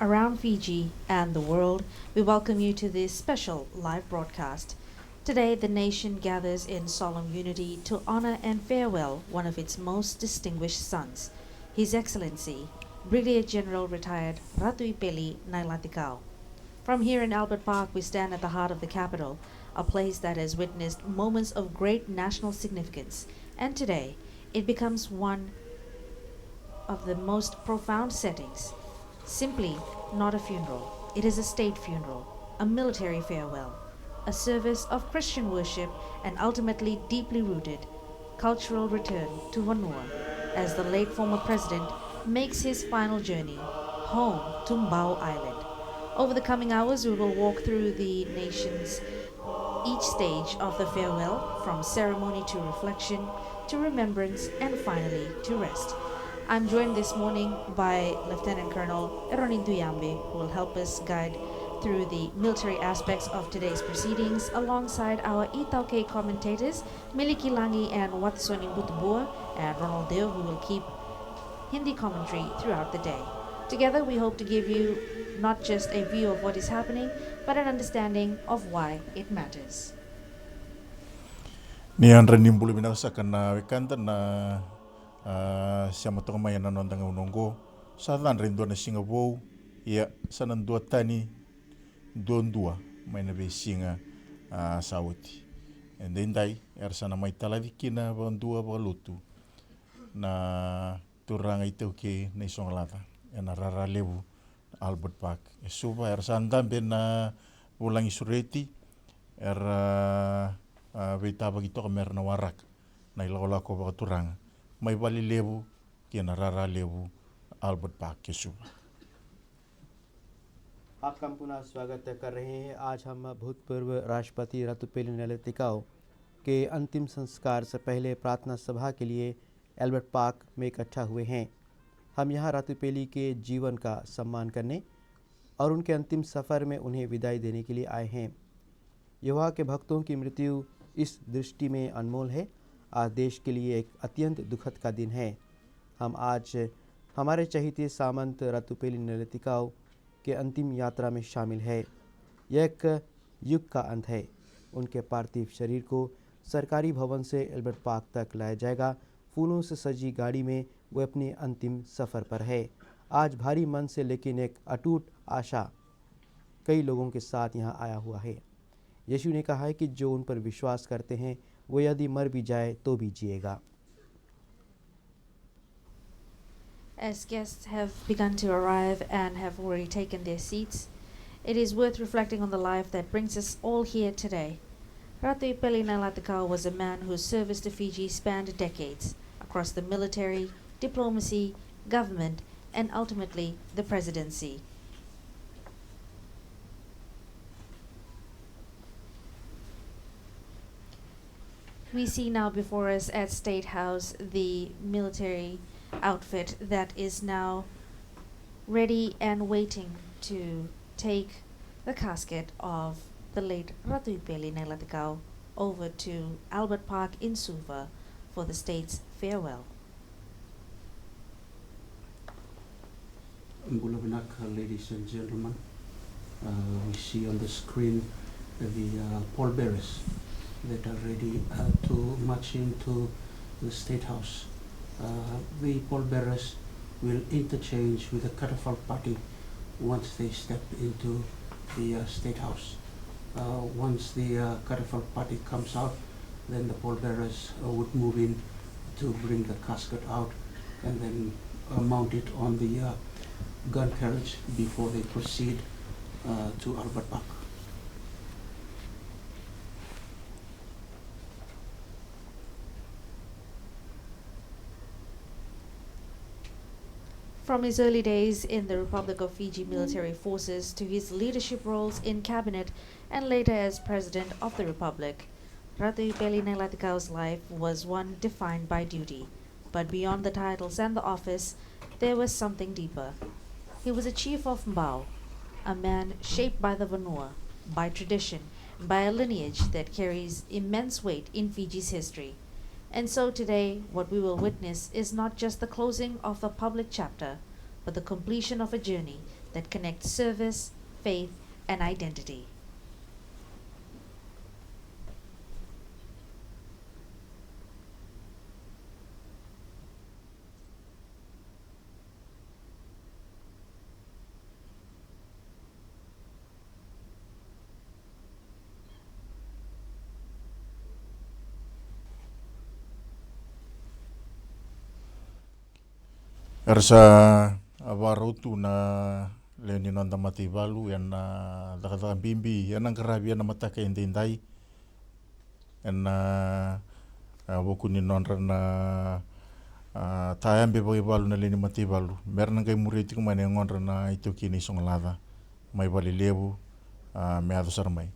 around Fiji and the world, we welcome you to this special live broadcast. Today, the nation gathers in solemn unity to honor and farewell one of its most distinguished sons, His Excellency, Brigadier General Retired Ratu Epeli Nailatikau. From here in Albert Park, we stand at the heart of the capital, a place that has witnessed moments of great national significance, and today it becomes one of the most profound settings. Simply not a funeral, it is a state funeral, a military farewell, a service of Christian worship, and ultimately deeply rooted cultural return to Vanua as the late former president makes his final journey home to Mbau Island. Over the coming hours, we will walk through the nation's each stage of the farewell, from ceremony to reflection, to remembrance, and finally to rest. I'm joined this morning by Lieutenant Colonel Eronin Tuyambe, who will help us guide through the military aspects of today's proceedings, alongside our Itauke commentators, Miliki Langi and Watsoni Butubua, and Ronald Deo, who will keep Hindi commentary throughout the day. Together, we hope to give you not just a view of what is happening, but an understanding of why it matters. Ni andra nimbulu binasa kana wekanta na siama tonga mai na nondanga unongo sa dan rendo na singa vou ia sanan dua tani dua mai na singa sauti and then dai sana mai talaviki bandua balutu na turanga itu ke na songlata na rara levu Albert Park Suva sana na ulangi sureti veitava ki toka mera na warak na ilaola ko turanga mai wali levu ki na rara levu Albert Park के सुबह आपका हम पुनः स्वागत कर रहे हैं। आज हम भूतपूर्व राष्ट्रपति रतु एपेली नैलातिकाउ के अंतिम संस्कार से पहले प्रार्थना सभा के लिए एल्बर्ट पार्क में इकट्ठा हुए हैं। हम यहाँ रतु एपेली के जीवन का सम्मान करने और उनके अंतिम सफ़र में उन्हें विदाई देने के लिए आए हैं। यहोवा के भक्तों की मृत्यु इस दृष्टि में अनमोल है। आज देश के लिए एक अत्यंत दुखद का दिन है। हम आज हमारे चहेते सामंत रतु एपेली नैलातिकाउ के अंतिम यात्रा में शामिल है। यह एक युग का अंत है। उनके पार्थिव शरीर को सरकारी भवन से एल्बर्ट पार्क तक लाया जाएगा। फूलों से सजी गाड़ी में वो अपने अंतिम सफ़र पर है। आज भारी मन से लेकिन एक अटूट आशा कई लोगों के साथ यहाँ आया हुआ है। यीशु ने कहा है कि जो उन पर विश्वास करते हैं वो यदि मर भी जाए तो भी जिएगा। As guests have begun to arrive and have already taken their seats, it is worth reflecting on the life that brings us all here today. Ratu Epeli Nailatikau was a man whose service to Fiji spanned decades across the military, diplomacy, government, and ultimately the presidency. We see now before us at State House the military outfit that is now ready and waiting to take the casket of the late Ratu Epeli Nailatikau over to Albert Park in Suva for the state's farewell. Ladies and gentlemen, we see on the screen the pallbearers that are ready to march into the State House. The pallbearers will interchange with the catafalque party once they step into the State House. Once the catafalque party comes out, then the pallbearers would move in to bring the casket out and then mount it on the gun carriage before they proceed to Albert Park. From his early days in the Republic of Fiji military forces to his leadership roles in cabinet and later as president of the Republic, Ratu Epeli Nailatikau's life was one defined by duty. But beyond the titles and the office, there was something deeper. He was a chief of Mbau, a man shaped by the Vanua, by tradition, by a lineage that carries immense weight in Fiji's history. And so today, what we will witness is not just the closing of a public chapter, but the completion of a journey that connect service, faith, and identity. Ersa avarutu na leoni nonda mati valu yana dakadaka bimbi yana karabi yana mataka indindai yana wokuni nonra na taayambe bagi valu na leoni mati valu merna kai muriti kumane ngonra na itoki ni songlada mai vali levu me ado sarmai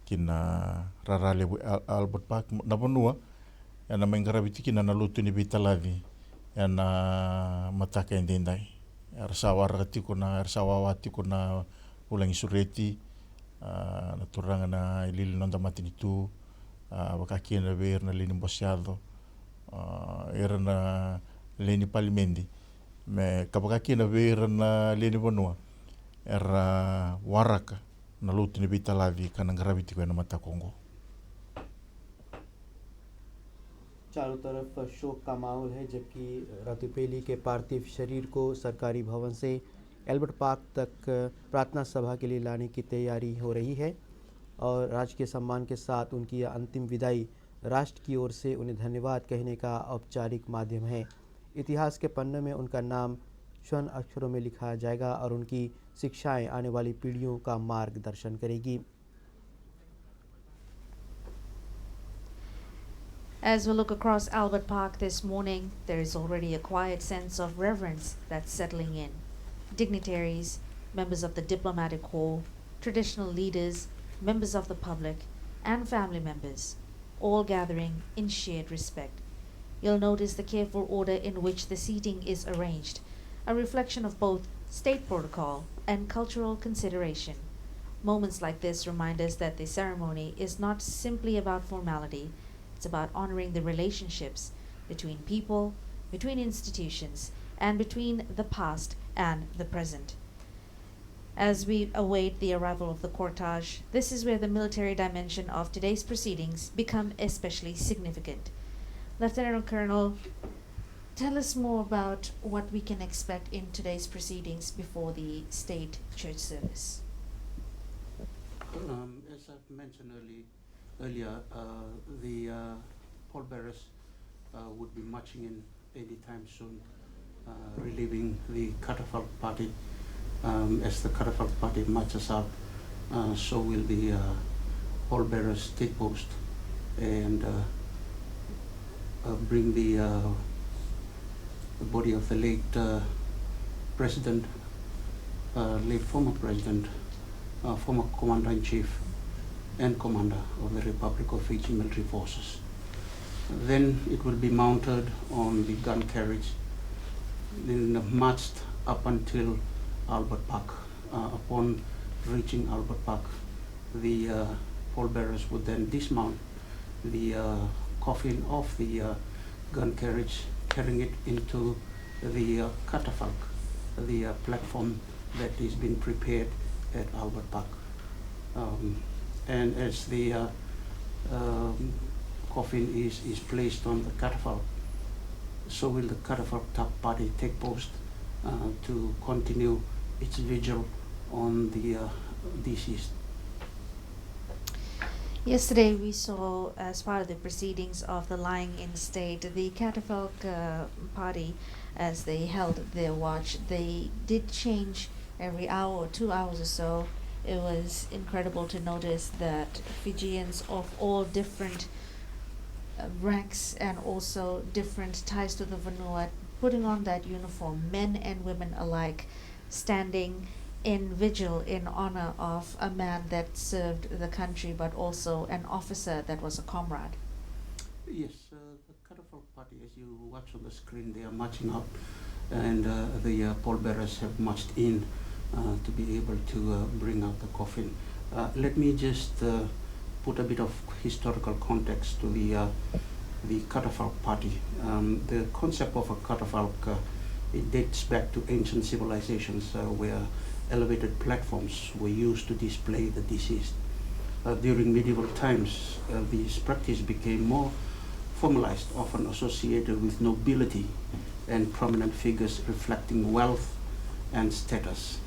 kina rara levu Albert Park na vanua yana main karabi kina na lutu ni bitalavi yana mataka indindai ersawara tikuna ersawawa tikuna ulangi sureti na turanga na ilili nonda matini tu wakaki na ver na lini bosiado era na lini palimendi me kapakaki na ver na lini bonua era waraka na lutu ni bitalavi kana graviti ko na matakongo. चारों तरफ शोक का माहौल है, जबकि रातू एपेली के पार्थिव शरीर को सरकारी भवन से एल्बर्ट पार्क तक प्रार्थना सभा के लिए लाने की तैयारी हो रही है और राजकीय सम्मान के साथ उनकी यह अंतिम विदाई राष्ट्र की ओर से उन्हें धन्यवाद कहने का औपचारिक माध्यम है। इतिहास के पन्ने में उनका नाम स्वर्ण अक्षरों में लिखा जाएगा और उनकी शिक्षाएं आने वाली पीढ़ियों का मार्गदर्शन करेगी। As we look across Albert Park this morning, there is already a quiet sense of reverence that's settling in. Dignitaries, members of the diplomatic corps, traditional leaders, members of the public, and family members, all gathering in shared respect. You'll notice the careful order in which the seating is arranged, a reflection of both state protocol and cultural consideration. Moments like this remind us that the ceremony is not simply about formality. It's about honoring the relationships between people, between institutions, and between the past and the present. As we await the arrival of the cortege, this is where the military dimension of today's proceedings become especially significant. Lieutenant Colonel, tell us more about what we can expect in today's proceedings before the state church service. As I've mentioned earlier, the pallbearers would be marching in anytime soon, relieving the catafalque party. As the catafalque party marches out, so will the pallbearers take post and bring the body of the late president, late former president, former commander-in-chief and commander of the Republic of Fiji military forces. Then it will be mounted on the gun carriage, then marched up until Albert Park. Upon reaching Albert Park, the pallbearers would then dismount the coffin of the gun carriage, carrying it into the catafalque, the platform that is being prepared at Albert Park. And as the coffin is placed on the catafalque, so will the catafalque party take post to continue its vigil on the deceased. Yesterday we saw, as part of the proceedings of the lying in state, the catafalque party, as they held their watch, they did change every hour or 2 hours or so. It was incredible to notice that Fijians of all different ranks and also different ties to the Vanuatu putting on that uniform, men and women alike, standing in vigil in honor of a man that served the country but also an officer that was a comrade. Yes, the catafalque party, as you watch on the screen, they are marching out, and the pallbearers have marched in to be able to bring out the coffin. Let me just put a bit of historical context to the catafalque party. The concept of a catafalque, it dates back to ancient civilizations where elevated platforms were used to display the deceased. During medieval times, this practice became more formalized, often associated with nobility and prominent figures reflecting wealth and status.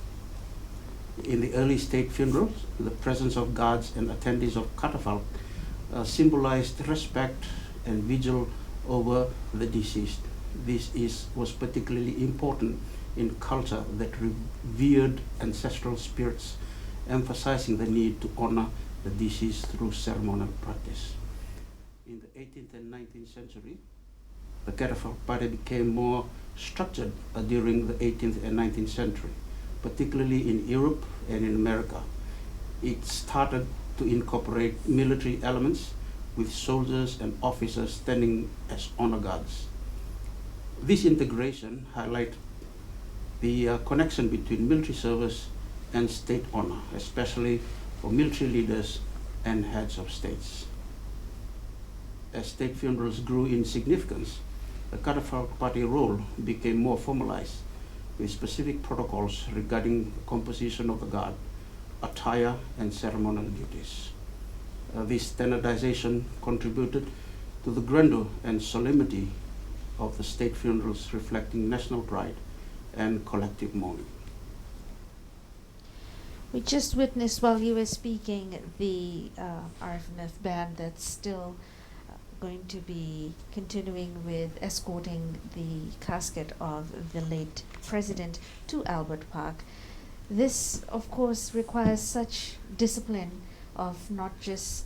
In the early state funerals, the presence of guards and attendees of catafalque symbolized respect and vigil over the deceased. This was particularly important in culture that revered ancestral spirits, emphasizing the need to honor the deceased through ceremonial practice. In the 18th and 19th century, the catafalque party became more structured during the 18th and 19th century, particularly in Europe and in America. It started to incorporate military elements with soldiers and officers standing as honor guards. This integration highlights the connection between military service and state honor, especially for military leaders and heads of states. As state funerals grew in significance, the catafalque party role became more formalized, with specific protocols regarding the composition of the guard, attire, and ceremonial duties. This standardization contributed to the grandeur and solemnity of the state funerals, reflecting national pride and collective mourning. We just witnessed while you were speaking the RFMF band that's still going to be continuing with escorting the casket of the late president to Albert Park. This, of course, requires such discipline of not just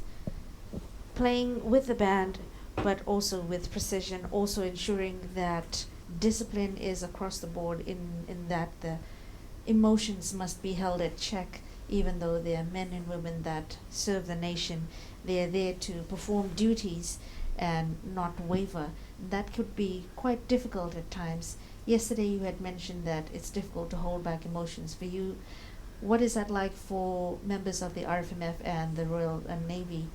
playing with the band, but also with precision, also ensuring that discipline is across the board in that the emotions must be held at check. Even though they are men and women that serve the nation, they are there to perform duties and not waver. That could be quite difficult at times. Yesterday you had mentioned that it's difficult to hold back emotions. For you, what is that like for members of the RFMF and the Royal Navy,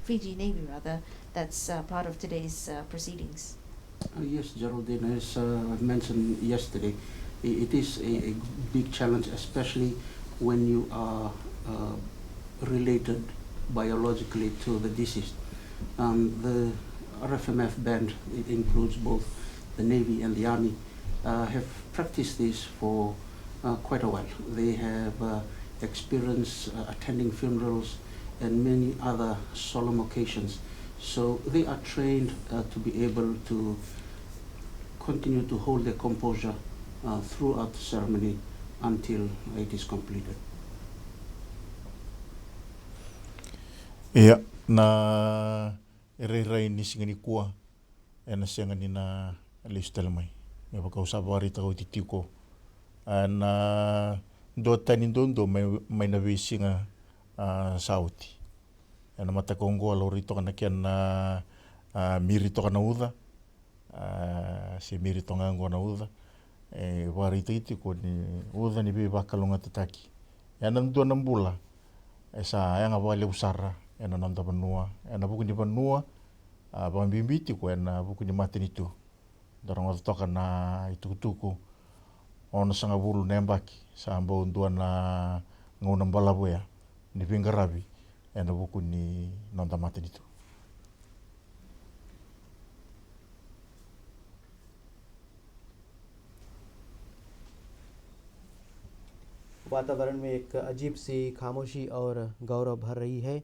Fiji Navy rather, that's part of today's proceedings? Yes, Geraldine, as I mentioned yesterday, it is a big challenge, especially when you are related biologically to the deceased. The RFMF band, it includes both the Navy and the Army, have practiced this for quite a while. They have experience attending funerals and many other solemn occasions. So they are trained to be able to continue to hold their composure throughout the ceremony until it is completed. Ia, na rai ni singani kua e na singani na leustela mai. Me wakausapa wari takau titiko. Na do tani dondo mai na visinga sauti. E na matakongo alori toka na kia na miri toka na uda. Se miri toka na uda. Wari titiko ni uda ni bibi bakalonga tataki. E na mdua nambula. E sa anga wale usara. E na namda panua. E na buku ni panua. Pambimbiti ko e na buku ni matinitu. Darang wata toka na itukutuku. Ona sanga bulu nembaki. Sa ambao ndua na ngaunang balabuya. Ni pingarabi. E na buku ni namda matinitu. वातावरण में एक अजीब सी खामोशी और गौरव भर रही है।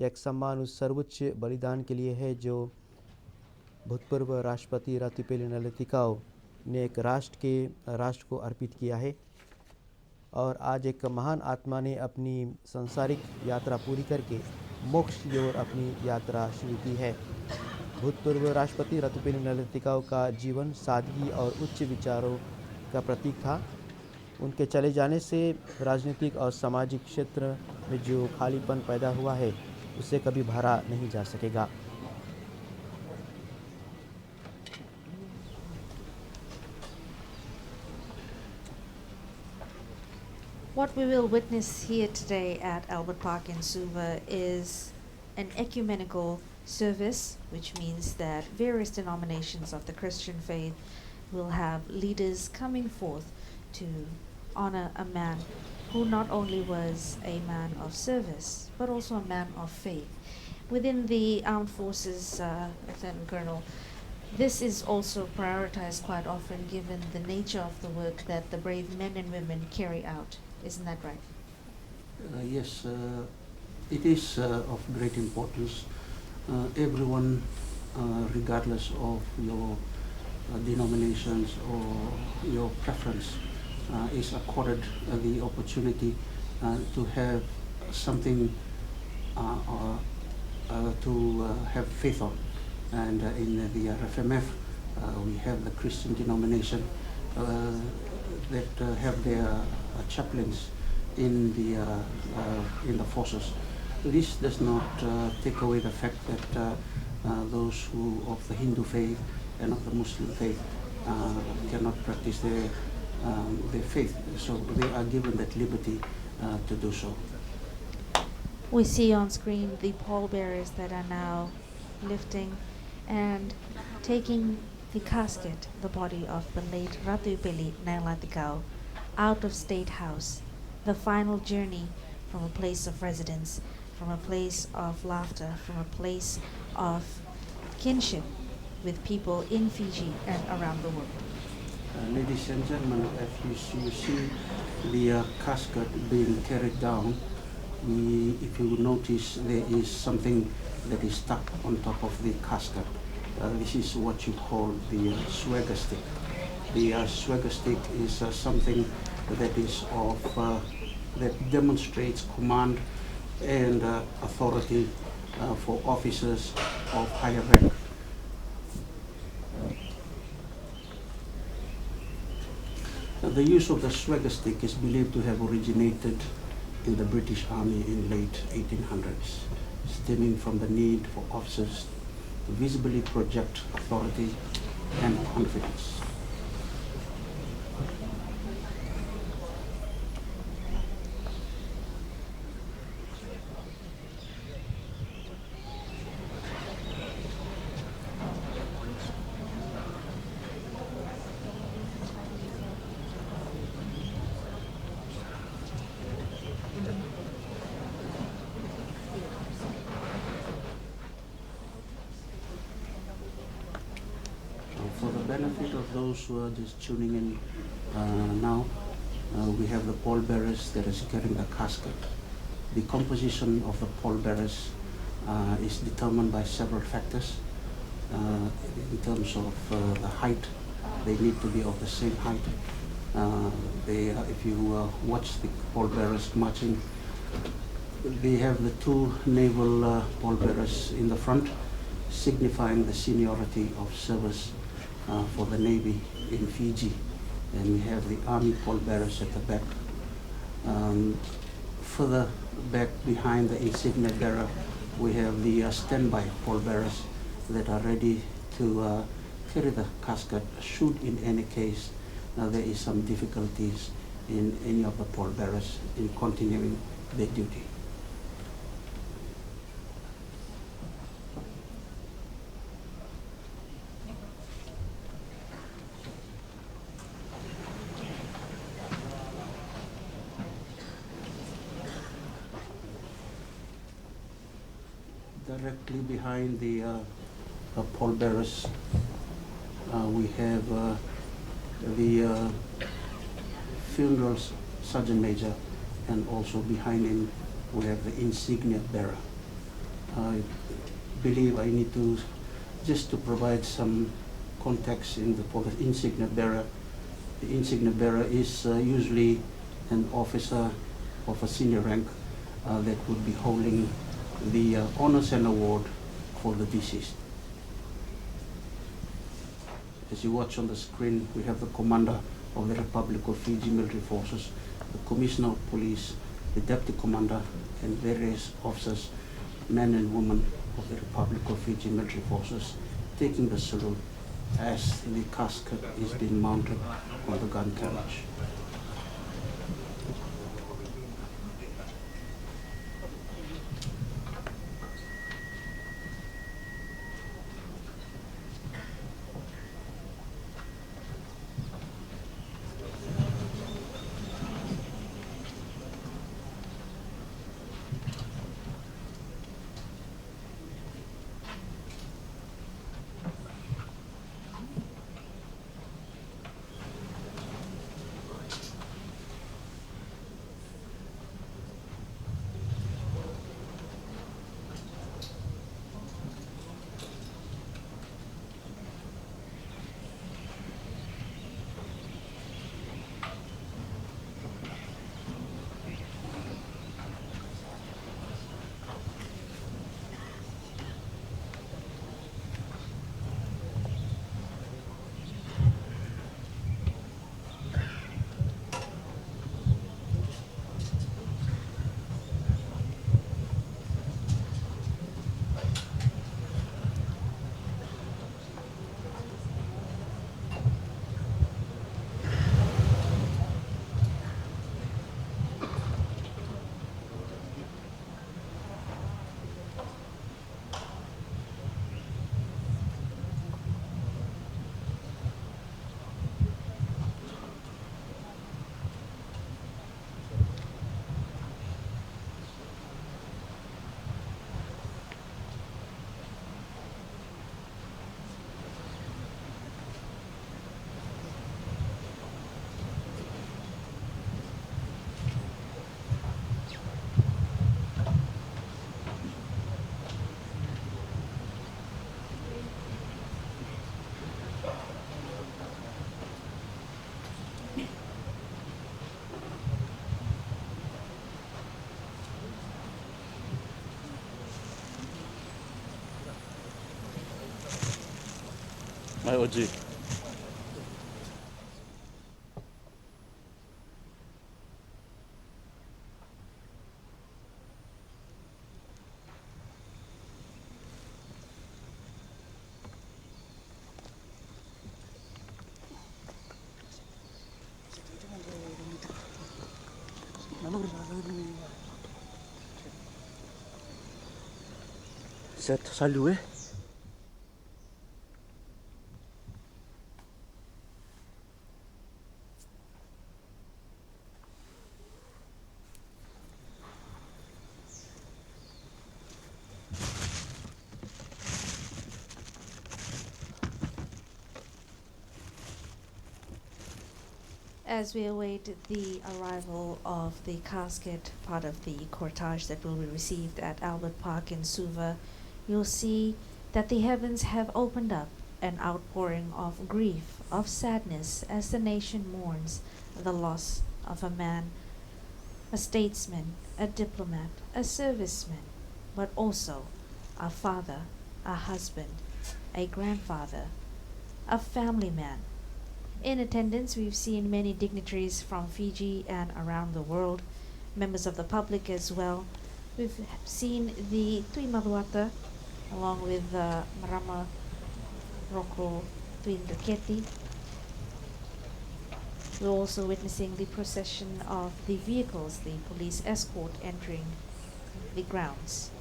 यह एक सम्मान उस सर्वोच्च बलिदान के लिए है जो भूतपूर्व राष्ट्रपति रातू एपेली नैलातिकाउ ने एक राष्ट्र को अर्पित किया है। और आज एक महान आत्मा ने अपनी सांसारिक यात्रा पूरी करके मोक्ष की ओर अपनी यात्रा शुरू की है। भूतपूर्व राष्ट्रपति रातू एपेली नैलातिकाउ का जीवन सादगी और उच्च विचारों का प्रतीक था। उनके चले जाने से राजनीतिक और सामाजिक क्षेत्र में जो खालीपन पैदा हुआ है उसे कभी भरा नहीं जा सकेगा। What we will witness here today at Albert Park in Suva is an ecumenical service, which means that various denominations of the Christian faith will have leaders coming forth to honor a man who not only was a man of service, but also a man of faith. Within the armed forces, Lieutenant Colonel, this is also prioritized quite often given the nature of the work that the brave men and women carry out. Isn't that right? Yes, it is of great importance. Everyone, regardless of your denominations or your preference, is accorded the opportunity to have something to have faith on. And in the RFMF, we have the Christian denomination that have their chaplains in the forces. This does not take away the fact that those who of the Hindu faith and of the Muslim faith cannot practice their faith. So they are given that liberty to do so. We see on screen the pallbearers that are now lifting and taking the casket, the body of the late Ratu Epeli Nailatikau, out of State House, the final journey from a place of residence, from a place of laughter, from a place of kinship with people in Fiji and around the world. Ladies and gentlemen, if you see the casket being carried down, if you notice, there is something that is stuck on top of the casket. This is what you call the swagger stick. The swagger stick is something that is that demonstrates command and authority for officers of higher rank. The use of the swagger stick is believed to have originated in the British Army in late 1800s, stemming from the need for officers to visibly project authority and confidence. For the benefit of those who are just tuning in now, we have the pallbearers that is carrying the casket. The composition of the pallbearers is determined by several factors. In terms of the height, they need to be of the same height. If you watch the pallbearers marching, they have the two naval pallbearers in the front, signifying the seniority of service for the Navy in Fiji, and we have the Army pallbearers at the back. Further back behind the insignia bearer, we have the standby pallbearers that are ready to carry the casket should in any case there is some difficulties in any of the pallbearers in continuing their duty. Directly behind the pallbearers, we have the funeral sergeant major, and also behind him we have the insignia bearer. I believe I need to just to provide some context for the insignia bearer. The insignia bearer is usually an officer of a senior rank that would be holding the honors and award for the deceased. As you watch on the screen, we have the commander of the Republic of Fiji Military Forces, the commissioner of police, the deputy commander, and various officers, men and women of the Republic of Fiji Military Forces, taking the salute as the casket is being mounted on the gun carriage. OG. Set salu eh. As we await the arrival of the casket, part of the cortege that will be received at Albert Park in Suva, you'll see that the heavens have opened up, an outpouring of grief, of sadness, as the nation mourns the loss of a man, a statesman, a diplomat, a serviceman, but also a father, a husband, a grandfather, a family man. In attendance, we've seen many dignitaries from Fiji and around the world, members of the public as well. We've seen the Tui Maruata along with Marama Roko Tui Nduketi. We're also witnessing the procession of the vehicles, the police escort entering the grounds.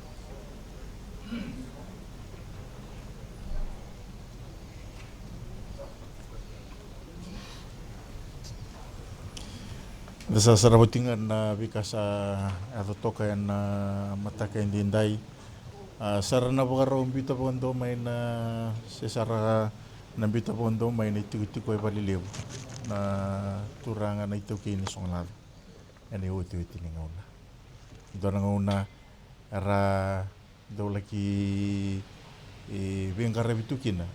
Dasa sarabutingan na bikas ato toka yan mataka hindi inday. Sarana bukara umbita po ando may na sesara nambita po ando may na itiku ay paliliw na turangan na ito kini songlad. Ani uti ni ngauna. Doon ang ngauna ara daw laki bengkarabi tu kina.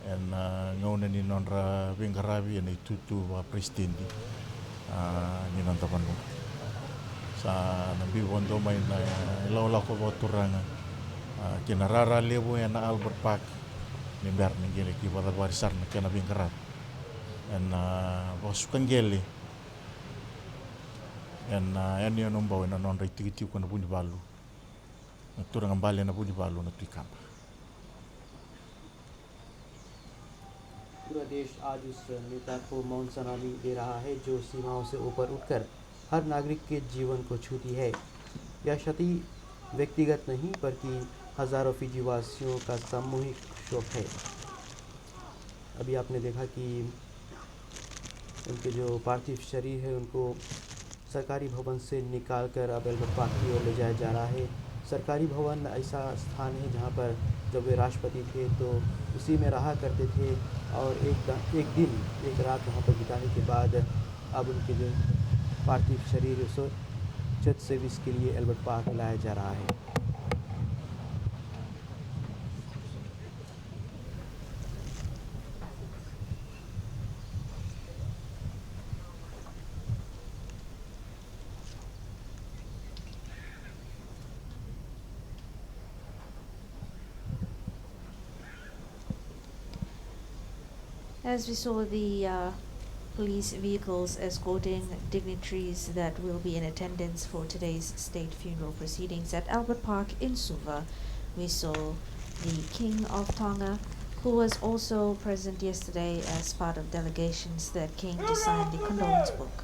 En ngauna ni nonra bengkarabi yan itutu wa prestindi. Ni nantapan ko sa nabiwan do may na ilaw ko ba turanga kinarara lewo yan na Albert Park ni ber ni gele ki bada barisar na kana bingkarat en bosukan gele en yan yon umbaw na non riti ko na buni balu turanga bale na buni balu na tikamba. पूरा देश आज उस नेता को मौन सलामी दे रहा है जो सीमाओं से ऊपर उठकर हर नागरिक के जीवन को छूती है। यह क्षति व्यक्तिगत नहीं बल्कि हजारों फिजी वासियों का सामूहिक शोक है। अभी आपने देखा कि उनके जो पार्थिव शरीर है उनको सरकारी भवन से निकालकर अब एल्बर्ट पार्क की ओर ले जाया जा रहा है। सरकारी भवन ऐसा स्थान है जहां पर जब वे राष्ट्रपति थे तो उसी में रहा करते थे और एक रात वहां पर बिताने के बाद अब उनके जो पार्थिव शरीर स्वच्छता सर्विस के लिए एल्बर्ट पार्क लाया जा रहा है। As we saw the police vehicles escorting dignitaries that will be in attendance for today's state funeral proceedings at Albert Park in Suva, we saw the King of Tonga, who was also present yesterday as part of delegations that came to sign the condolence book.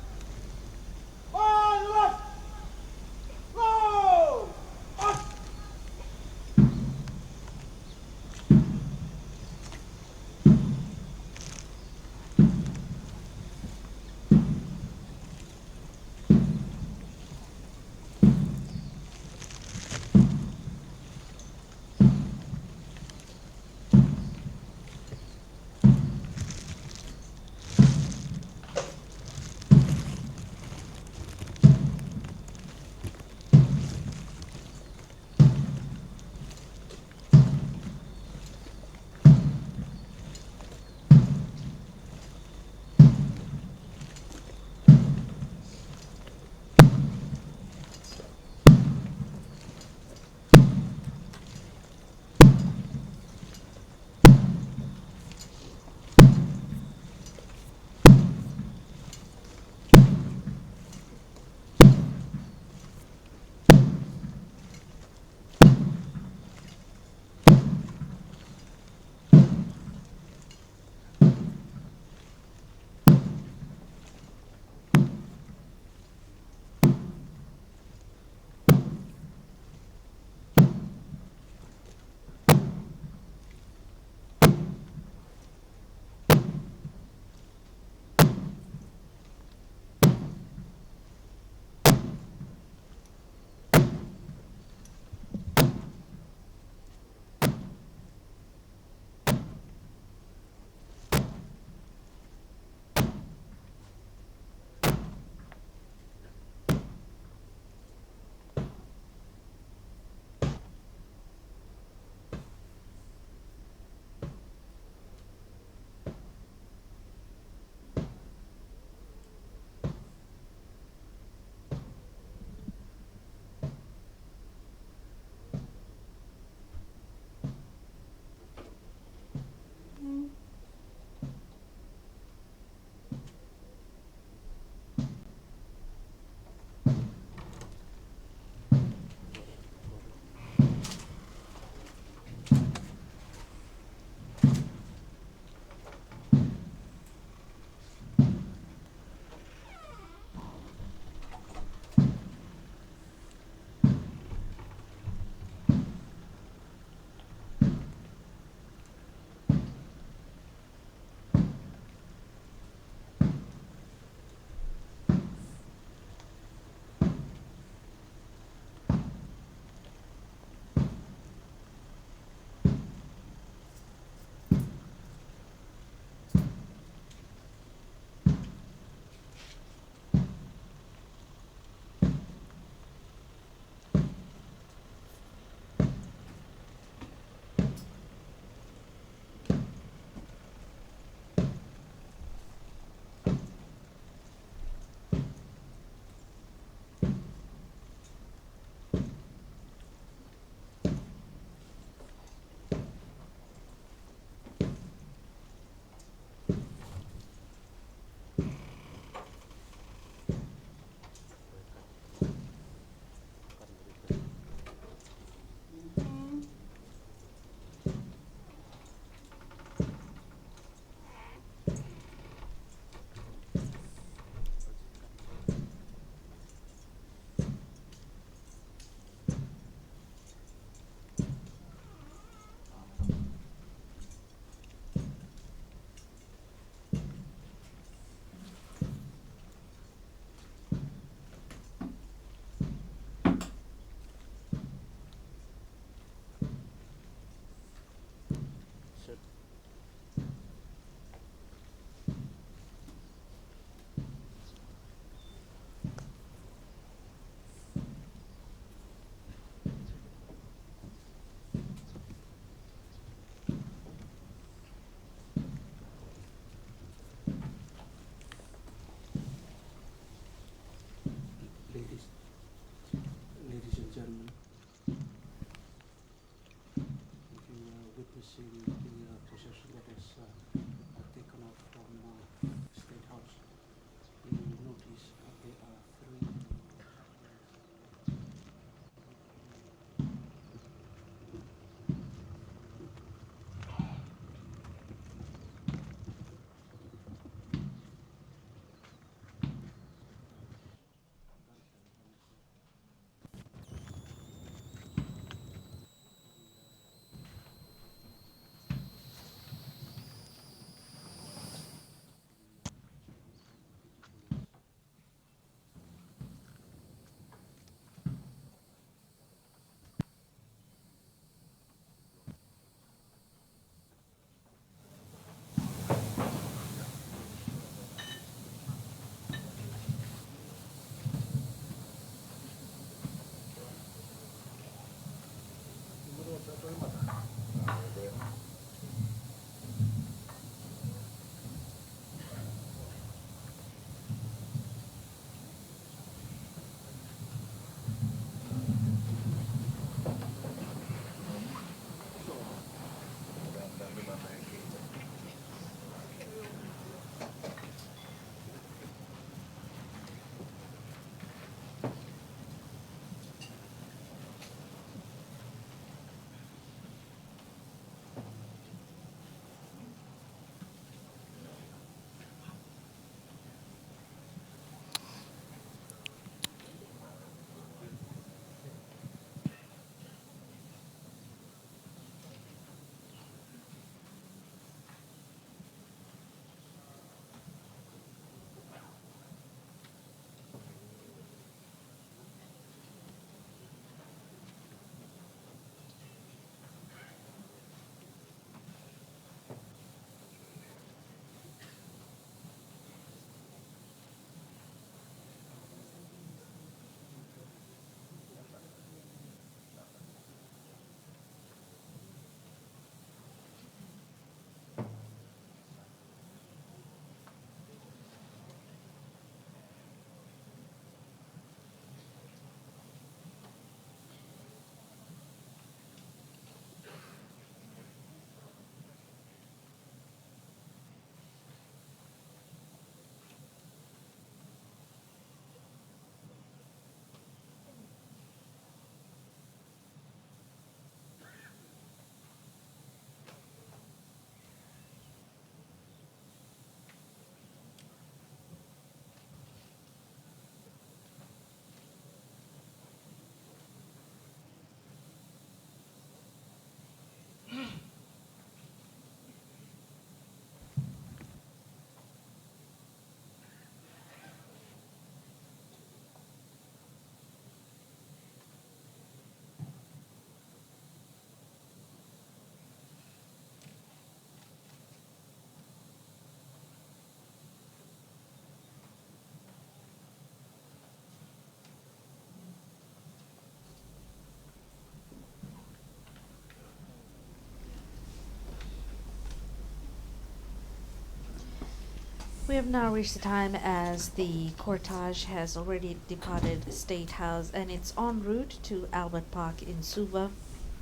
We have now reached the time as the cortege has already departed State House and it's en route to Albert Park in Suva.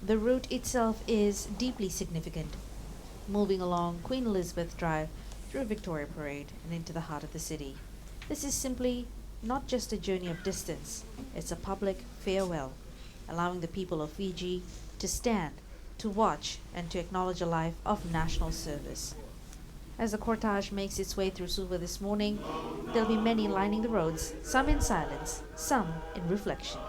The route itself is deeply significant, moving along Queen Elizabeth Drive through Victoria Parade and into the heart of the city. This is simply not just a journey of distance, it's a public farewell, allowing the people of Fiji to stand, to watch, and to acknowledge a life of national service. As the cortege makes its way through Suva this morning, there'll be many lining the roads, some in silence, some in reflection.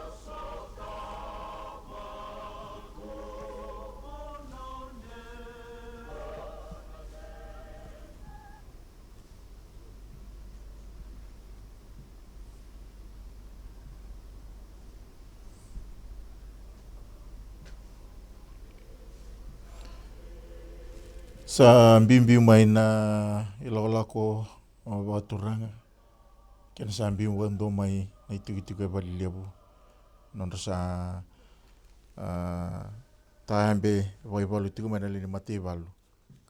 Sa mbimbiu mai na ilawalako o waturanga. Kena sa mbimbiu wando mai na itukitu e bali lebu. Nonda sa taambe waibalu tiku mai na lini mate balu.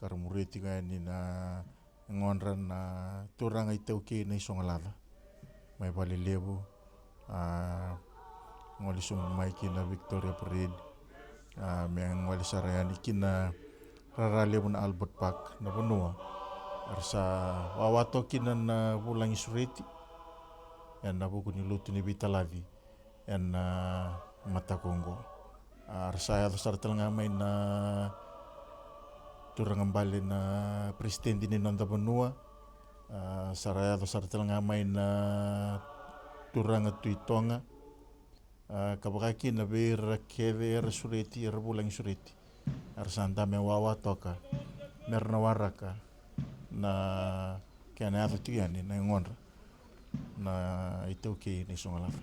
Karamuri tiku ni na ngonra na turanga itau ke na isongalada. Mai bali lebu. Ngoli sungu mai kina Victoria Parade. Meang ngoli sarayani kina rarale na Albert Park na Vanua. Arsa wawato kina na bulangi sureti. Yan na buku ni lutu ni bitalavi. Yan na matakongo. Arsa ya sar talanga mai na turangan bale na presidente ni nanda Vanua. Saraya sar talanga mai na turanga tuitonga. Kabakaki na vera keve era sureti era bulangi sureti. Arsanta me wawa toka merna waraka na kena atu tiani na ngonra na itu ki ni songalafa.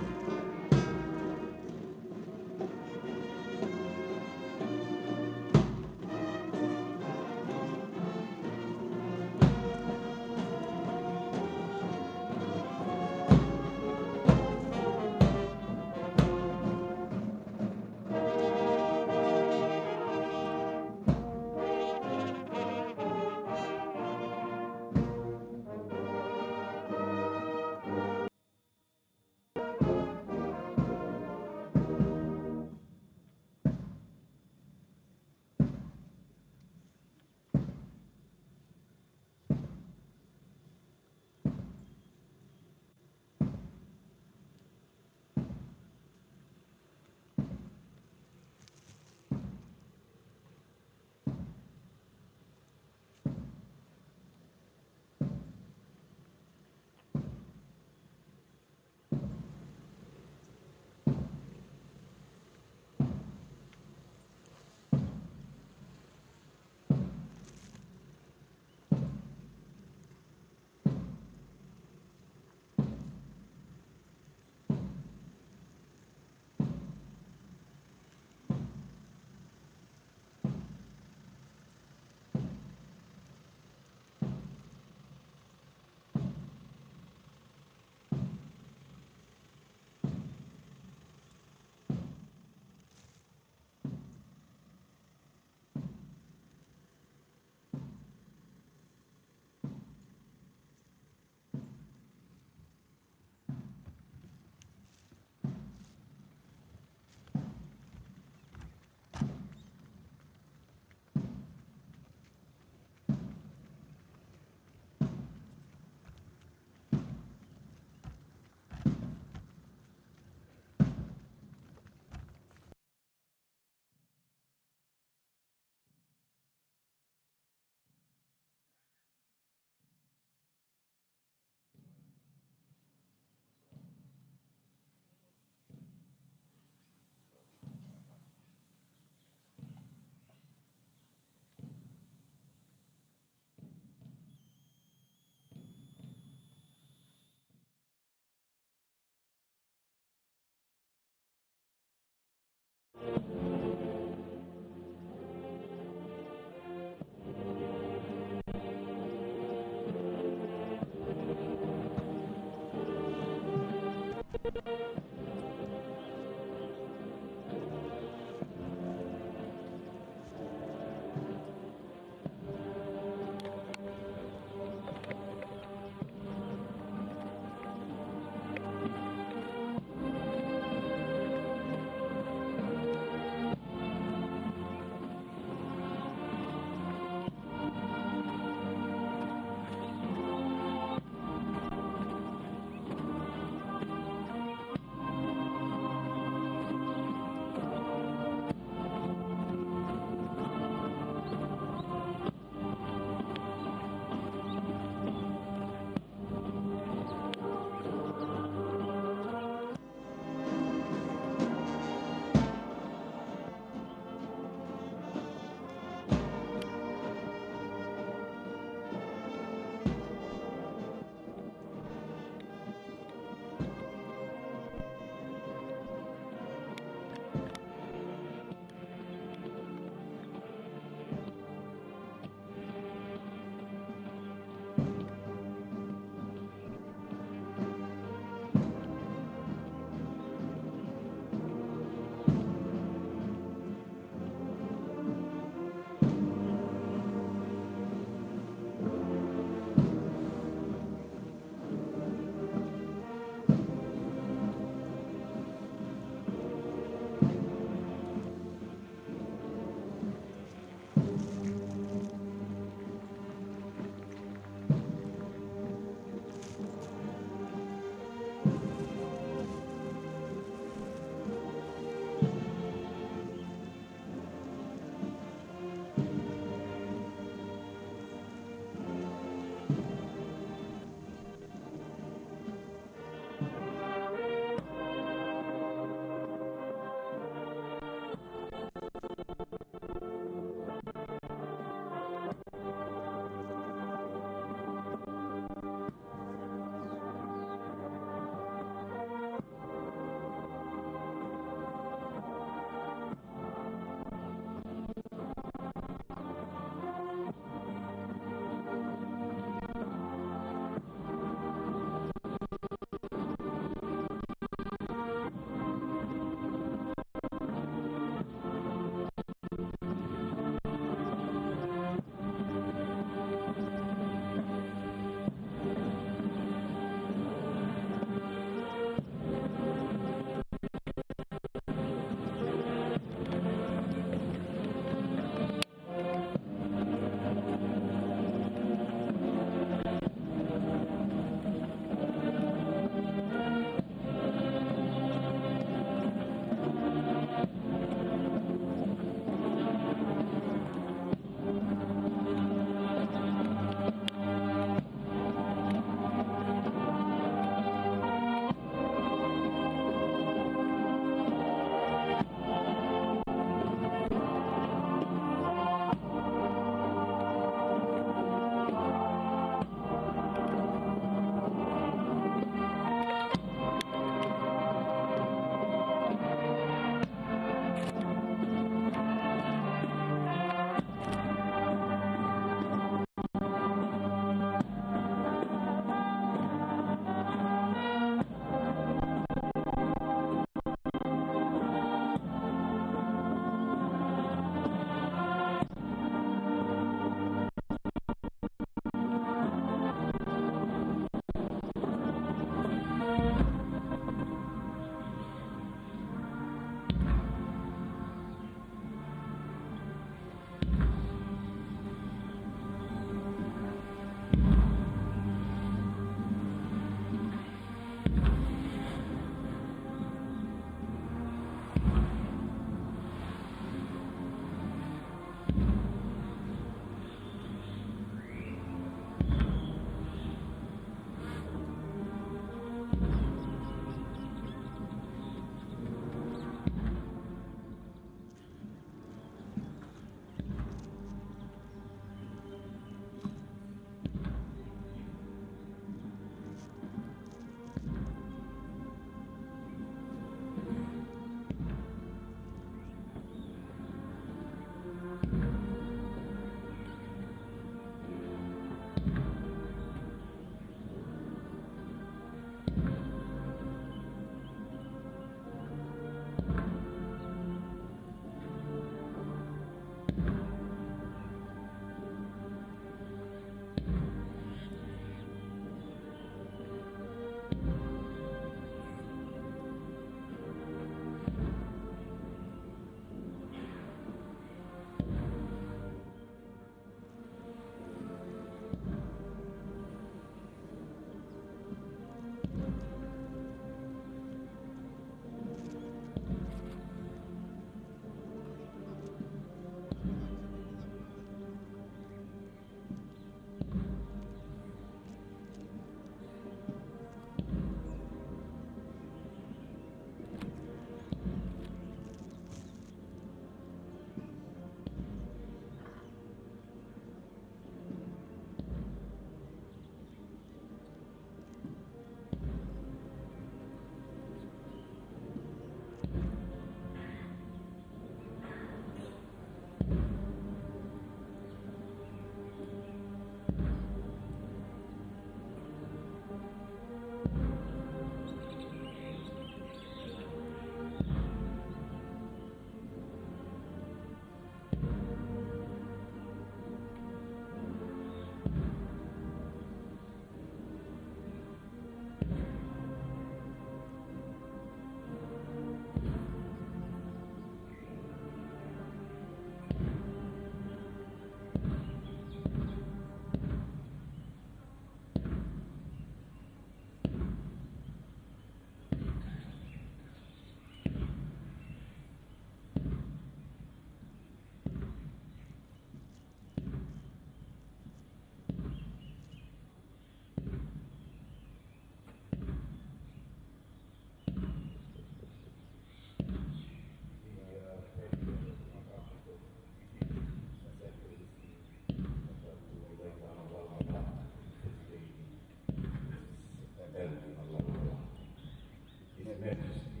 Majesty,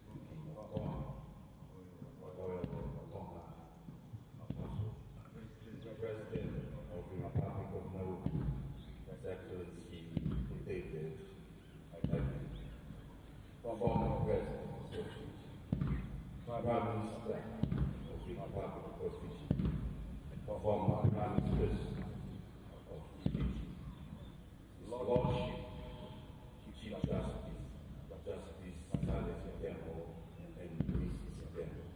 King of God, Royal Tonga, President of the Republic of Nauru, His Excellency David, former President of Fiji, Prime Minister of the Republic of Fiji, former Prime Minister of Fiji, His Lordship, Chief Justice Charles Temple and Mrs. Temple,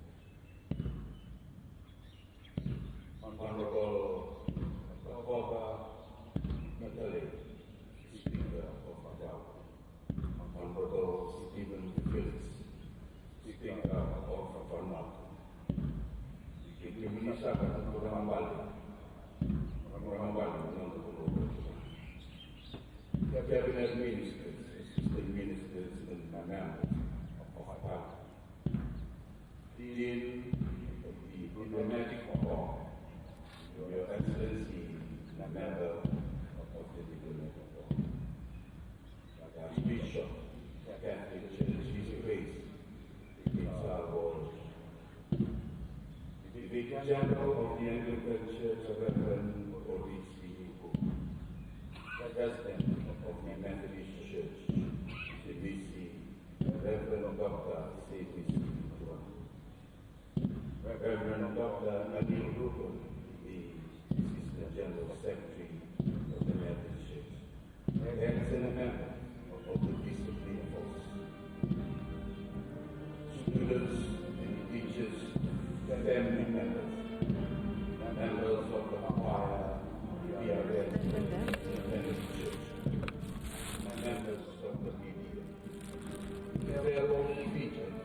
Honorable Suva Natalie, Speaker of Macau, Honorable Stephen Phillips, Speaker of Vanuatu, Ibu Minister Cabinet Ministers, Assistant Ministers, and members of Parliament, Dean of the Diplomatic Corps, Your Excellency, the member of the Diplomatic Corps, Archbishop, Catholic Church, His Grace, the King Salvador, the Vicar General of the Anglican Church, Reverend Oris the President of the Methodist Church, the BC, Reverend Dr. C.P.C. Reverend Dr. Nabil Rukun, the Assistant General Secretary of the Methodist Church, excellent member of the Discipline Force, students and teachers, family members, members of the choir, the PRS, members of the media, fellow Fijians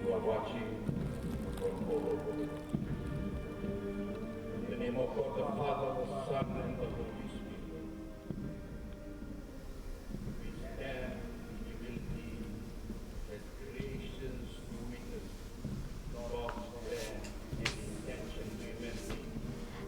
who are watching from all over the world. In the name of God the Father, the Son, and the Holy Spirit, we stand in humility as creations who witness God's plan and intention to humanity.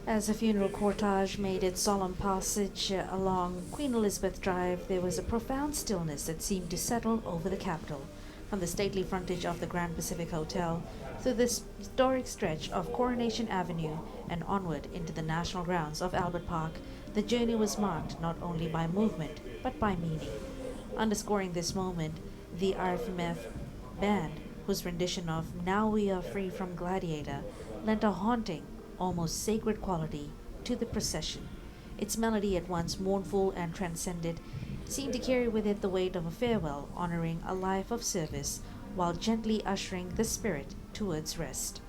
As the funeral cortege made its solemn passage along Queen Elizabeth Drive, there was a profound stillness that seemed to settle over the capital. From the stately frontage of the Grand Pacific Hotel through this historic stretch of Coronation Avenue and onward into the national grounds of Albert Park, the journey was marked not only by movement but by meaning. Underscoring this moment, the RFMF band, whose rendition of Now We Are Free from Gladiator lent a haunting, almost sacred quality to the procession. Its melody, at once mournful and transcendent, seemed to carry with it the weight of a farewell, honoring a life of service while gently ushering the spirit towards rest.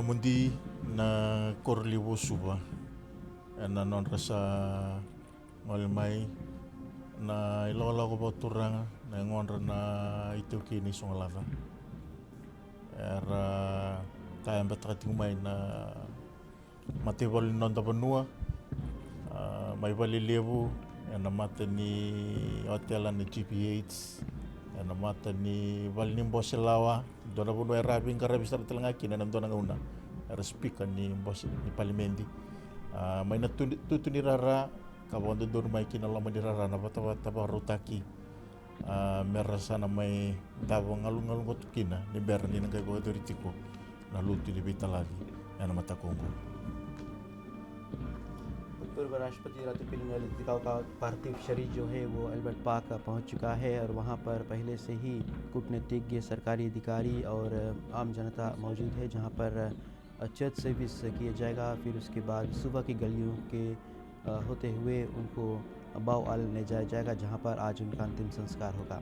Mundi na korliwo Suva na non rasa ngolmai na ilola ko boturanga na ngonra na itu kini songalava era tayang batakati umay na matibol non tabanua may balilevu na mata ni hotel ni GPH na mata ni balnimbo selawa dona bunu era rabing karabisar telangaki na namdona ngauna era speaker ni bos ni parlimendi may natutu ni rara kabondo dor may kinalama ni rara na bata rutaki merasa na may dawo ngalung ko tukina ni berni nang kay ko na lutu di bitalavi na mata kongo. पूर्व राष्ट्रपति रतु एपेली नैलातिकाउ का पार्थिव शरीर जो है वो Albert park पहुंच चुका है और वहां पर पहले से ही कूटनीतिज्ञ, सरकारी अधिकारी और आम जनता मौजूद है, जहां पर चर्च सर्विस किया जाएगा। फिर उसके बाद सुबह की गलियों के होते हुए उनको बाव आल ले जाया जाएगा, जहां पर आज उनका अंतिम संस्कार होगा।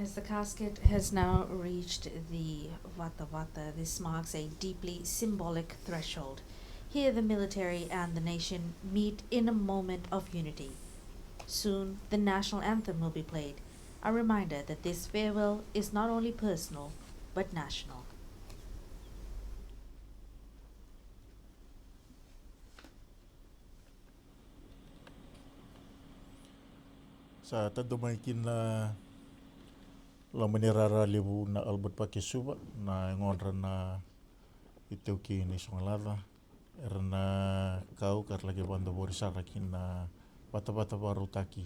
As the casket has now reached the Vata Vata, this marks a deeply symbolic threshold. Here, the military and the nation meet in a moment of unity. Soon, the national anthem will be played, a reminder that this farewell is not only personal but national. Sa tadumaikin na la manirara libu na albut pake Suva na ngonra na iteu ki ni songalada era na kau kar lagi banda bori sarakin na bata-bata baru taki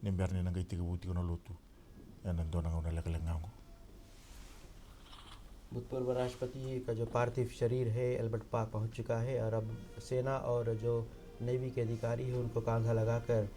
ni berni na gaiti gabuti kono lutu yana dona ngona lekelengango. भूतपूर्व राष्ट्रपति का जो पार्थिव शरीर है Albert park पहुंच चुका है और अब सेना और जो नेवी के अधिकारी हैं उनको कांधा लगाकर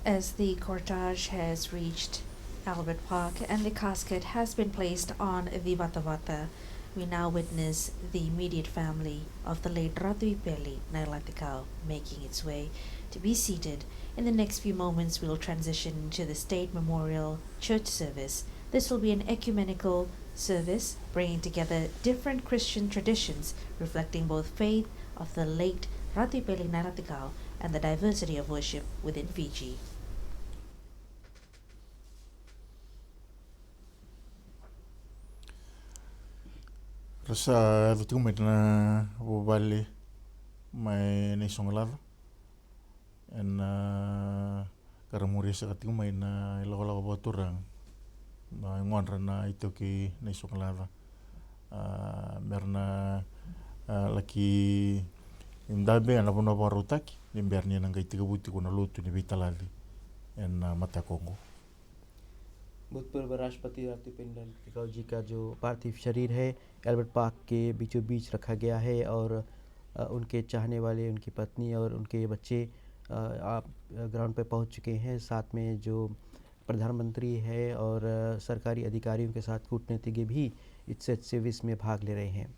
As the cortege has reached Albert Park and the casket has been placed on the Vatavata, we now witness the immediate family of the late Ratu Epeli Nailatikau making its way to be seated. In the next few moments, we'll transition to the State Memorial Church service. This will be an ecumenical service bringing together different Christian traditions reflecting both faith of the late Ratu Epeli Nailatikau and the diversity of worship within Fiji. Rasa lutu mai na wabali mai na isong lava en karamuri sa kating mai na ilaw baturang na ngwanra na ito ki na isong lava merna laki imdabe ana puna barutaki nimberni nang kai tiga buti kuna lutu ni bitalali en mata Kongo. भूतपूर्व राष्ट्रपति रातू एपेली नैलातिकाउ जी का जो पार्थिव शरीर है Albert park के बीचों बीच रखा गया है और उनके चाहने वाले, उनकी पत्नी और उनके बच्चे आप ग्राउंड पे पहुंच चुके हैं। साथ में जो प्रधानमंत्री है और सरकारी अधिकारियों के साथ कूटनीतिज्ञ भी इस सर्विस में भाग ले रहे हैं।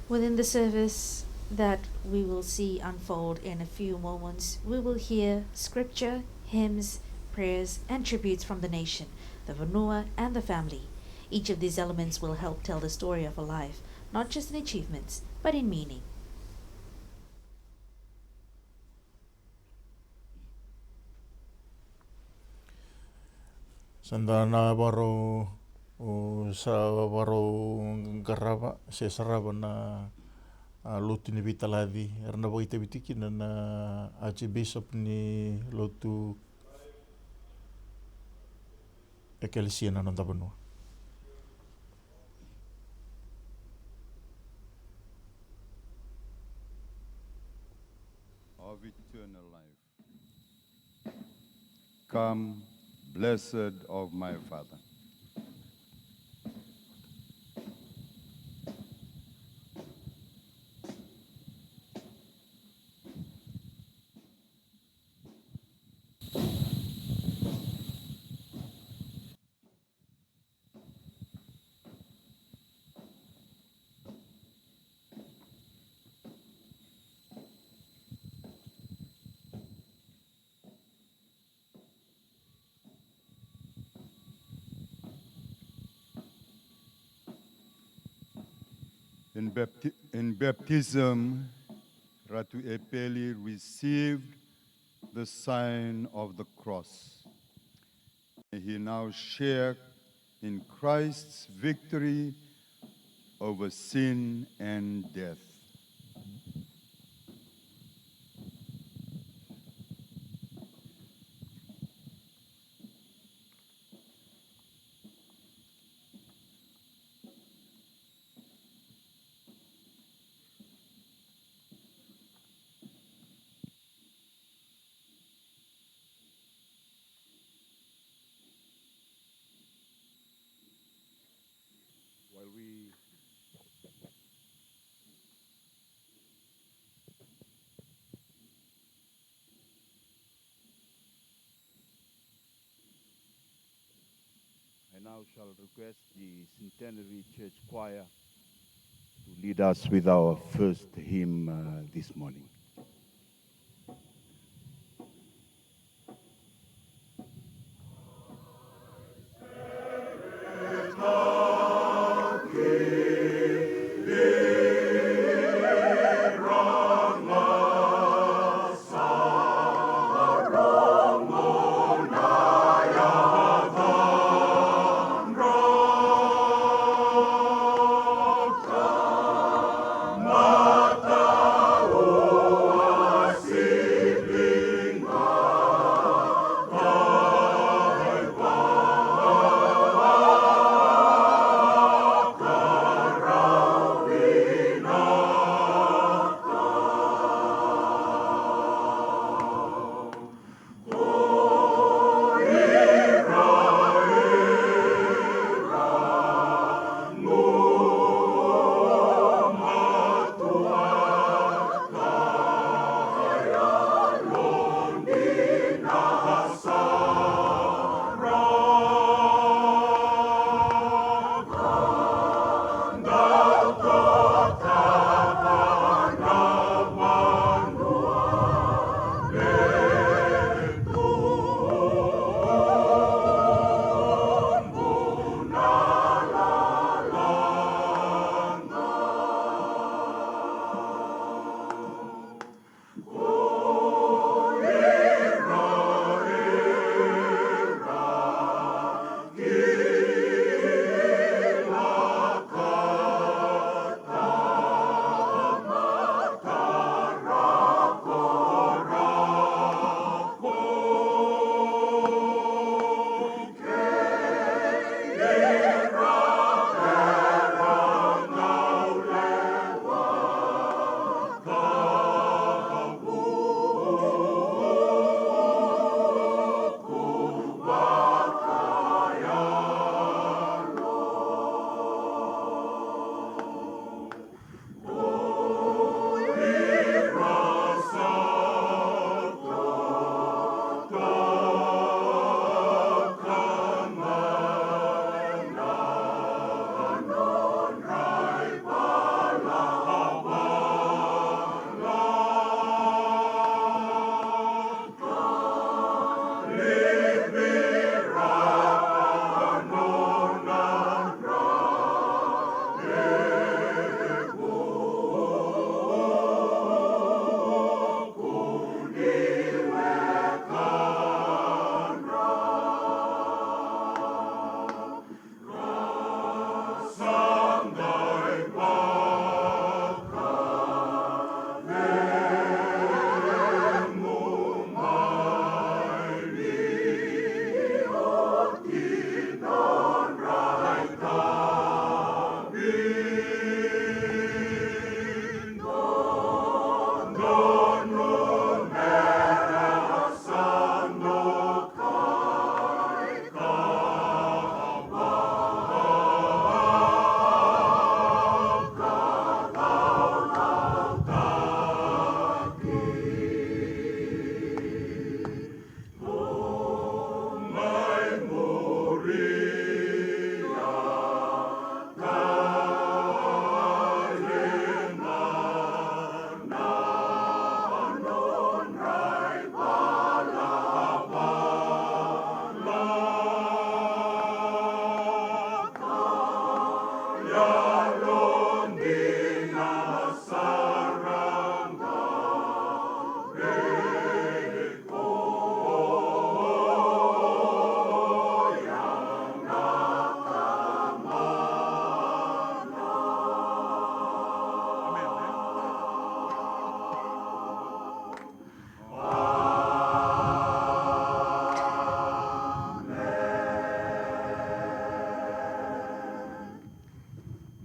Within the service that we will see unfold in a few moments, we will hear scripture, hymns, prayers, and tributes from the nation, the Vanua, and the family. Each of these elements will help tell the story of a life, not just in achievements, but in meaning. Sandana baro sa baro garaba se saraba na lotu ni bitaladi erna boite bitiki na archbishop ni lotu ecclesia na nanda Banua. Of eternal life. Come, blessed of my Father. In baptism, Ratu Epeli received the sign of the cross. He now shared in Christ's victory over sin and death. now shall request the Centenary Church Choir to lead us with our first hymn this morning.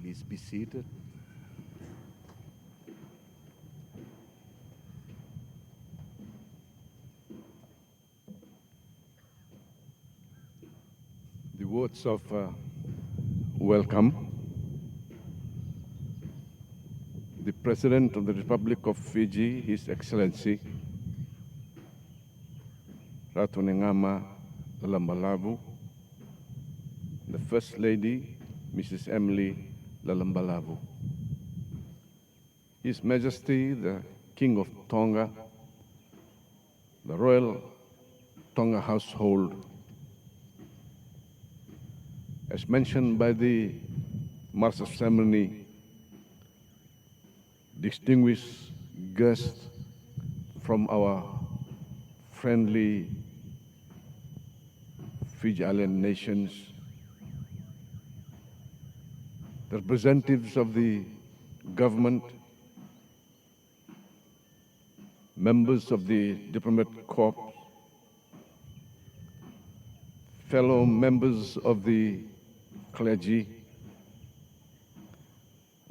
Please be seated. The words of welcome. The President of the Republic of Fiji, His Excellency Ratu Epeli Nailatikau, the First Lady, Mrs. Emily Lalambalavu, His Majesty the King of Tonga, the Royal Tonga household, as mentioned by the Master of Ceremony, distinguished guests from our friendly Fiji Island nations, the representatives of the government, members of the diplomat corps, fellow members of the clergy,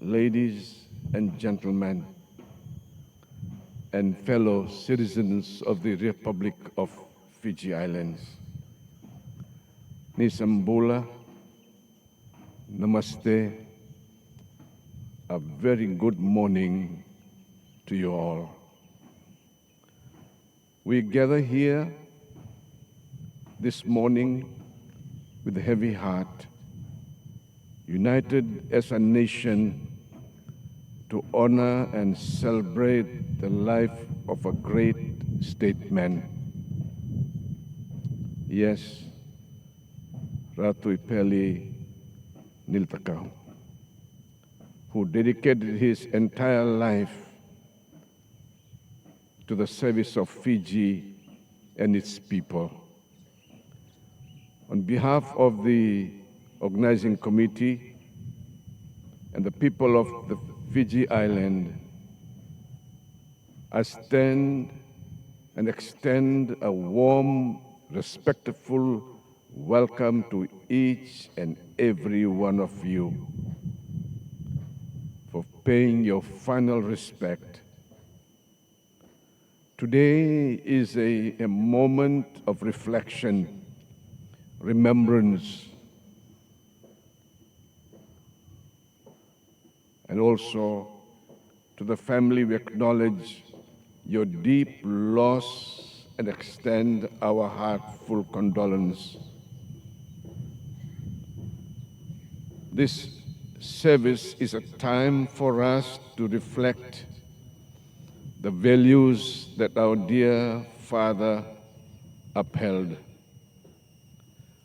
ladies and gentlemen, and fellow citizens of the Republic of Fiji Islands. Nisambula, namaste, a very good morning to you all. We gather here this morning with a heavy heart, united as a nation to honor and celebrate the life of a great statesman. Yes, Ratu Epeli Nailatikau, who dedicated his entire life to the service of Fiji and its people. On behalf of the organizing committee and the people of the Fiji Island, I stand and extend a warm, respectful welcome to each and every one of you for paying your final respect. Today is a moment of reflection, remembrance, and also to the family we acknowledge your deep loss and extend our heartful condolence. This service is a time for us to reflect the values that our dear father upheld.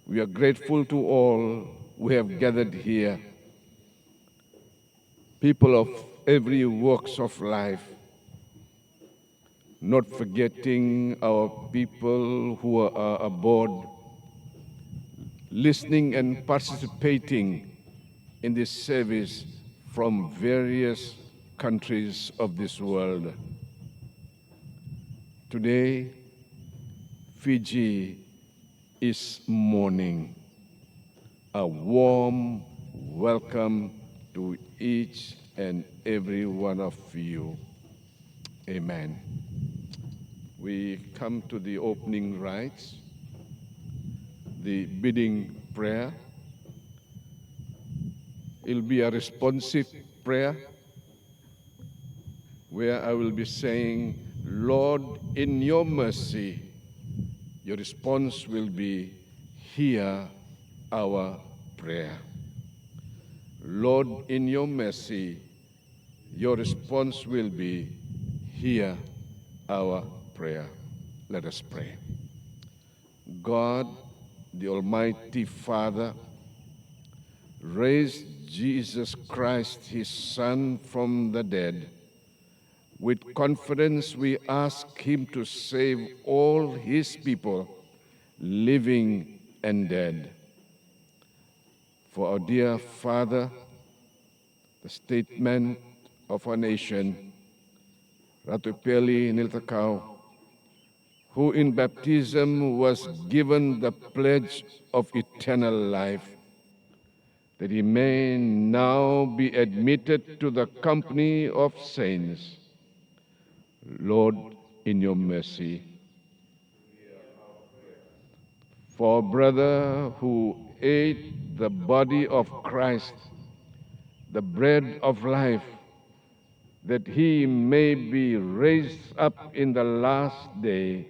We are grateful to all who have gathered here, people of every walks of life, not forgetting our people who are aboard, listening and participating in this service from various countries of this world. Today, Fiji is mourning. A warm welcome to each and every one of you. Amen. We come to the opening rites, the bidding prayer. It'll be a responsive prayer where I will be saying, Lord, in your mercy. Your response will be, hear our prayer. Lord, in your mercy, your response will be, hear our prayer. Let us pray. God, the Almighty Father, raised Jesus Christ, his Son, from the dead. With confidence, we ask him to save all his people, living and dead. For our dear Father, the statesman of our nation, Ratu Epeli Nailatikau, who in baptism was given the pledge of eternal life, that he may now be admitted to the company of saints. Lord, in your mercy. For a brother who ate the body of Christ, the bread of life, that he may be raised up in the last day.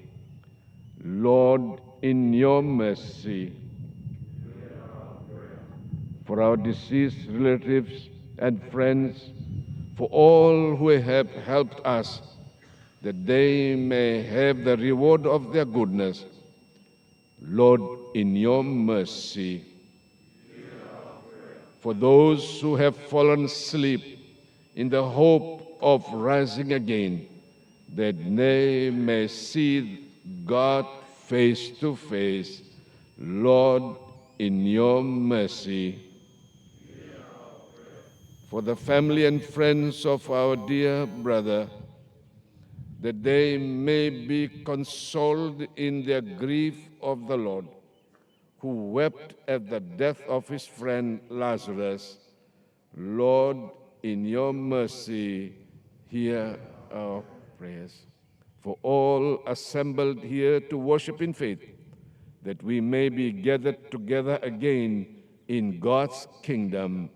Lord, in your mercy. for our deceased relatives and friends, for all who have helped us, that they may have the reward of their goodness. Lord, in your mercy, for those who have fallen asleep in the hope of rising again, that they may see God face to face. Lord, in your mercy, for the family and friends of our dear brother, that they may be consoled in their grief of the Lord, who wept at the death of his friend Lazarus. Lord, in your mercy, hear our prayers. For all assembled here to worship in faith, that we may be gathered together again in God's kingdom.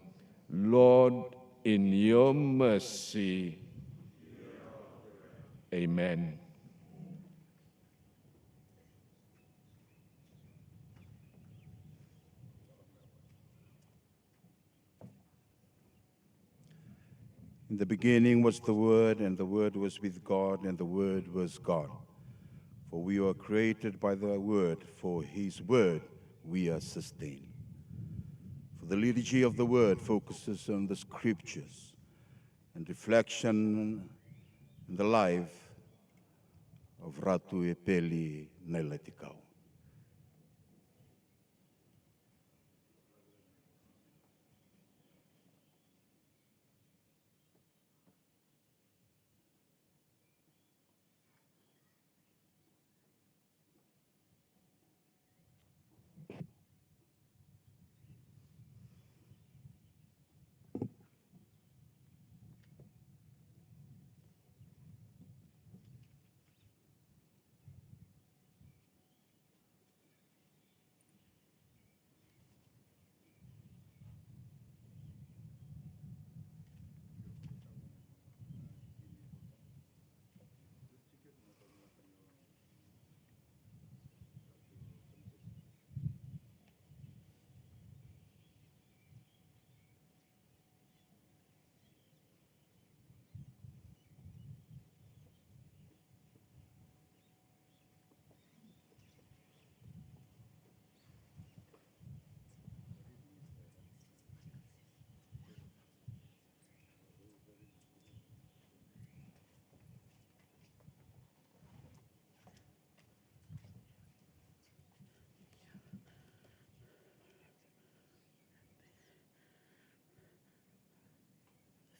Lord, in your mercy. Amen. In the beginning was the Word, and the Word was with God, and the Word was God. For we are created by the Word, for His Word we are sustained. For the liturgy of the Word focuses on the Scriptures and reflection on the life of Ratu Epeli Nailatikau.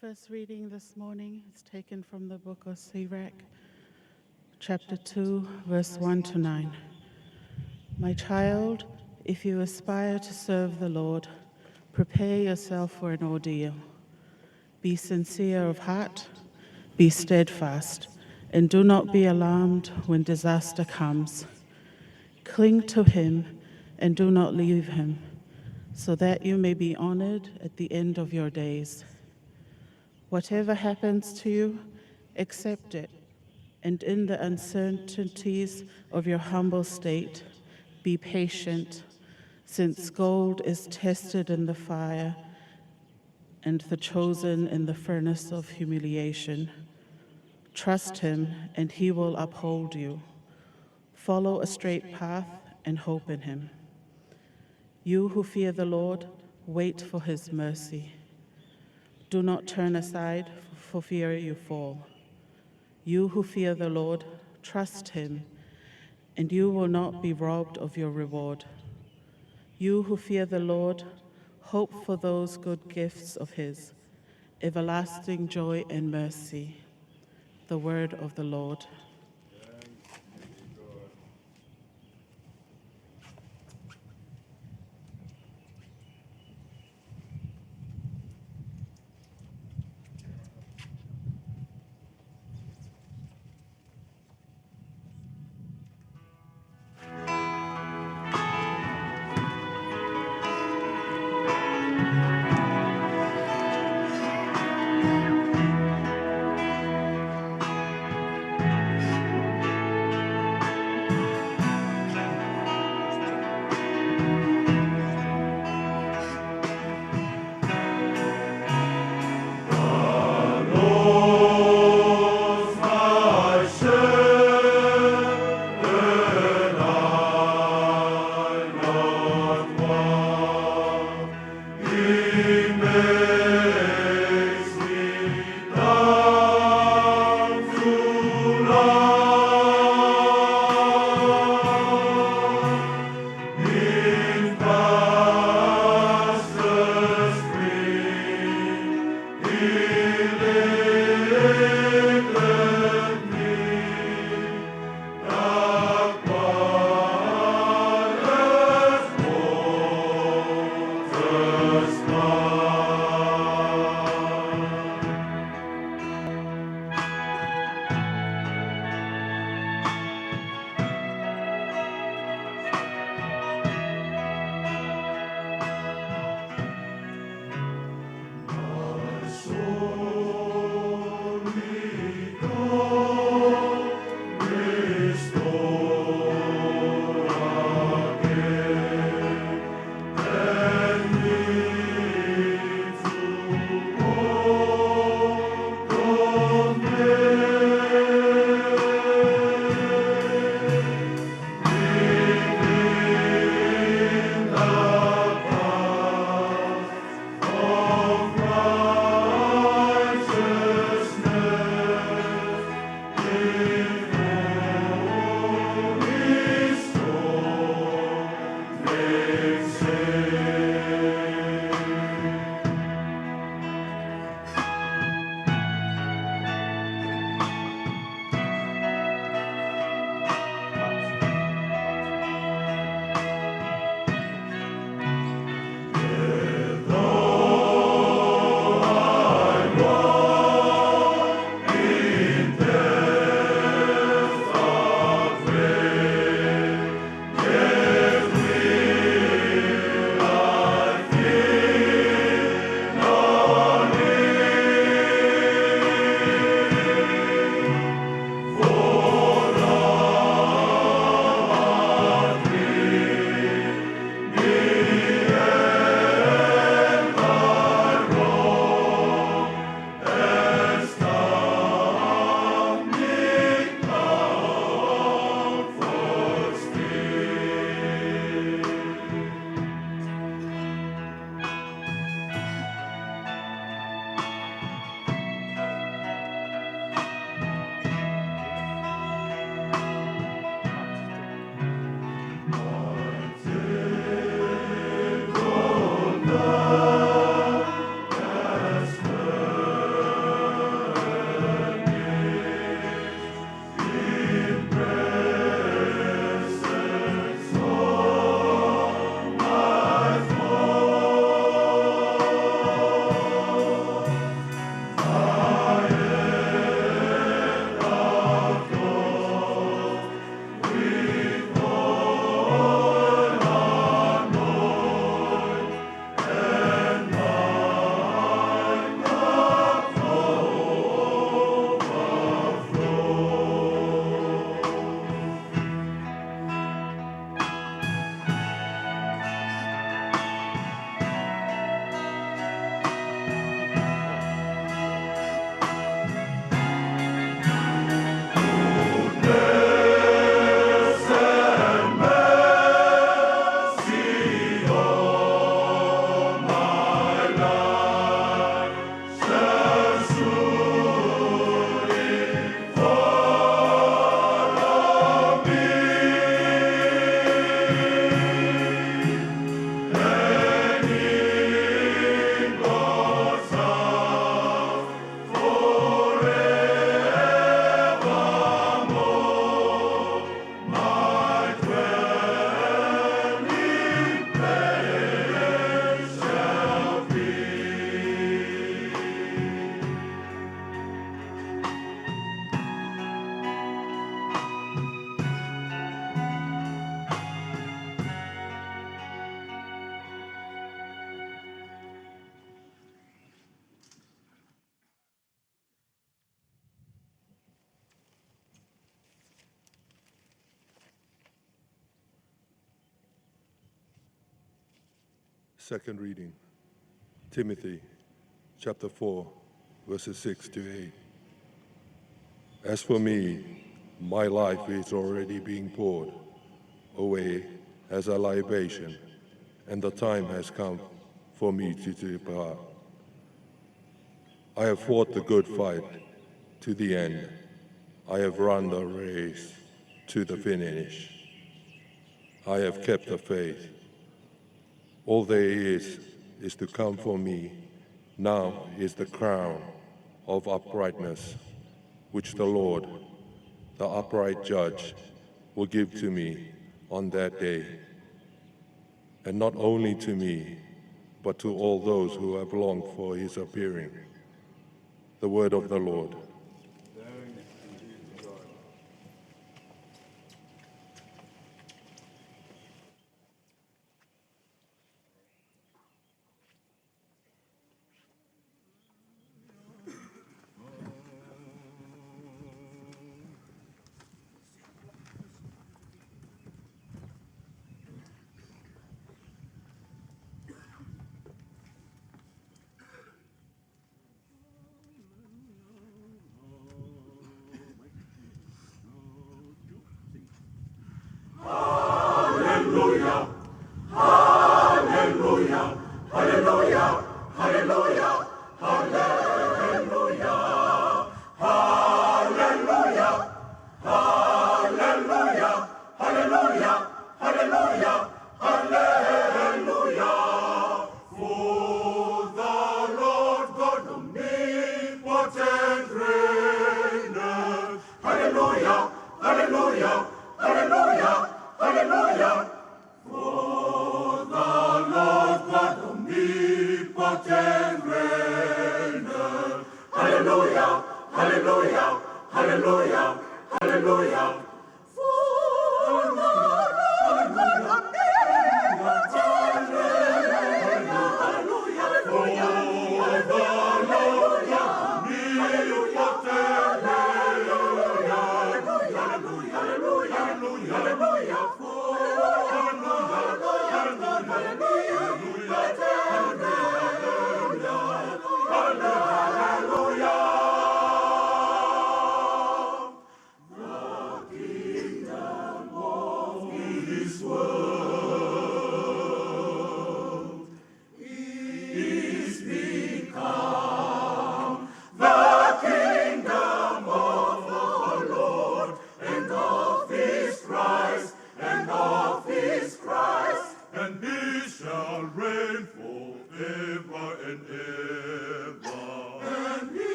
First reading this morning is taken from the book of Sirach, chapter 2, verse 1 to 9. My child, if you aspire to serve the Lord, prepare yourself for an ordeal. Be sincere of heart, be steadfast, and do not be alarmed when disaster comes. Cling to him and do not leave him, so that you may be honored at the end of your days. Whatever happens to you, accept it, and in the uncertainties of your humble state, be patient, since gold is tested in the fire, and the chosen in the furnace of humiliation. Trust him, and he will uphold you. Follow a straight path and hope in him. You who fear the Lord, wait for his mercy. Do not turn aside for fear you fall. You who fear the Lord, trust him, and you will not be robbed of your reward. You who fear the Lord, hope for those good gifts of his, everlasting joy and mercy. The word of the Lord. Second reading, Timothy chapter 4, verses 6 to 8. As for me, my life is already being poured away as a libation, and the time has come for me to depart. I have fought the good fight to the end. I have run the race to the finish. I have kept the faith. All there is to come for me. Now is the crown of uprightness, which the Lord, the upright judge, will give to me on that day. And not only to me, but to all those who have longed for his appearing. The word of the Lord.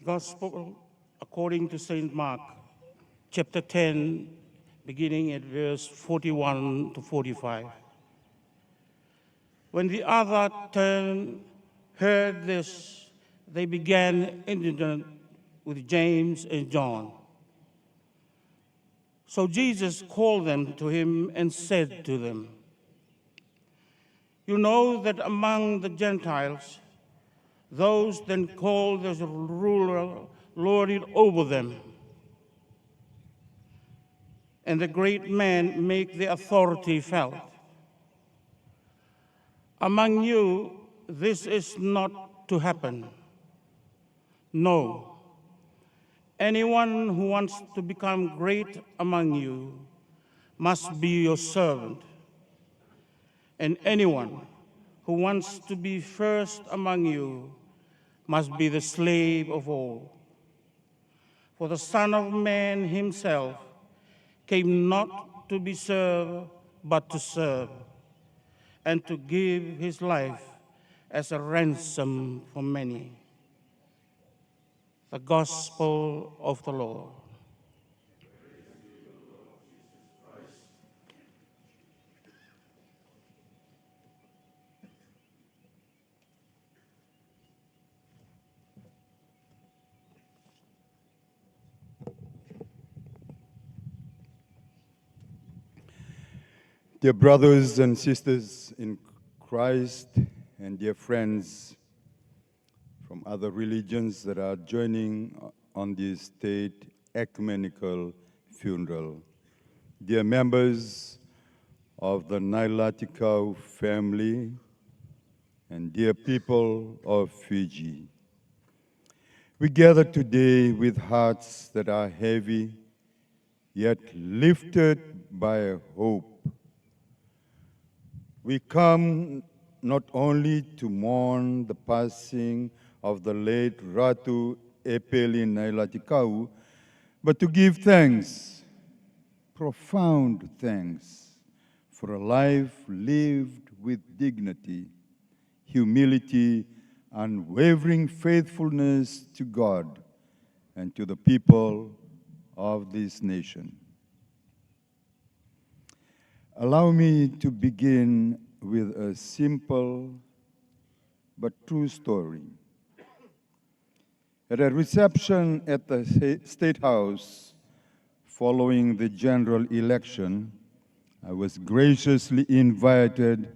Gospel according to St. Mark, chapter 10, beginning at verse 41 to 45. When the other turned heard this, they began indignant with James and John. So Jesus called them to him and said to them, "You know that among the Gentiles, those then called as a ruler lord it over them, and the great men make their authority felt. Among you, this is not to happen. No, anyone who wants to become great among you must be your servant, and anyone who wants to be first among you must be the slave of all. For the Son of Man himself came not to be served, but to serve, and to give his life as a ransom for many." The Gospel of the Lord. Dear brothers and sisters in Christ, and dear friends from other religions that are joining on this state ecumenical funeral, dear members of the Nailatikau family, and dear people of Fiji, we gather today with hearts that are heavy, yet lifted by a hope. We come not only to mourn the passing of the late Ratu Epeli Nailatikau, but to give thanks, profound thanks, for a life lived with dignity, humility, unwavering faithfulness to God and to the people of this nation. Allow me to begin with a simple but true story. At a reception at the State House following the general election, I was graciously invited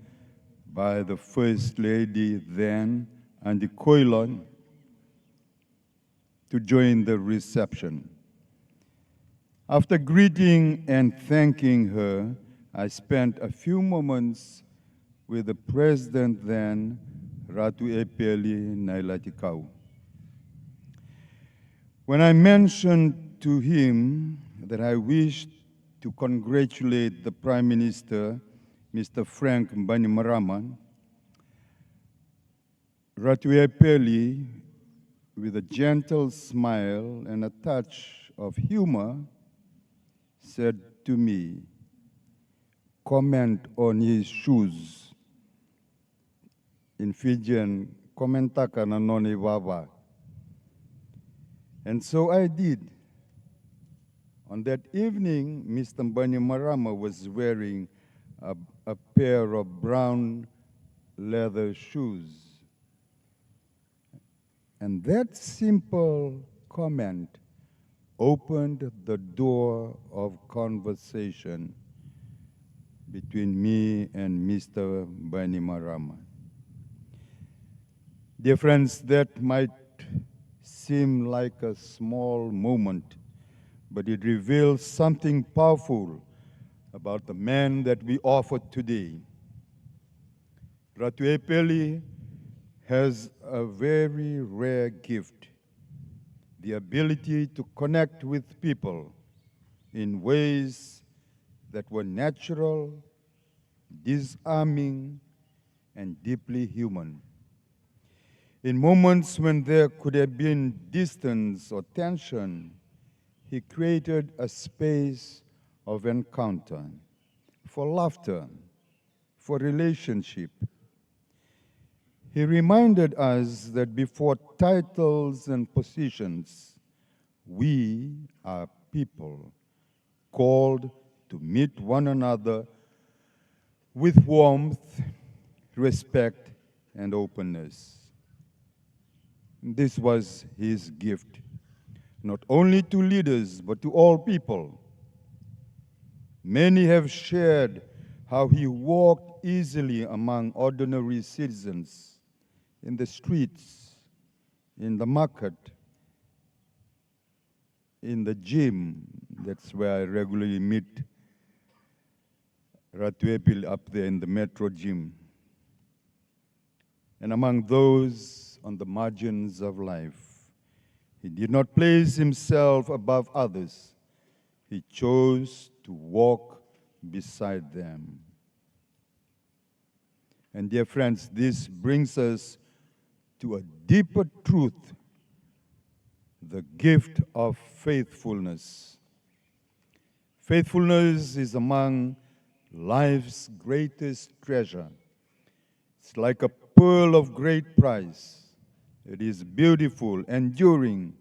by the First Lady then, Andi Koilon, to join the reception. After greeting and thanking her, I spent a few moments with the President then, Ratu Epeli Nailatikau. When I mentioned to him that I wished to congratulate the Prime Minister, Mr. Frank Bainimarama, Ratu Epeli, with a gentle smile and a touch of humor, said to me, "Comment on his shoes." In Fijian, "Komentaka na noni baba." And so I did. On that evening, Mr. Bainimarama was wearing a pair of brown leather shoes. And that simple comment opened the door of conversation between me and Mr. Bainimarama. Dear friends, that might seem like a small moment, but it reveals something powerful about the man that we offer today. Ratu Epeli has a very rare gift, the ability to connect with people in ways that were natural, disarming, and deeply human. In moments when there could have been distance or tension, he created a space of encounter, for laughter, for relationship. He reminded us that before titles and positions, we are people called to meet one another with warmth, respect, and openness. This was his gift, not only to leaders, but to all people. Many have shared how he walked easily among ordinary citizens, in the streets, in the market, in the gym. That's where I regularly meet Ratu Epeli up there in the metro gym. And among those on the margins of life, he did not place himself above others. He chose to walk beside them. And dear friends, this brings us to a deeper truth, the gift of faithfulness. Faithfulness is among life's greatest treasure. It's like a pearl of great price. It is beautiful, enduring,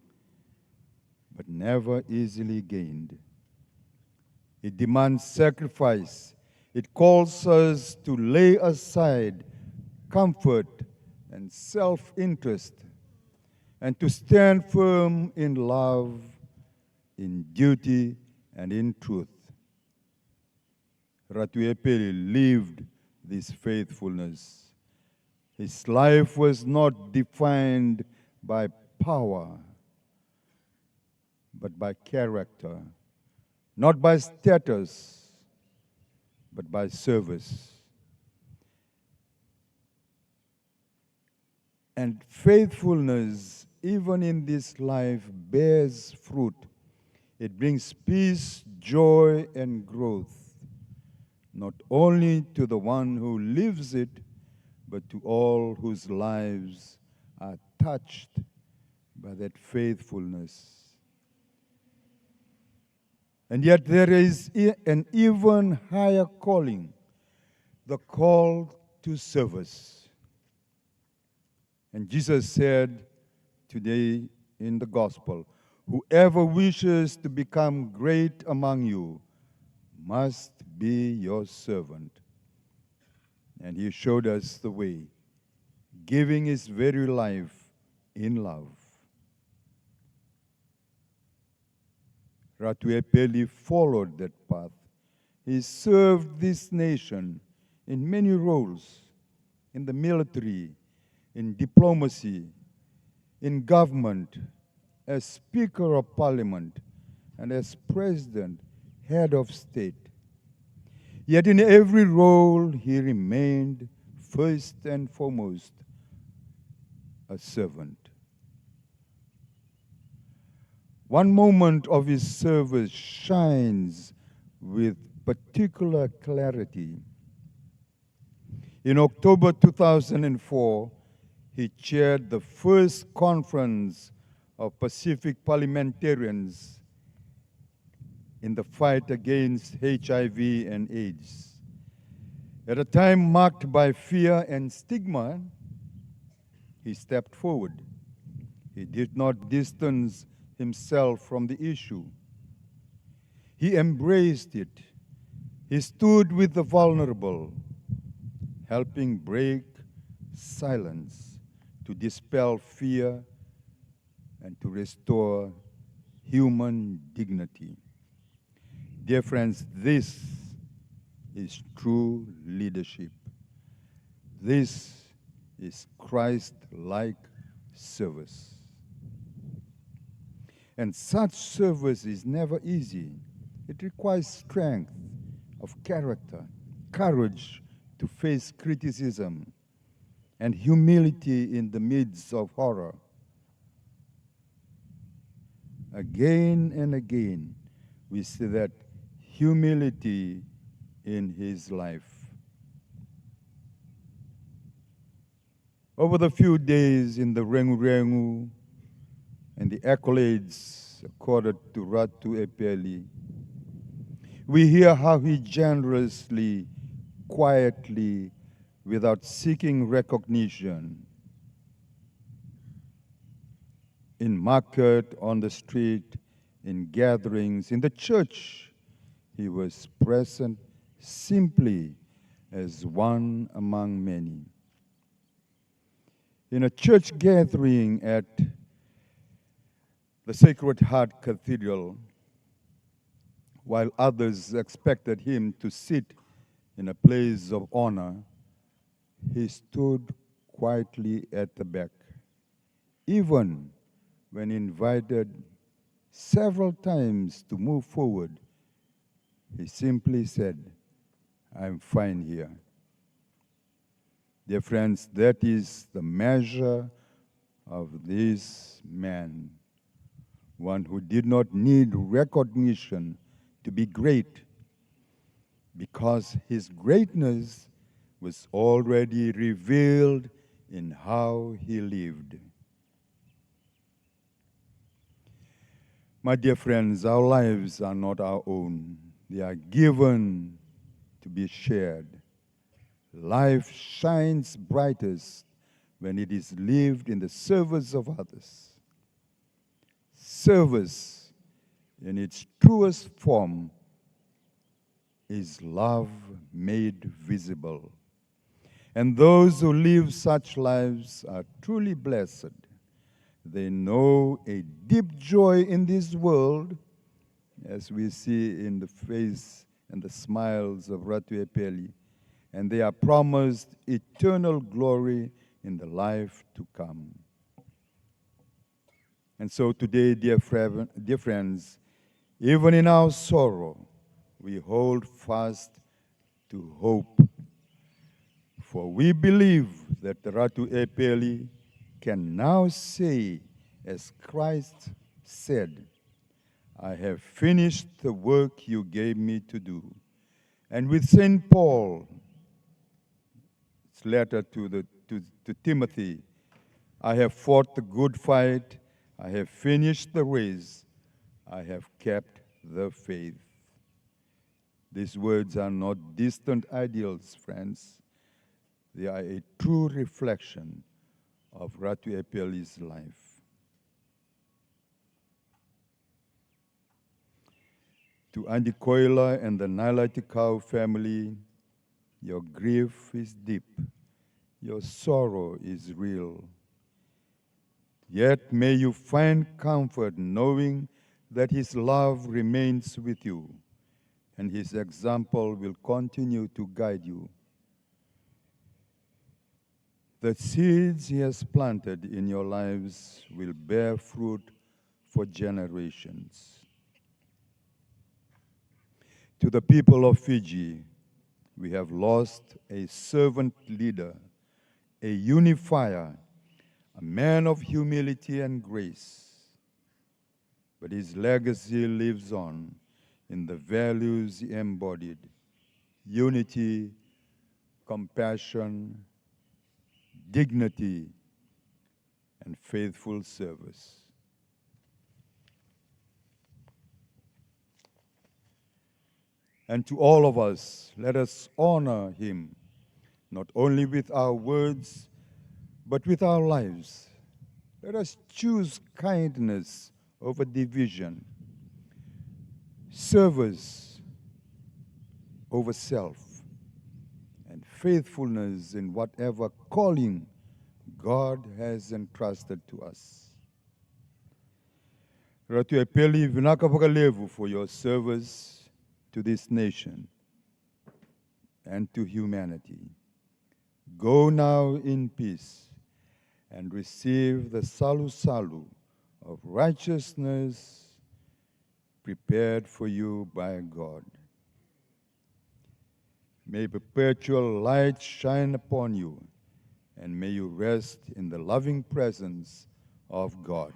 but never easily gained. It demands sacrifice. It calls us to lay aside comfort and self-interest and to stand firm in love, in duty, and in truth. Ratu Epeli lived this faithfulness. His life was not defined by power, but by character, not by status, but by service. And faithfulness, even in this life, bears fruit. It brings peace, joy, and growth, not only to the one who lives it, but to all whose lives are touched by that faithfulness. And yet there is an even higher calling, the call to service. And Jesus said today in the gospel, whoever wishes to become great among you must be your servant. And he showed us the way, giving his very life in love. Ratu Epeli followed that path. He served this nation in many roles, in the military, in diplomacy, in government, as Speaker of Parliament, and as President, Head of State. Yet in every role, he remained first and foremost a servant. One moment of his service shines with particular clarity. In October 2004, he chaired the first conference of Pacific parliamentarians in the fight against HIV and AIDS. At a time marked by fear and stigma, he stepped forward. He did not distance himself from the issue. He embraced it. He stood with the vulnerable, helping break silence, to dispel fear, and to restore human dignity. Dear friends, this is true leadership. This is Christ-like service. And such service is never easy. It requires strength of character, courage to face criticism, and humility in the midst of horror. Again and again, we see that humility in his life. Over the few days in the Rengu and the accolades accorded to Ratu Epeli, we hear how he generously, quietly, without seeking recognition, in market, on the street, in gatherings, in the church, he was present simply as one among many. in a church gathering at the Sacred Heart Cathedral, while others expected him to sit in a place of honor, he stood quietly at the back. Even when invited several times to move forward, he simply said, "I'm fine here." Dear friends, that is the measure of this man, one who did not need recognition to be great, because his greatness was already revealed in how he lived. My dear friends, our lives are not our own. They are given to be shared. Life shines brightest when it is lived in the service of others. Service, in its truest form, is love made visible. And those who live such lives are truly blessed. They know a deep joy in this world, as we see in the face and the smiles of Ratu Epeli, and they are promised eternal glory in the life to come. And so today, dear friends, even in our sorrow, we hold fast to hope. For we believe that Ratu Epeli can now say, as Christ said, "I have finished the work you gave me to do." And with St. Paul's letter to Timothy, "I have fought the good fight, I have finished the race, I have kept the faith." These words are not distant ideals, friends. They are a true reflection of Ratu Epeli's life. To Andi Koila and the Nailatikau family, your grief is deep, your sorrow is real. Yet may you find comfort knowing that his love remains with you, and his example will continue to guide you. The seeds he has planted in your lives will bear fruit for generations. To the people of Fiji, we have lost a servant leader, a unifier, a man of humility and grace. But his legacy lives on in the values he embodied: unity, compassion, dignity, and faithful service. And to all of us, let us honor him, not only with our words, but with our lives. Let us choose kindness over division, service over self, and faithfulness in whatever calling God has entrusted to us. Ratu Epeli, vinakapakalevu for your service to this nation and to humanity. Go now in peace and receive the salu of righteousness prepared for you by God. May perpetual light shine upon you, and may you rest in the loving presence of God.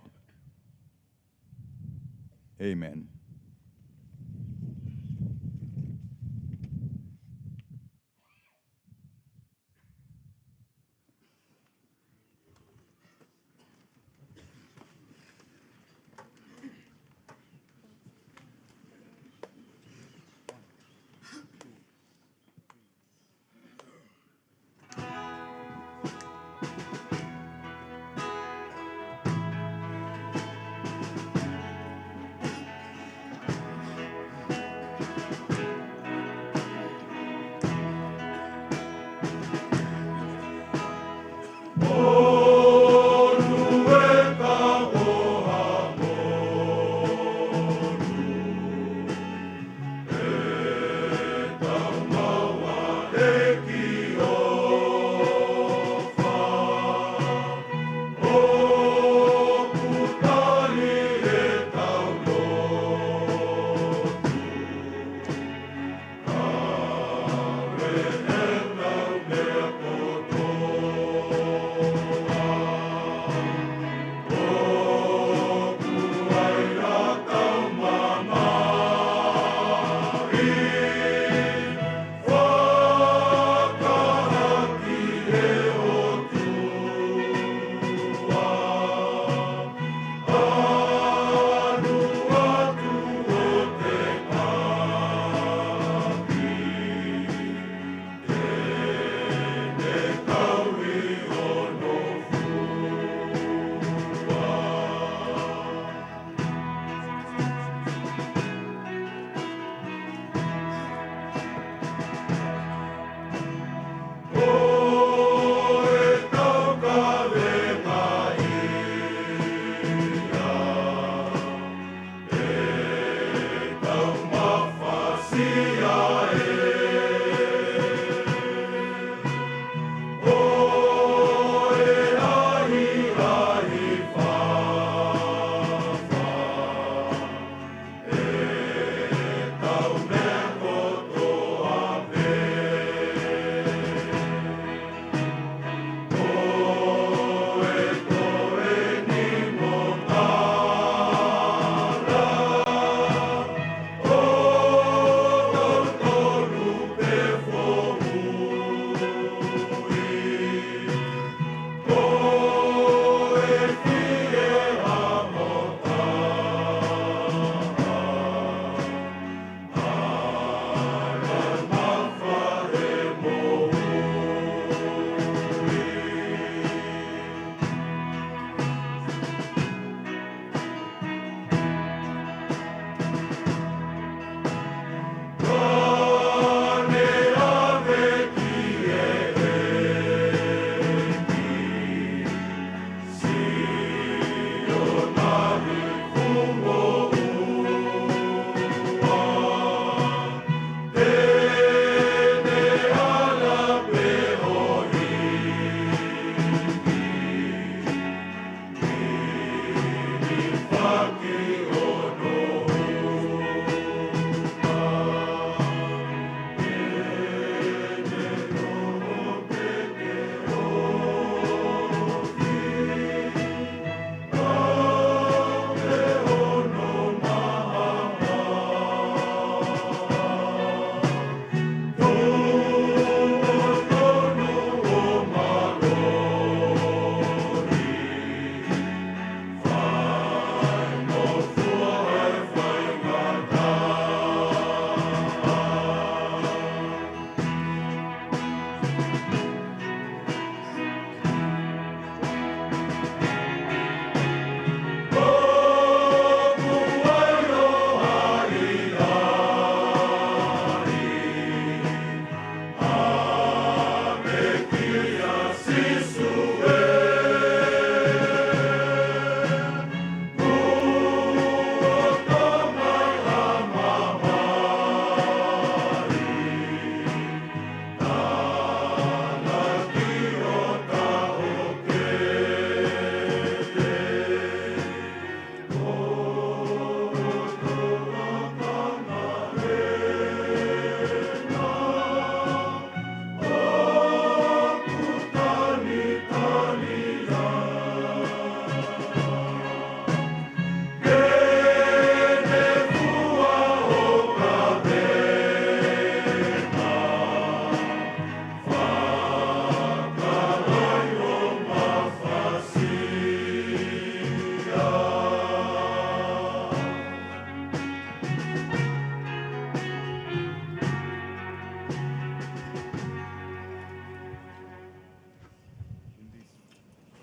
Amen.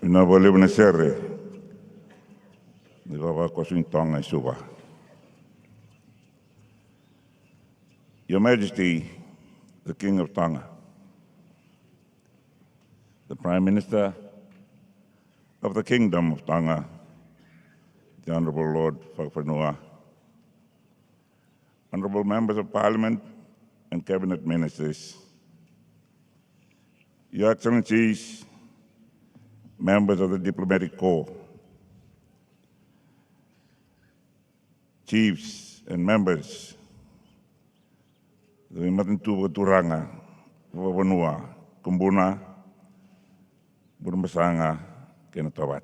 Ina vole bune serre. Ni baba kosuin tonga i Suva. Your Majesty, the King of Tonga, the Prime Minister of the Kingdom of Tonga, the Honourable Lord Whakawhenua, Honourable Members of Parliament and Cabinet Ministers, Your Excellencies, members of the Diplomatic Corps, chiefs and members, the Matantuwa Turanga, Wawanua, Kumbuna, Burmasanga, Kenatawat.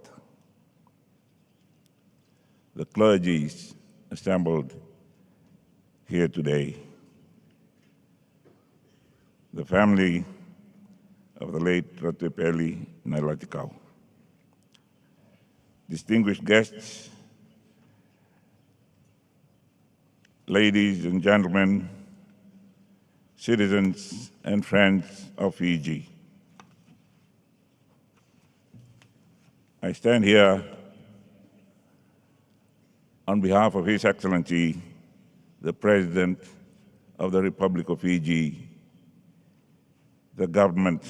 The clergies assembled here today, the family of the late Ratu Epeli Nailatikau, distinguished guests, ladies and gentlemen, citizens and friends of Fiji. I stand here on behalf of His Excellency, the President of the Republic of Fiji, the government,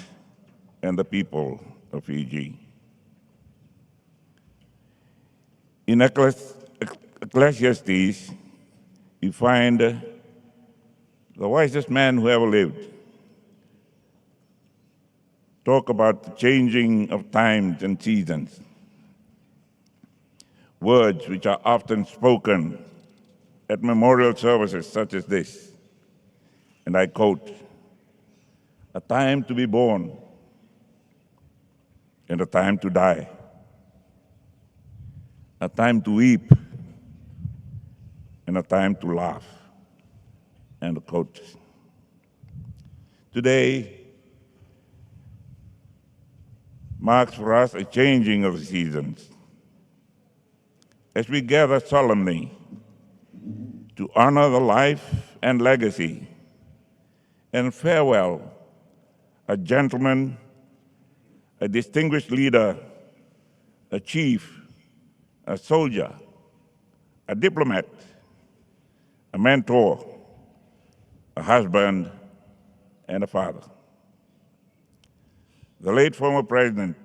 and the people of Fiji. In Ecclesiastes, you find the wisest man who ever lived talk about the changing of times and seasons, words which are often spoken at memorial services such as this. And I quote, "A time to be born and a time to die, a time to weep and a time to laugh." End quote. Today marks for us a changing of the seasons as we gather solemnly to honor the life and legacy and farewell a gentleman, a distinguished leader, a chief, a soldier, a diplomat, a mentor, a husband, and a father. The late former President,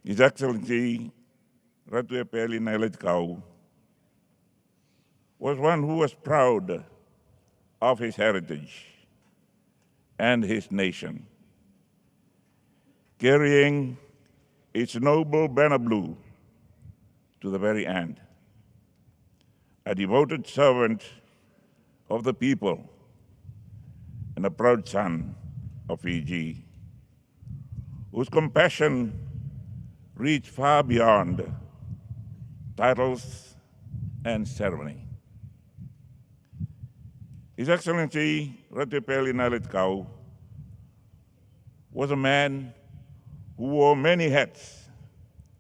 His Excellency Ratu Epeli Nailatikau, was one who was proud of his heritage and his nation, carrying its noble banner blue to the very end. A devoted servant of the people and a proud son of Fiji, whose compassion reached far beyond titles and ceremony. His Excellency Ratu Epeli Nailatikau was a man who wore many hats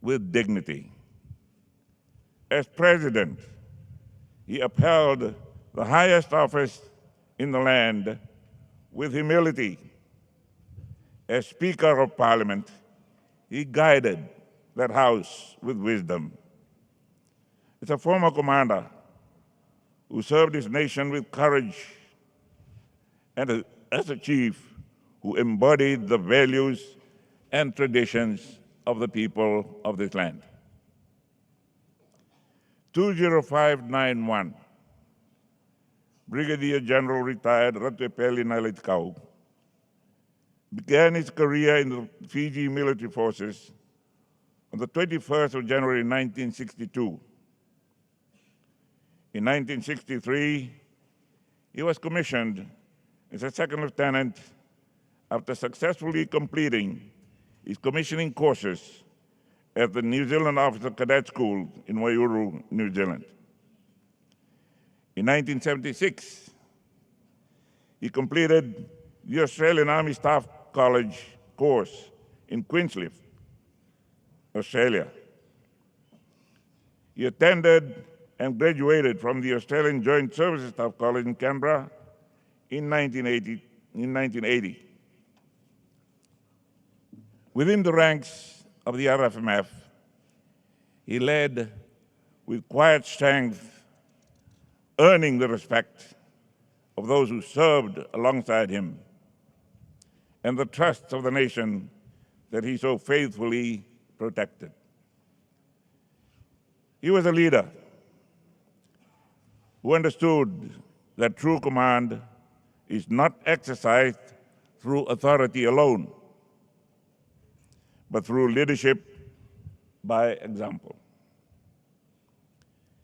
with dignity. As president, he upheld the highest office in the land with humility. As Speaker of Parliament, he guided that house with wisdom. As a former commander who served his nation with courage, and as a chief who embodied the values and traditions of the people of this land. 20591, Brigadier General retired Ratu Epeli Nailatikau began his career in the Fiji military forces on the 21st of January 1962. In 1963, he was commissioned as a second lieutenant after successfully completing his commissioning courses at the New Zealand Officer Cadet School in Waihuru, New Zealand. In 1976, he completed the Australian Army Staff College course in Queenscliff, Australia. He attended and graduated from the Australian Joint Services Staff College in Canberra in 1980. Within the ranks of the RFMF, he led with quiet strength, earning the respect of those who served alongside him and the trust of the nation that he so faithfully protected. He was a leader who understood that true command is not exercised through authority alone, but through leadership by example.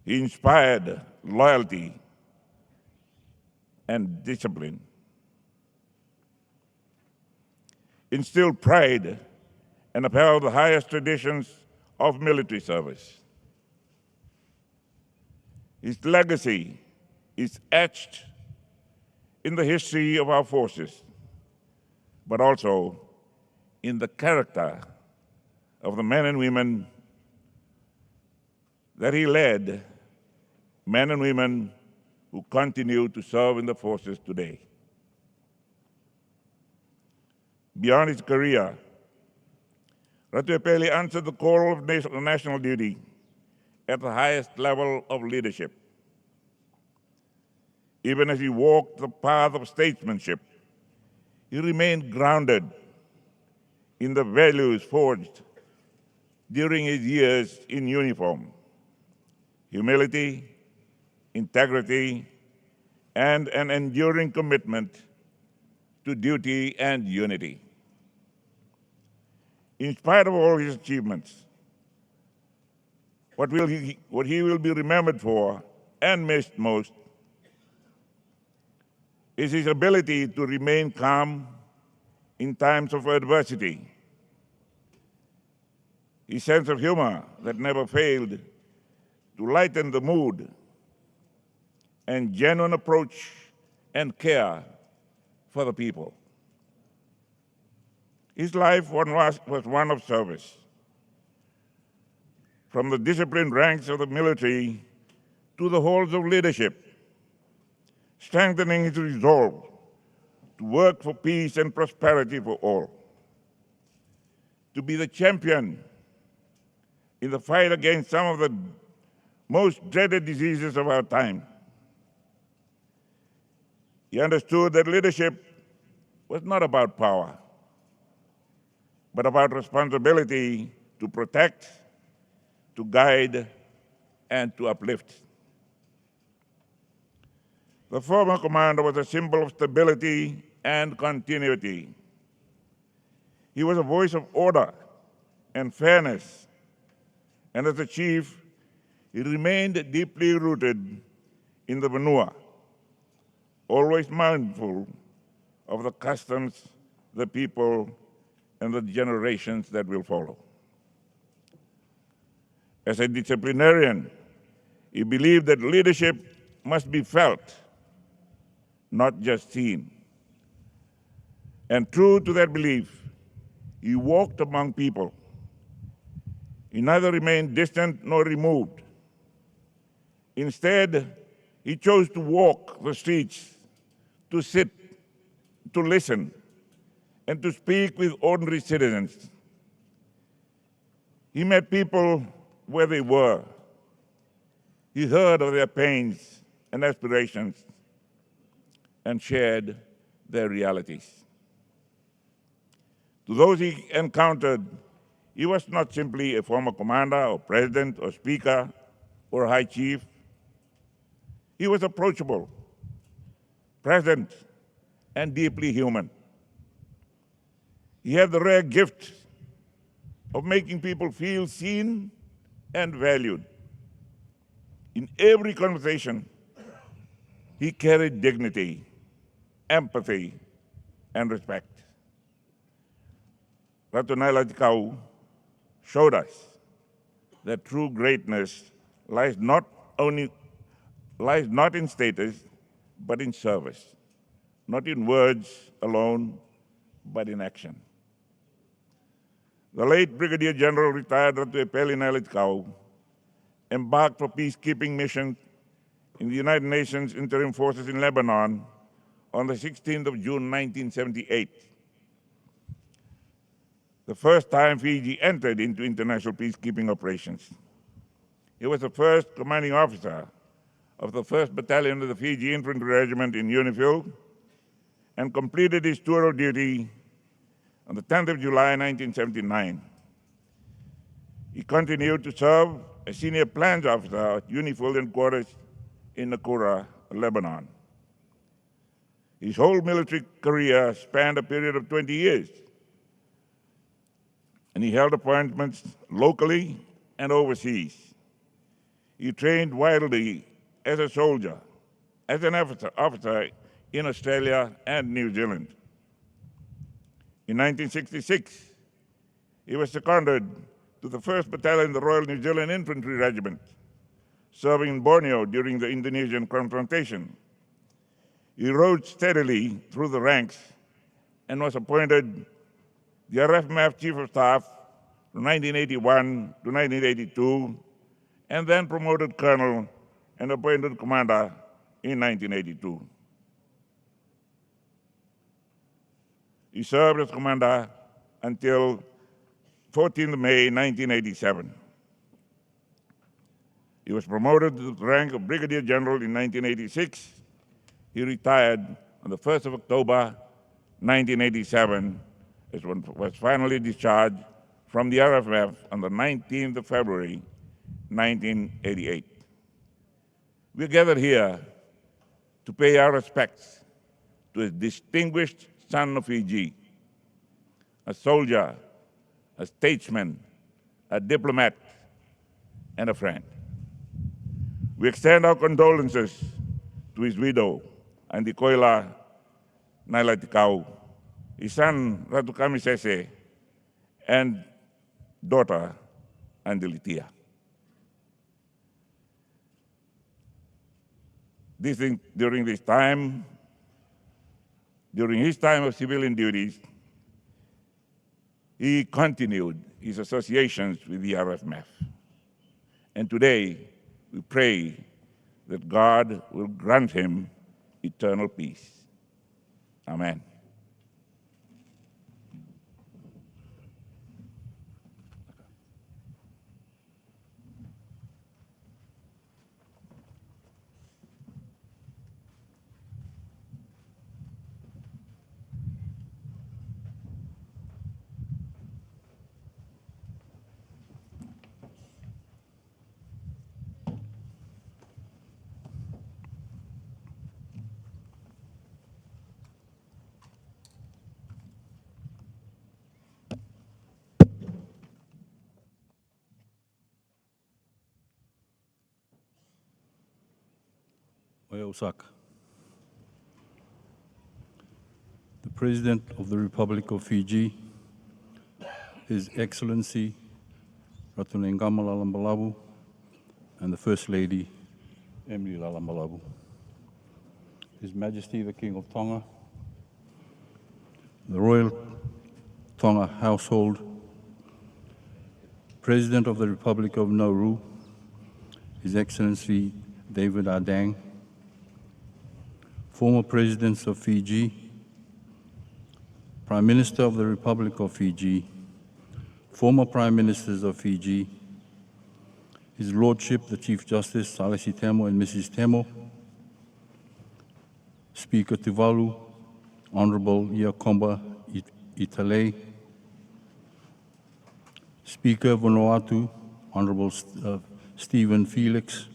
He inspired loyalty and discipline, instilled pride, and upheld the highest traditions of military service. His legacy is etched in the history of our forces, but also in the character of the men and women that he led, men and women who continue to serve in the forces today. Beyond his career, Ratu Epeli answered the call of national duty at the highest level of leadership. Even as he walked the path of statesmanship, he remained grounded in the values forged during his years in uniform: humility, integrity, and an enduring commitment to duty and unity. In spite of all his achievements, what he will be remembered for and missed most is his ability to remain calm in times of adversity, his sense of humor that never failed to lighten the mood, and genuine approach and care for the people. His life was one of service. From the disciplined ranks of the military to the halls of leadership, strengthening his resolve to work for peace and prosperity for all, to be the champion in the fight against some of the most dreaded diseases of our time. He understood that leadership was not about power, but about responsibility to protect, to guide, and to uplift. The former commander was a symbol of stability and continuity. He was a voice of order and fairness, and as a chief, he remained deeply rooted in the Vanua, always mindful of the customs, the people, and the generations that will follow. As a disciplinarian, he believed that leadership must be felt, not just seen. And true to that belief, he walked among people. He neither remained distant nor removed. Instead, he chose to walk the streets, to sit, to listen, and to speak with ordinary citizens. He met people where they were. He heard of their pains and aspirations and shared their realities. To those he encountered, he was not simply a former commander or president or speaker or high chief. He was approachable, present, and deeply human. He had the rare gift of making people feel seen and valued. In every conversation, he carried dignity, empathy, and respect. Ratu Nailatikau showed us that true greatness lies not in status, but in service, not in words alone, but in action. The late Brigadier General retired Ratu Epeli Nailatikau embarked for peacekeeping mission in the United Nations Interim Forces in Lebanon on the 16th of June, 1978. the first time Fiji entered into international peacekeeping operations. He was the first commanding officer of the 1st Battalion of the Fiji Infantry Regiment in Unifil and completed his tour of duty on the 10th of July 1979. He continued to serve as senior plans officer at Unifil headquarters in Nakura, Lebanon. His whole military career spanned a period of 20 years, and he held appointments locally and overseas. He trained widely as a soldier, as an officer in Australia and New Zealand. In 1966, he was seconded to the 1st Battalion of the Royal New Zealand Infantry Regiment, serving in Borneo during the Indonesian confrontation. He rose steadily through the ranks and was appointed the RFMF Chief of Staff from 1981 to 1982, and then promoted Colonel and appointed Commander in 1982. He served as Commander until 14th May 1987. He was promoted to the rank of Brigadier General in 1986. He retired on the 1st of October 1987, as was finally discharged from the RFF on the 19th of February 1988. We're gathered here to pay our respects to a distinguished son of Fiji, a soldier, a statesman, a diplomat, and a friend. We extend our condolences to his widow, Andi Koila Nailatikau, his son, Ratu Kamisese, and daughter, Andilitia. During his time of civilian duties, he continued his associations with the RFMF. And today, we pray that God will grant him eternal peace. Amen. Osaka. The President of the Republic of Fiji, His Excellency Ratu Epeli and the First Lady Emily Lalamalabu. His Majesty the King of Tonga, the Royal Tonga Household, President of the Republic of Nauru, His Excellency David Ardang, former Presidents of Fiji, Prime Minister of the Republic of Fiji, former Prime Ministers of Fiji, His Lordship the Chief Justice Alesi Temo and Mrs. Temo, Speaker Tuvalu, Honorable Iakomba Italei, Speaker Vanuatu, Honorable Stephen Felix,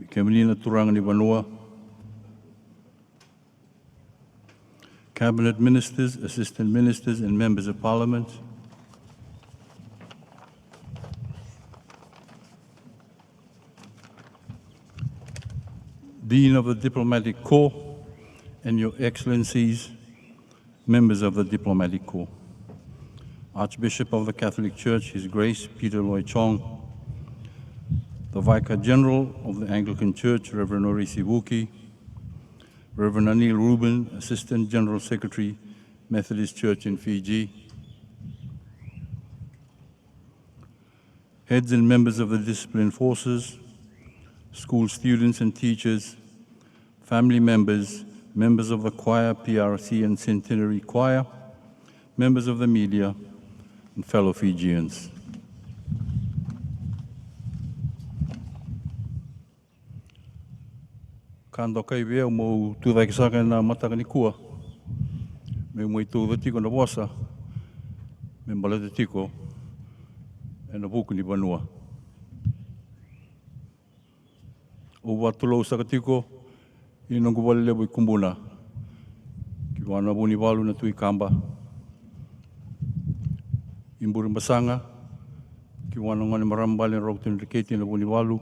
Kemenina Turangani Vanua, Cabinet Ministers, Assistant Ministers, and Members of Parliament, Dean of the Diplomatic Corps, and Your Excellencies, members of the Diplomatic Corps, Archbishop of the Catholic Church, His Grace Peter Loy Chong, the Vicar General of the Anglican Church, Reverend Orisi Wuki, Reverend Anil Rubin, Assistant General Secretary, Methodist Church in Fiji, heads and members of the disciplined forces, school students and teachers, family members, members of the choir, PRC and Centenary Choir, members of the media, and fellow Fijians. Kando kai vea mo tūdai kisaka na mataka ni kua. Me mo i tūda tiko na wasa, me malata tiko, e na buku ni vanua. O watulo saka tiko, i nongu wale lebo i kumbuna. Ki wana buni walu na tui kamba. I mburi mbasanga, ki wana ngane marambale na rautini riketi na buni walu.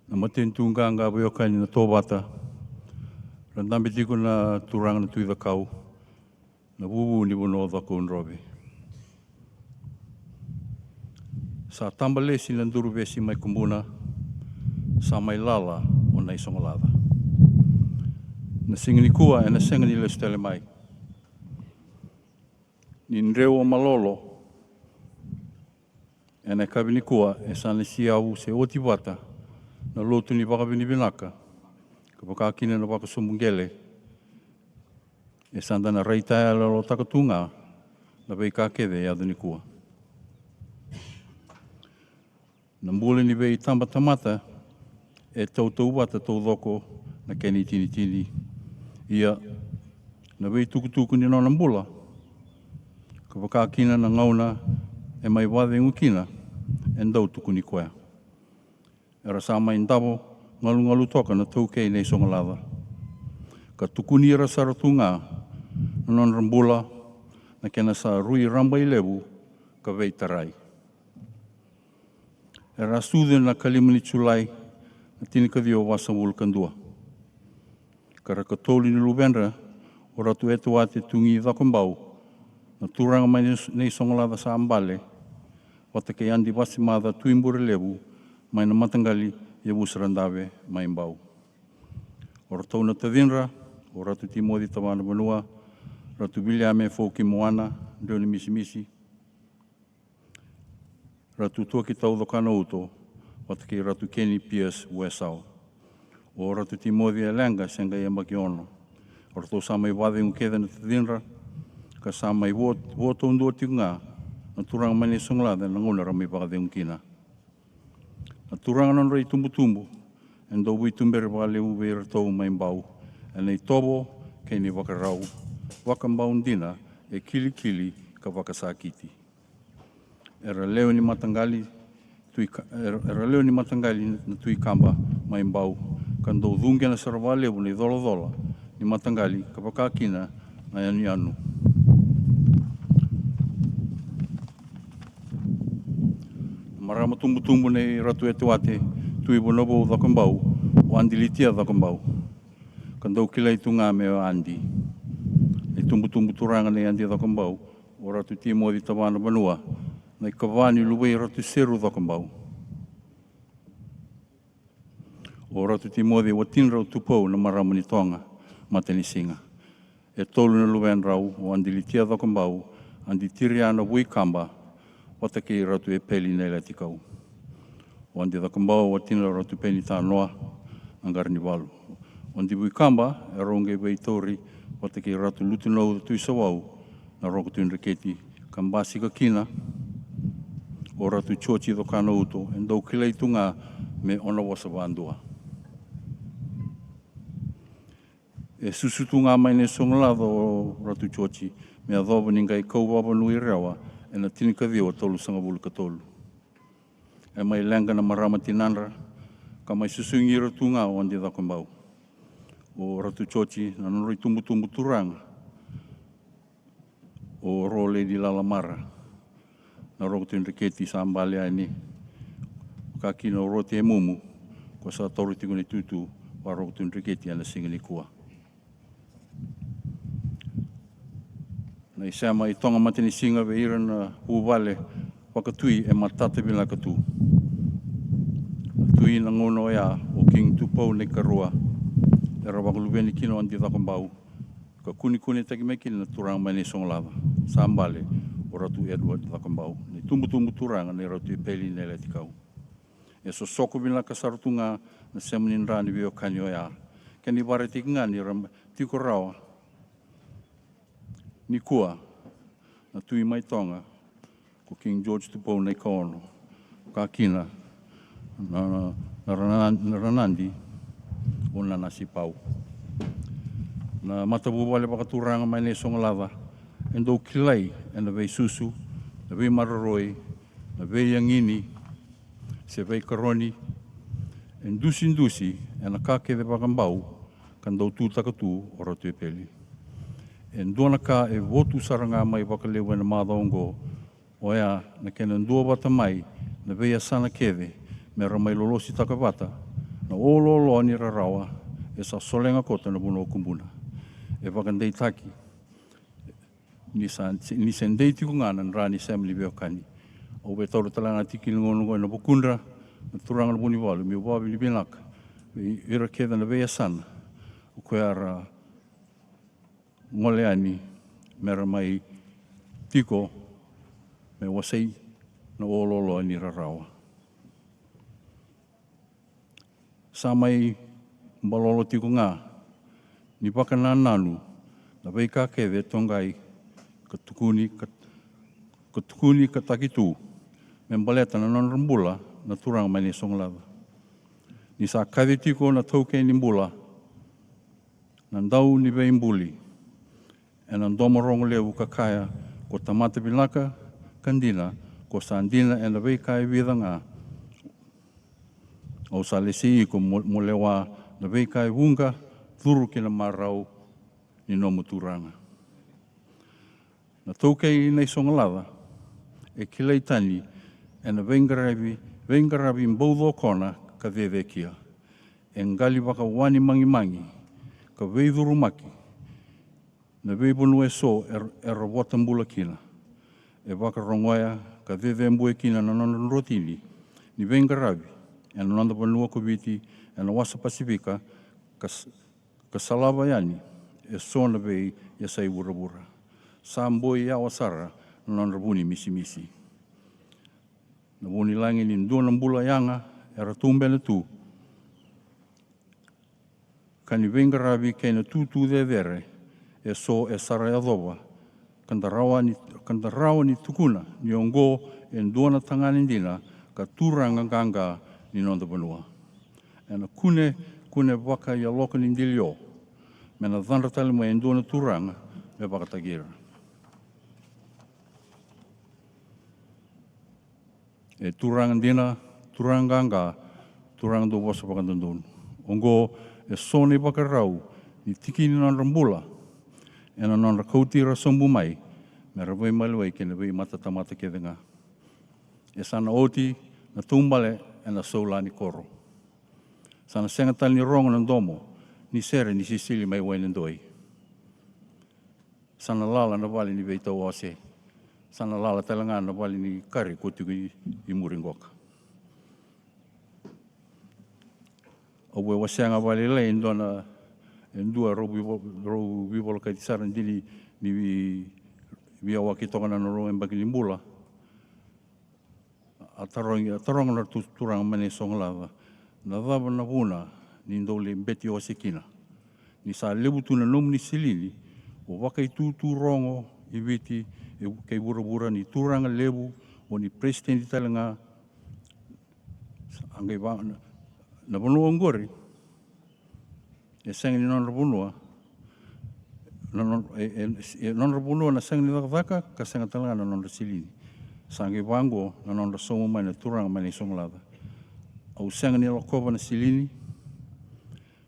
Na matentu nganga abayokani na tōwata. Randambi tiko na turanga na tui kau. Na wuwu ni bono dhako unrobe. Sa tambalesi na nduru vesi mai kumbuna. Sa mai lala o nei songalada. Na singani kua e na singani le stele mai. Ni nreo o malolo. E na kabini kua e sane si au se oti wata. Na lotu ni wakawini binaka. Ka wakakine na wakasumbungele. E sandana reitai ala lo takatunga. Na wei ka kede e adani kua. Na mbule ni wei tamba tamata. E tautau wata tau dhoko na keni tini tini. Ia, na wei tukutuku ni nona mbula. Ka wakakina na ngauna e mai wade ngukina. E ndau tuku ni koea. E rasa mai ndabo ngalu toka na tau kei nei songalada. Ka tukuni e rasa ratunga na nona mbula na kena sa rui ramba i lebu ka wei tarai. E rasude na kalimani tulai na tinika dio wasa mulu kandua. Kara katoli ni lubenra o ratu etu ate tungi dhakumbau na turanga mai nei songalada sa ambale wata ke andi wasi madha tuimbure lebu mai na matangali e wusarandawe mai mbau. O ratau na tavinra, o ratu timodi tawana banua, ratu Williame Fauki Moana, Leoni Misi, ratu Tuaki Tau Dhokana Uto, wata ke ratu Kenny Pierce Wesau. O ratu Timodi Elenga, senga e Makiono. O ratu samai wade ngukeda na tavinra, ka samai woto undua tiunga, na turanga mani songlada na nguna rami wade ngukina. Na turanga non rei tumbu, endo ui tumbere wale uwe ratou mai mbau, e nei tobo kei ni wakarau, wakambau ndina e kili ka wakasakiti. Era leo ni matangali na tui kamba mai mbau, kando dhungia na sarawale ni dhola ni matangali ka wakakina na anu. Marama tumbu nei ratu e tuate, tui bonobo o dhakambau, o andilitia dhakambau. Kandau kilai tunga me o andi. Nei tumbu turanga nei andi dhakambau, o ratu Timodi tawana banua, nei kawani luwei ratu seru dhakambau. O ratu Timodi o tinra o tupou na marama ni tonga, matani singa. E tolu na luwen rau, o andilitia dhakambau, andi tiriana wui kamba, wata ke Ratu Epeli Nailatikau. O andi dhakambau o tina Ratu Peni tānoa, angara ni walu. O andi wui kamba, e ronge wei tori, wata ke Ratu Lutunau tui sawau, na rongo tuinriketi, kambasi ka kina, o Ratu Chochi Dhokana Uto, e ndau kilei tunga me ona wasa wandua. E susu tunga mai ne songalado o Ratu Chochi, me a dhoba ningai kauwaba nui rewa, e na tinika dio tolu sangabulu ka tolu. E mai lenga na marama tinanra, ka mai susungi ratunga o andi dhakambau. O Ratu Chochi na noroi tumbu turanga. O ro Lady Lalamara. Na rogo tuinriketi sa ambale aini. Ka kina o rote e mumu, ko sa toru tiguni tutu, wa rogo tuinriketi ana singani kua. Na isama I tonga matini singa ve ira na huwale wakatui e matata bila katu. Tui na ngono ea o King Tupou ne karua. E rawakalubeni kino andi dhakambau. Ka kuni taki mekini na turanga mani songlava. Sambale o Ratu Edward dhakambau. Ne tumbu turanga ne Ratu Epeli Nailatikau. E so soko bila kasarutunga na semunin rani vio kanyo ea. Kani ware tikingani tiko rawa. Ni kua, na tui mai tonga, ko King George Tupou nei kaono, ka kina, na ranandi, o na nasi pau. Na matabu wale wakaturanga mai nei songalava, endo kilai, na vei susu, na vei mararoi, na vei angini, se vei karoni, en dusi, na kakeve wakambau, kan dau tu takatu o Ratu Epeli. En duana ka e votu saranga mai wakalewa na mādaongo, o ea na kena ndua wata mai, na vei asana keve, me ramai lolosi takawata, na ololo ani rarawa, e sa solenga kota na buno kumbuna. E wakandei taki, ni sen dei tiku ngana na rani semli veokani. O we tauru talanga tiki ngongo na bukundra, na turanga na buni walu, mi wabi li binaka. Ira keda na vei asana, o koe ara ngole ani, mera mai tiko, me wasei na ololo ani rarawa. Sa mai mbalolo tiko ngā, ni waka nā nanu, na vei ka kewe tongai ka tukuni ka takitu, me mbaleta na nanrambula na turanga mai ni songalava. Ni sa kawe tiko na tauke ni mbula, na ndau ni vei mbuli, e na ndomorongo leu ka kaya ko tamata bilaka kandina, ko sandina e na vei kai vida ngā. O sa lesi ko mo lewa na vei kai wunga, thuru ki na marau ni nomu turanga. Na taukei nei songalava, e kilei tani, e na vengaravi mbaudho kona ka vevekia. E ngali waka wani mangi, ka veidhuru maki, na veibonu e so e rawata mbula kina. E waka rongoya ka veve mbue kina na nana rotini, ni vengaravi, e na nanda panua koviti, e na wasa pasifika, ka salava yani, e so na vei e sai wura. Sa mboi ia wasara, na nana buni misi. Na buni langi ni ndua na mbula yanga, e ratumbe na tu. Kani vengaravi kei na tutu vere, e so e sara e adova, kandarawa ni tukuna, ni ongo e ndua na tangani dina, ka turanga ganga ni nonda banua. E na kune waka ia loka ni ndilio, me na dhandra tali mai e ndua na turanga, me waka tagira. E turanga dina, turanga ganga, turanga do wasa wakandandonu. Ongo e so ni waka rau, ni tiki ni nonda mbula, e na nonda kautira sombu mai, me rawai maluai ke na wei mata ke denga. E sana oti, na tumbale, e na soulani koro. Sana sengatali ni rongo na domo, ni sere ni sisili mai waina doi. Sana lala na wali ni veitau ose. Sana lala talanga na wali ni kari kotiku i muringoka. Awe waseanga wali lei ndona ndua rou vivola kai tisara ndini ni via waki tokana na roe mbaki ni mbula. A taronga na turanga mane songalava. Na vava na vuna ni ndole mbeti o sekina. Ni sa lebutu na nomu ni silini o wakai tutu rongo i viti kei wura ni turanga lebu o ni presidenti talanga angai na vanua ngori e sengi ni nonra vanua nonra vanua na sengi ni vaka ka senga talanga na nonra silini sa angai vango na nonra somo mai na turanga mai ni songalava au senga ni lakova na silini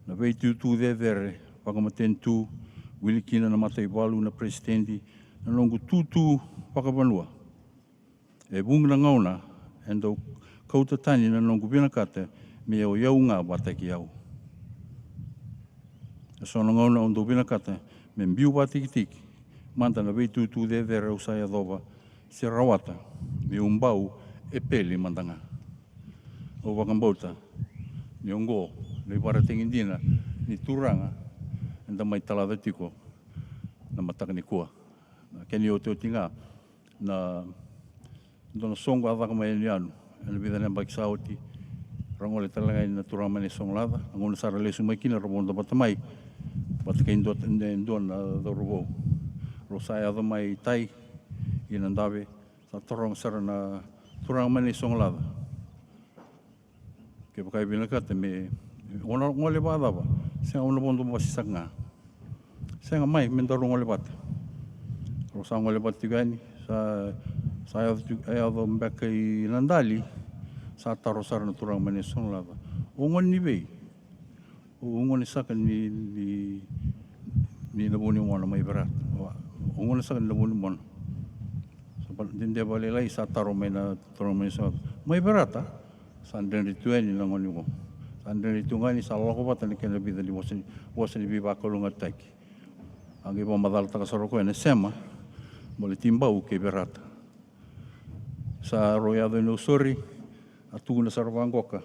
na vei tutu vere wakamaten tu wilikina na matai walu na presidenti na longu tutu wakavanua. E bunga na ngauna, endo kauta tani na longu binakata me au iau ngā wataki iau. E so na ngauna ondo binakata me mbiu watiki manta na vei tutu vere usai adova se rawata me umbau epeli mandanga. O wakambauta ni ongo le waratingindina ni turanga enda mai talava tiko na mataka ni kua. Keni o te o tinga na dona songo avaka mai ni anu. Ena vida nemba ki saoti Rangole talaga na turang mani song lava. Ang sa release may kina robon da batamay. Bat kain dot and don the robo. Rosaya the mai tai in andabe sa turang sarana turang mani song lava. Ke pakai binaka me ona ngole ba dava. Sa ona bondo masisanga. Sa mai mendoro ngole bat. Rosa ngole bat tigani sa saya do mbeka I nandali sa tarosar na turang mani song lava. Ungon ni bei. Ungon ni sakan ni nabuni mo na may berat. Ungon ni sakan nabuni mo. So din dia bale lai sa taro may na turang mani song lava. May berat ha. Sa anden rituan ni langon mo. Sa anden rituan ni sa loko batan ni kena bida ni wasan ni biba kolong attack. Ang iba madal ta kasaro ko na sema. Mole timbau ke berat. Sa royado no sorry atu na sarwangoka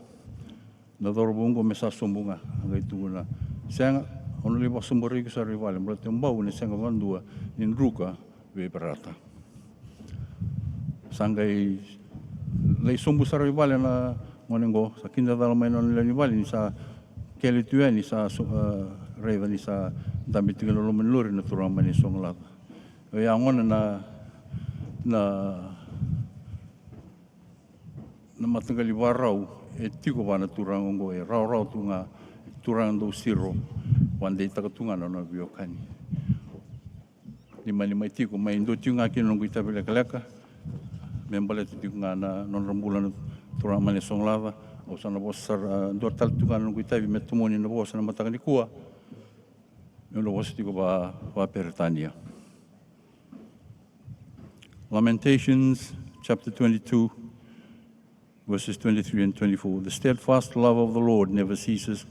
na dorbungo mesa sumbunga ngai tuna senga ono liba sumbori ke sa rival mbate mbau ni senga vandua nin ruka be berata sangai lei sumbu sa rival na monengo sa kinda dal mai non le rival ni sa kele tuani sa reva ni sa damitigalo lo menluri na turama ni songla ya ngona na matanggali warau tiko bana turang ongo rau tunga turang do siro wande takatunga na biokani lima tiko mai ndo tunga kinong kita belaka membale tunga na non rambulan turang mane songlava o sana bosar do tal tunga no kita bi metumoni no bosa na matangani kuwa no bosa tiko ba peretania. Lamentations chapter 22 verses 23 and 24. The steadfast love of the Lord never ceases.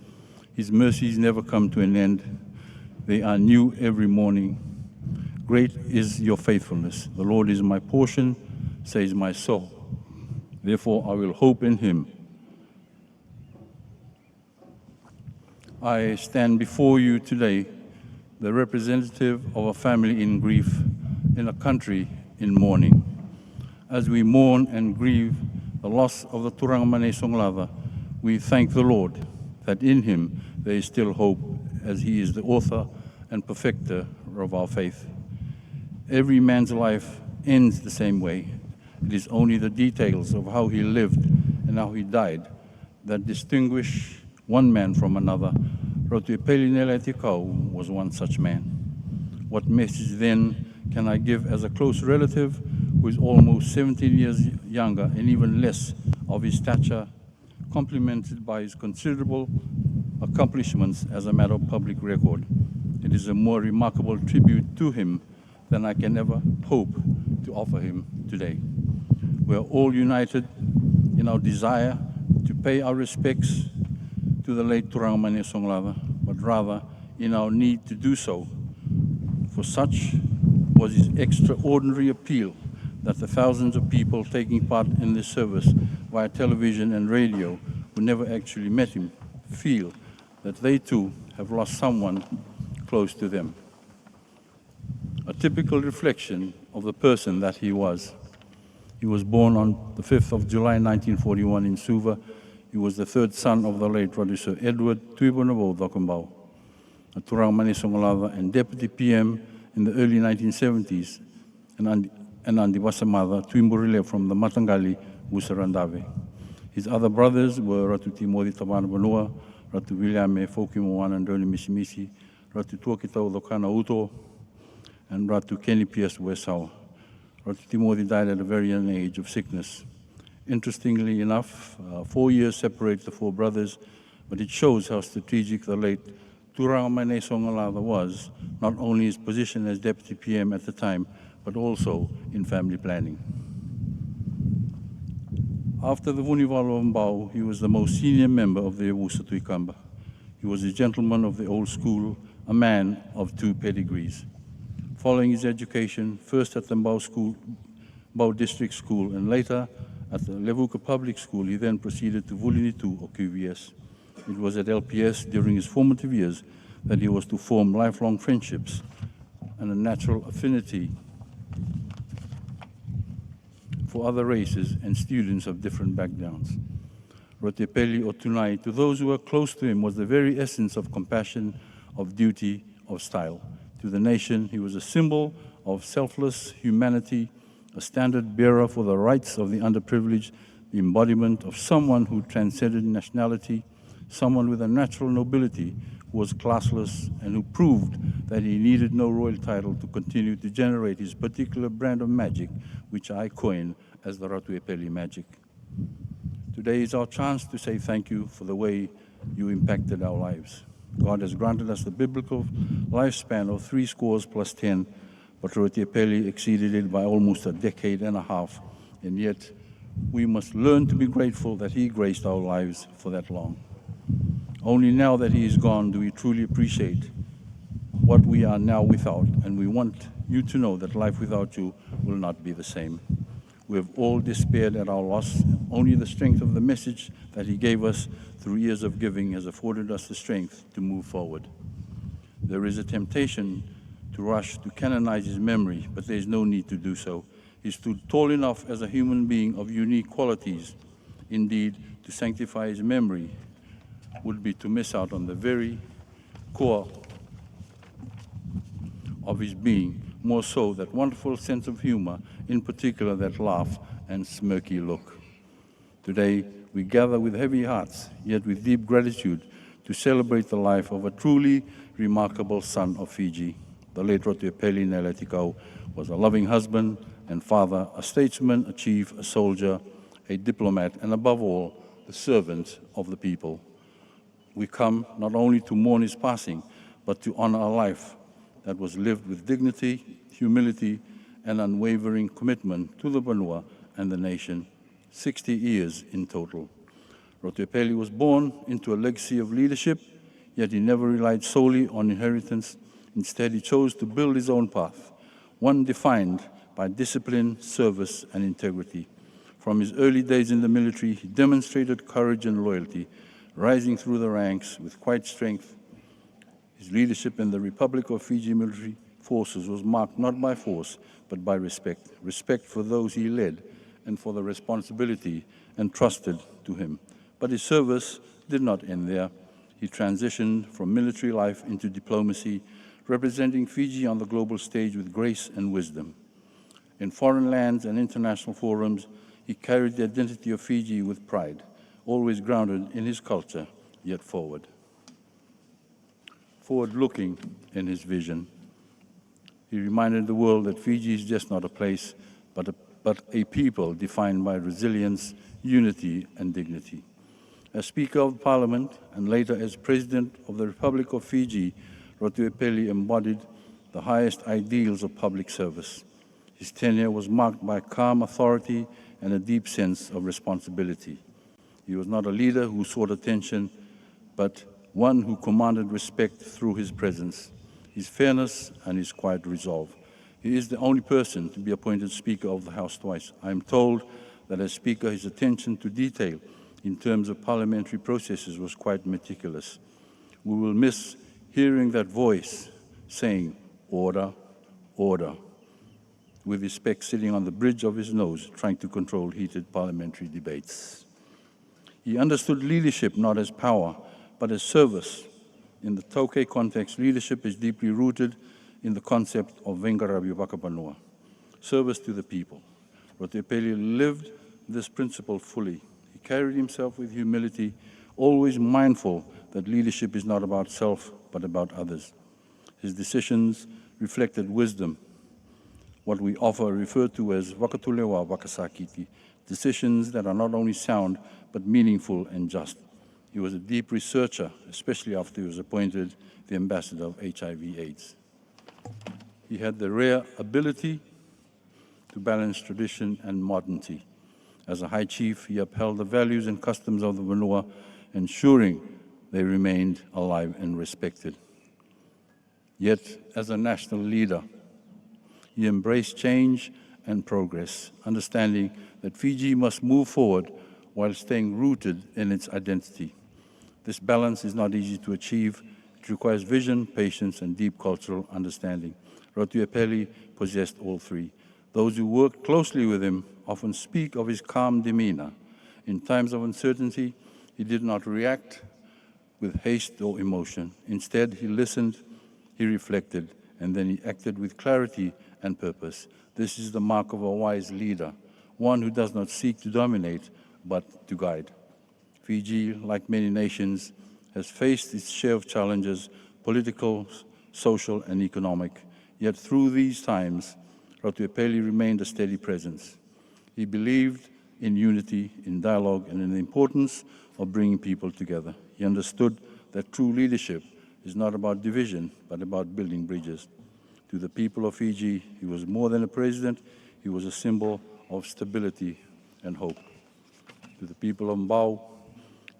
His mercies never come to an end. They are new every morning. Great is your faithfulness. The Lord is my portion, says my soul. Therefore I will hope in him. I stand before you today, the representative of a family in grief, in a country in mourning. As we mourn and grieve the loss of the Turang Mane Songlava, we thank the Lord that in him there is still hope, as he is the author and perfecter of our faith. Every man's life ends the same way. It is only the details of how he lived and how he died that distinguish one man from another. Ratu Epeli Nailatikau was one such man. What message then can I give as a close relative who is almost 17 years younger and even less of his stature, complemented by his considerable accomplishments as a matter of public record? It is a more remarkable tribute to him than I can ever hope to offer him today. We are all united in our desire to pay our respects to the late Turang Mane Songlava, but rather in our need to do so. For such was his extraordinary appeal that the thousands of people taking part in this service via television and radio who never actually met him feel that they too have lost someone close to them. A typical reflection of the person that he was. He was born on the 5th of July 1941 in Suva. He was the third son of the late Sir Edward Tuibonabo Dokumbau, a Turang Mane Songlava and Deputy PM in the early 1970s, and Andi Wasamada Tuimburile from the Matangali, Usarandave. His other brothers were Ratu Timothy Tabana Banua, Ratu Williame Fokimoan and Doni Misimisi, Ratu Tuakitau Lokana Uto, and Ratu Kenny Pierce Wesau. Ratu Timothy died at a very young age of sickness. Interestingly enough, 4 years separate the four brothers, but it shows how strategic the late Turang Mane Songlava was, not only his position as Deputy PM at the time, but also in family planning. After the Vunivalo Mbau, he was the most senior member of the Ewusa Tuikamba. He was a gentleman of the old school, a man of two pedigrees. Following his education, first at the Mbau District School and later at the Levuka Public School, he then proceeded to Vulinitu or QVS. It was at LPS during his formative years that he was to form lifelong friendships and a natural affinity for other races and students of different backgrounds. Ratu Epeli o Tunai, to those who were close to him, was the very essence of compassion, of duty, of style. To the nation, he was a symbol of selfless humanity, a standard bearer for the rights of the underprivileged, the embodiment of someone who transcended nationality, someone with a natural nobility who was classless and who proved that he needed no royal title to continue to generate his particular brand of magic, which I coin as the Ratu Epeli magic. Today is our chance to say thank you for the way you impacted our lives. God has granted us the biblical lifespan of 70+10, but Ratu Epeli exceeded it by almost a decade and a half, and yet we must learn to be grateful that he graced our lives for that long. Only now that he is gone do we truly appreciate what we are now without, and we want you to know that life without you will not be the same. We have all despaired at our loss. Only the strength of the message that he gave us through years of giving has afforded us the strength to move forward. There is a temptation to rush to canonize his memory, but there is no need to do so. He stood tall enough as a human being of unique qualities. Indeed, to sanctify his memory would be to miss out on the very core of his being, more so that wonderful sense of humor, in particular that laugh and smirky look. Today, we gather with heavy hearts, yet with deep gratitude, to celebrate the life of a truly remarkable son of Fiji. The late Ratu Epeli Nailatikau was a loving husband and father, a statesman, a chief, a soldier, a diplomat, and above all, the servant of the people. We come not only to mourn his passing, but to honor a life that was lived with dignity, humility, and unwavering commitment to the Vanua and the nation, 60 years in total. Ratu Epeli was born into a legacy of leadership, yet he never relied solely on inheritance. Instead, he chose to build his own path, one defined by discipline, service, and integrity. From his early days in the military, he demonstrated courage and loyalty, rising through the ranks with quiet strength. His leadership in the Republic of Fiji military forces was marked not by force, but by respect. Respect for those he led and for the responsibility entrusted to him. But his service did not end there. He transitioned from military life into diplomacy, representing Fiji on the global stage with grace and wisdom. In foreign lands and international forums, he carried the identity of Fiji with pride, always grounded in his culture, yet forward-looking in his vision. He reminded the world that Fiji is just not a place, but a people defined by resilience, unity, and dignity. As Speaker of Parliament and later as President of the Republic of Fiji, Ratu Epeli embodied the highest ideals of public service. His tenure was marked by calm authority and a deep sense of responsibility. He was not a leader who sought attention, but one who commanded respect through his presence, his fairness, and his quiet resolve. He is the only person to be appointed Speaker of the House twice. I am told that as Speaker, his attention to detail in terms of parliamentary processes was quite meticulous. We will miss hearing that voice saying, "Order, order," with his spec sitting on the bridge of his nose, trying to control heated parliamentary debates. He understood leadership not as power, but as service. In the Tauke context, leadership is deeply rooted in the concept of Vengarabi Wakapanua, service to the people. Ratu Epeli lived this principle fully. He carried himself with humility, always mindful that leadership is not about self, but about others. His decisions reflected wisdom, what we often refer to as wakatulewa wakasakiti, decisions that are not only sound, but meaningful and just. He was a deep researcher, especially after he was appointed the ambassador of HIV/AIDS. He had the rare ability to balance tradition and modernity. As a high chief, he upheld the values and customs of the Vanua, ensuring they remained alive and respected. Yet, as a national leader, he embraced change and progress, understanding that Fiji must move forward while staying rooted in its identity. This balance is not easy to achieve. It requires vision, patience, and deep cultural understanding. Ratu Epeli possessed all three. Those who worked closely with him often speak of his calm demeanor. In times of uncertainty, He did not react with haste or emotion. Instead, he listened, he reflected, and then he acted with clarity and purpose. This is the mark of a wise leader, one who does not seek to dominate, but to guide. Fiji, like many nations, has faced its share of challenges, political, social, and economic. Yet through these times, Ratu Epeli remained a steady presence. He believed in unity, in dialogue, and in the importance of bringing people together. He understood that true leadership is not about division, but about building bridges. To the people of Fiji, he was more than a president, he was a symbol of stability and hope. To the people of Mbau,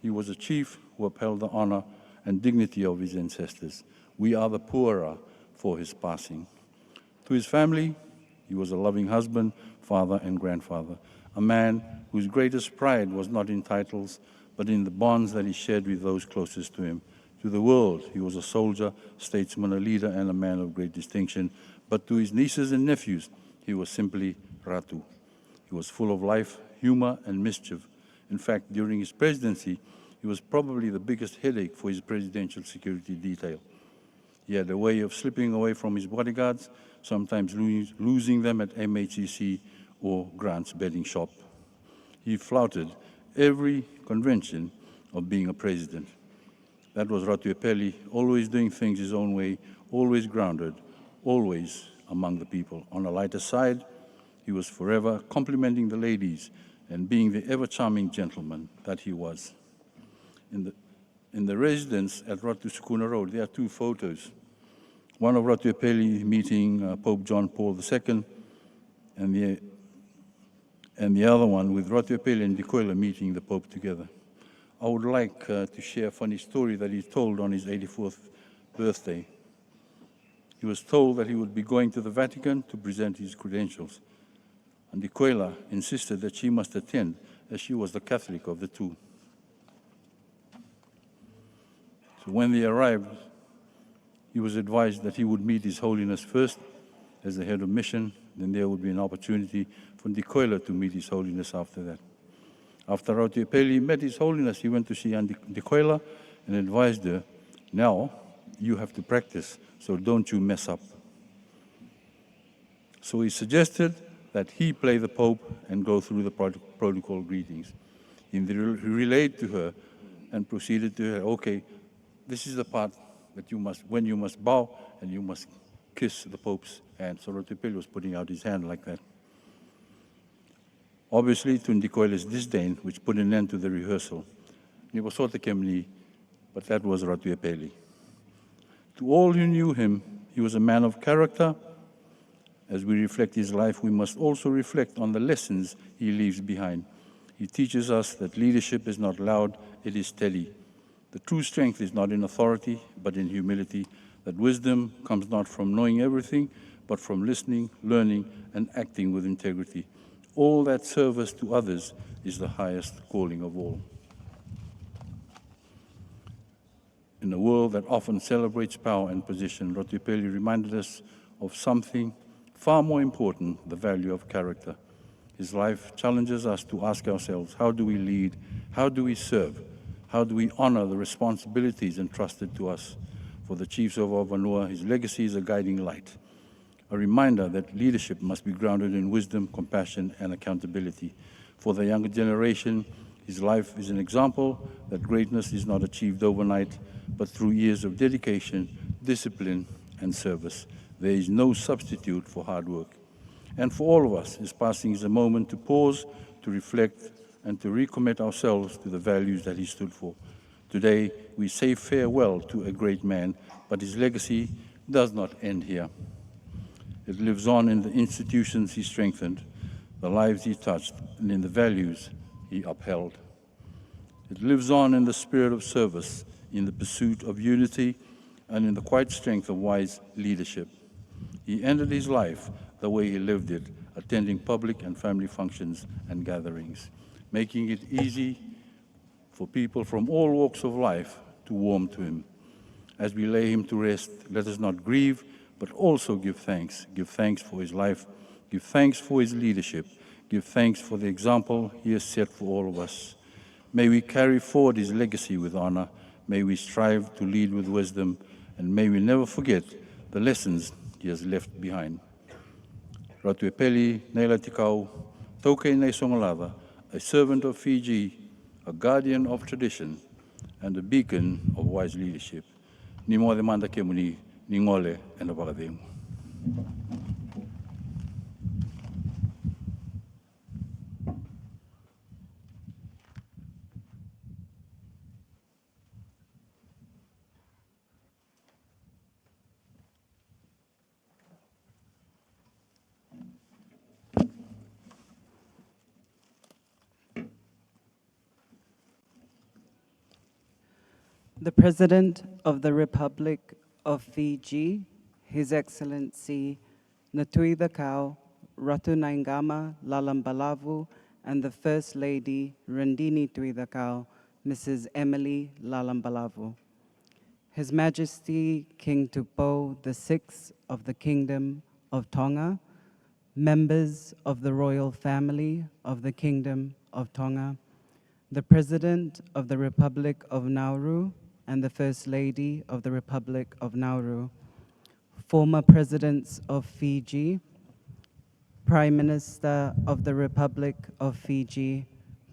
he was a chief who upheld the honor and dignity of his ancestors. We are the poorer for his passing. To his family, he was a loving husband, father, and grandfather, a man whose greatest pride was not in titles, but in the bonds that he shared with those closest to him. To the world, he was a soldier, statesman, a leader, and a man of great distinction. But to his nieces and nephews, he was simply Ratu. He was full of life, humor, and mischief. In fact, during his presidency, he was probably the biggest headache for his presidential security detail. He had a way of slipping away from his bodyguards, sometimes losing them at MHCC or Grant's bedding shop. He flouted every convention of being a president. That was Ratu Epeli, always doing things his own way, always grounded, always among the people. On a lighter side, he was forever complimenting the ladies and being the ever-charming gentleman that he was. In the residence at Ratu Sukuna Road, there are two photos. One of Ratu Epeli meeting Pope John Paul II, and the other one with Ratu Epeli and Dikoila meeting the Pope together. I would like to share a funny story that he told on his 84th birthday. He was told that he would be going to the Vatican to present his credentials, and Dikoila insisted that she must attend, as she was the Catholic of the two. So when they arrived, he was advised that he would meet His Holiness first as the head of mission, then there would be an opportunity for Dikoila to meet His Holiness after that. After Ratu Epeli met His Holiness, he went to see Dikoila and advised her, now you have to practice, so don't you mess up. So he suggested that he play the Pope and go through the protocol greetings. He relayed to her and proceeded to her, okay, this is the part that when you must bow and you must kiss the Pope's hand. So Ratu Epeli was putting out his hand like that. Obviously, to Ndikoila's disdain, which put an end to the rehearsal. But that was Ratu Epeli. To all who knew him, he was a man of character. As we reflect his life, we must also reflect on the lessons he leaves behind. He teaches us that leadership is not loud, it is steady. The true strength is not in authority, but in humility. That wisdom comes not from knowing everything, but from listening, learning, and acting with integrity. All that service to others is the highest calling of all. In a world that often celebrates power and position, Ratu Epeli reminded us of something far more important, the value of character. His life challenges us to ask ourselves, how do we lead? How do we serve? How do we honor the responsibilities entrusted to us? For the chiefs of our Vanua, his legacy is a guiding light, a reminder that leadership must be grounded in wisdom, compassion, and accountability. For the younger generation, his life is an example that greatness is not achieved overnight, but through years of dedication, discipline, and service. There is no substitute for hard work. And for all of us, his passing is a moment to pause, to reflect, and to recommit ourselves to the values that he stood for. Today, we say farewell to a great man, but his legacy does not end here. It lives on in the institutions he strengthened, the lives he touched, and in the values he upheld. It lives on in the spirit of service, in the pursuit of unity, and in the quiet strength of wise leadership. He ended his life the way he lived it, attending public and family functions and gatherings, making it easy for people from all walks of life to warm to him. As we lay him to rest, let us not grieve, but also give thanks. Give thanks for his life, give thanks for his leadership, give thanks for the example he has set for all of us. May we carry forward his legacy with honor. May we strive to lead with wisdom, and may we never forget the lessons he has left behind. Ratu Epeli Nailatikau, Tokei Nei Songalava, a servant of Fiji, a guardian of tradition, and a beacon of wise leadership. Ni mo de manda ke muni, ni ngole e na wakadengu. The President of the Republic of Fiji, His Excellency Natui the Kau, Ratu Naingama Lalambalavu, and the First Lady Randini Tui the Kau, Mrs. Emily Lalambalavu. His Majesty King Tupou VI of the Kingdom of Tonga, members of the royal family of the Kingdom of Tonga, the President of the Republic of Nauru, and the First Lady of the Republic of Nauru, former Presidents of Fiji, Prime Minister of the Republic of Fiji,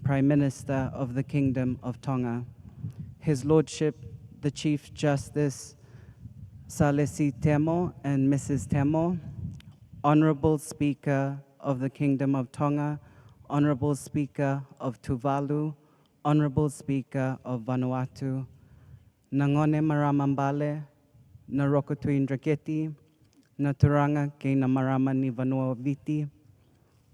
Prime Minister of the Kingdom of Tonga, His Lordship, the Chief Justice Salesi Temo and Mrs. Temo, Honorable Speaker of the Kingdom of Tonga, Honorable Speaker of Tuvalu, Honorable Speaker of Vanuatu, Nangone Maramambale, Narokotui Ndraketi, Naturanga ke Namarama ni Vanua Viti,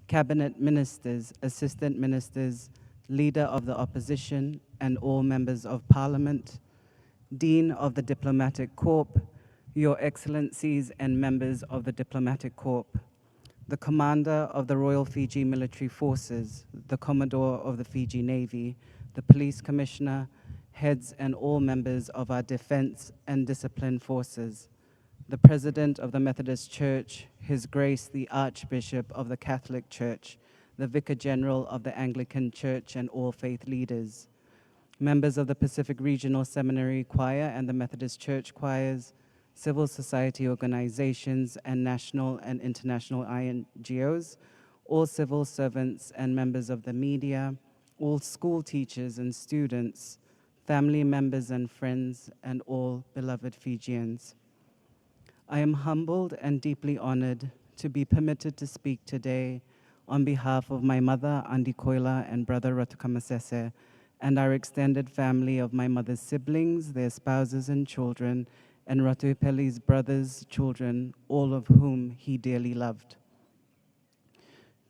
Cabinet Ministers, Assistant Ministers, Leader of the Opposition, and all members of Parliament, Dean of the Diplomatic Corps, Your Excellencies and members of the Diplomatic Corps, the Commander of the Royal Fiji Military Forces, the Commodore of the Fiji Navy, the Police Commissioner, heads and all members of our defense and discipline forces, the President of the Methodist Church, His Grace the Archbishop of the Catholic Church, the Vicar General of the Anglican Church, and all faith leaders, members of the Pacific Regional Seminary Choir and the Methodist Church choirs, civil society organizations, and national and international NGOs, all civil servants and members of the media, all school teachers and students, family members and friends, and all beloved Fijians. I am humbled and deeply honored to be permitted to speak today on behalf of my mother, Andi Koila, and brother Ratu Kamasese, and our extended family of my mother's siblings, their spouses and children, and Ratu Epeli's brothers, children, all of whom he dearly loved.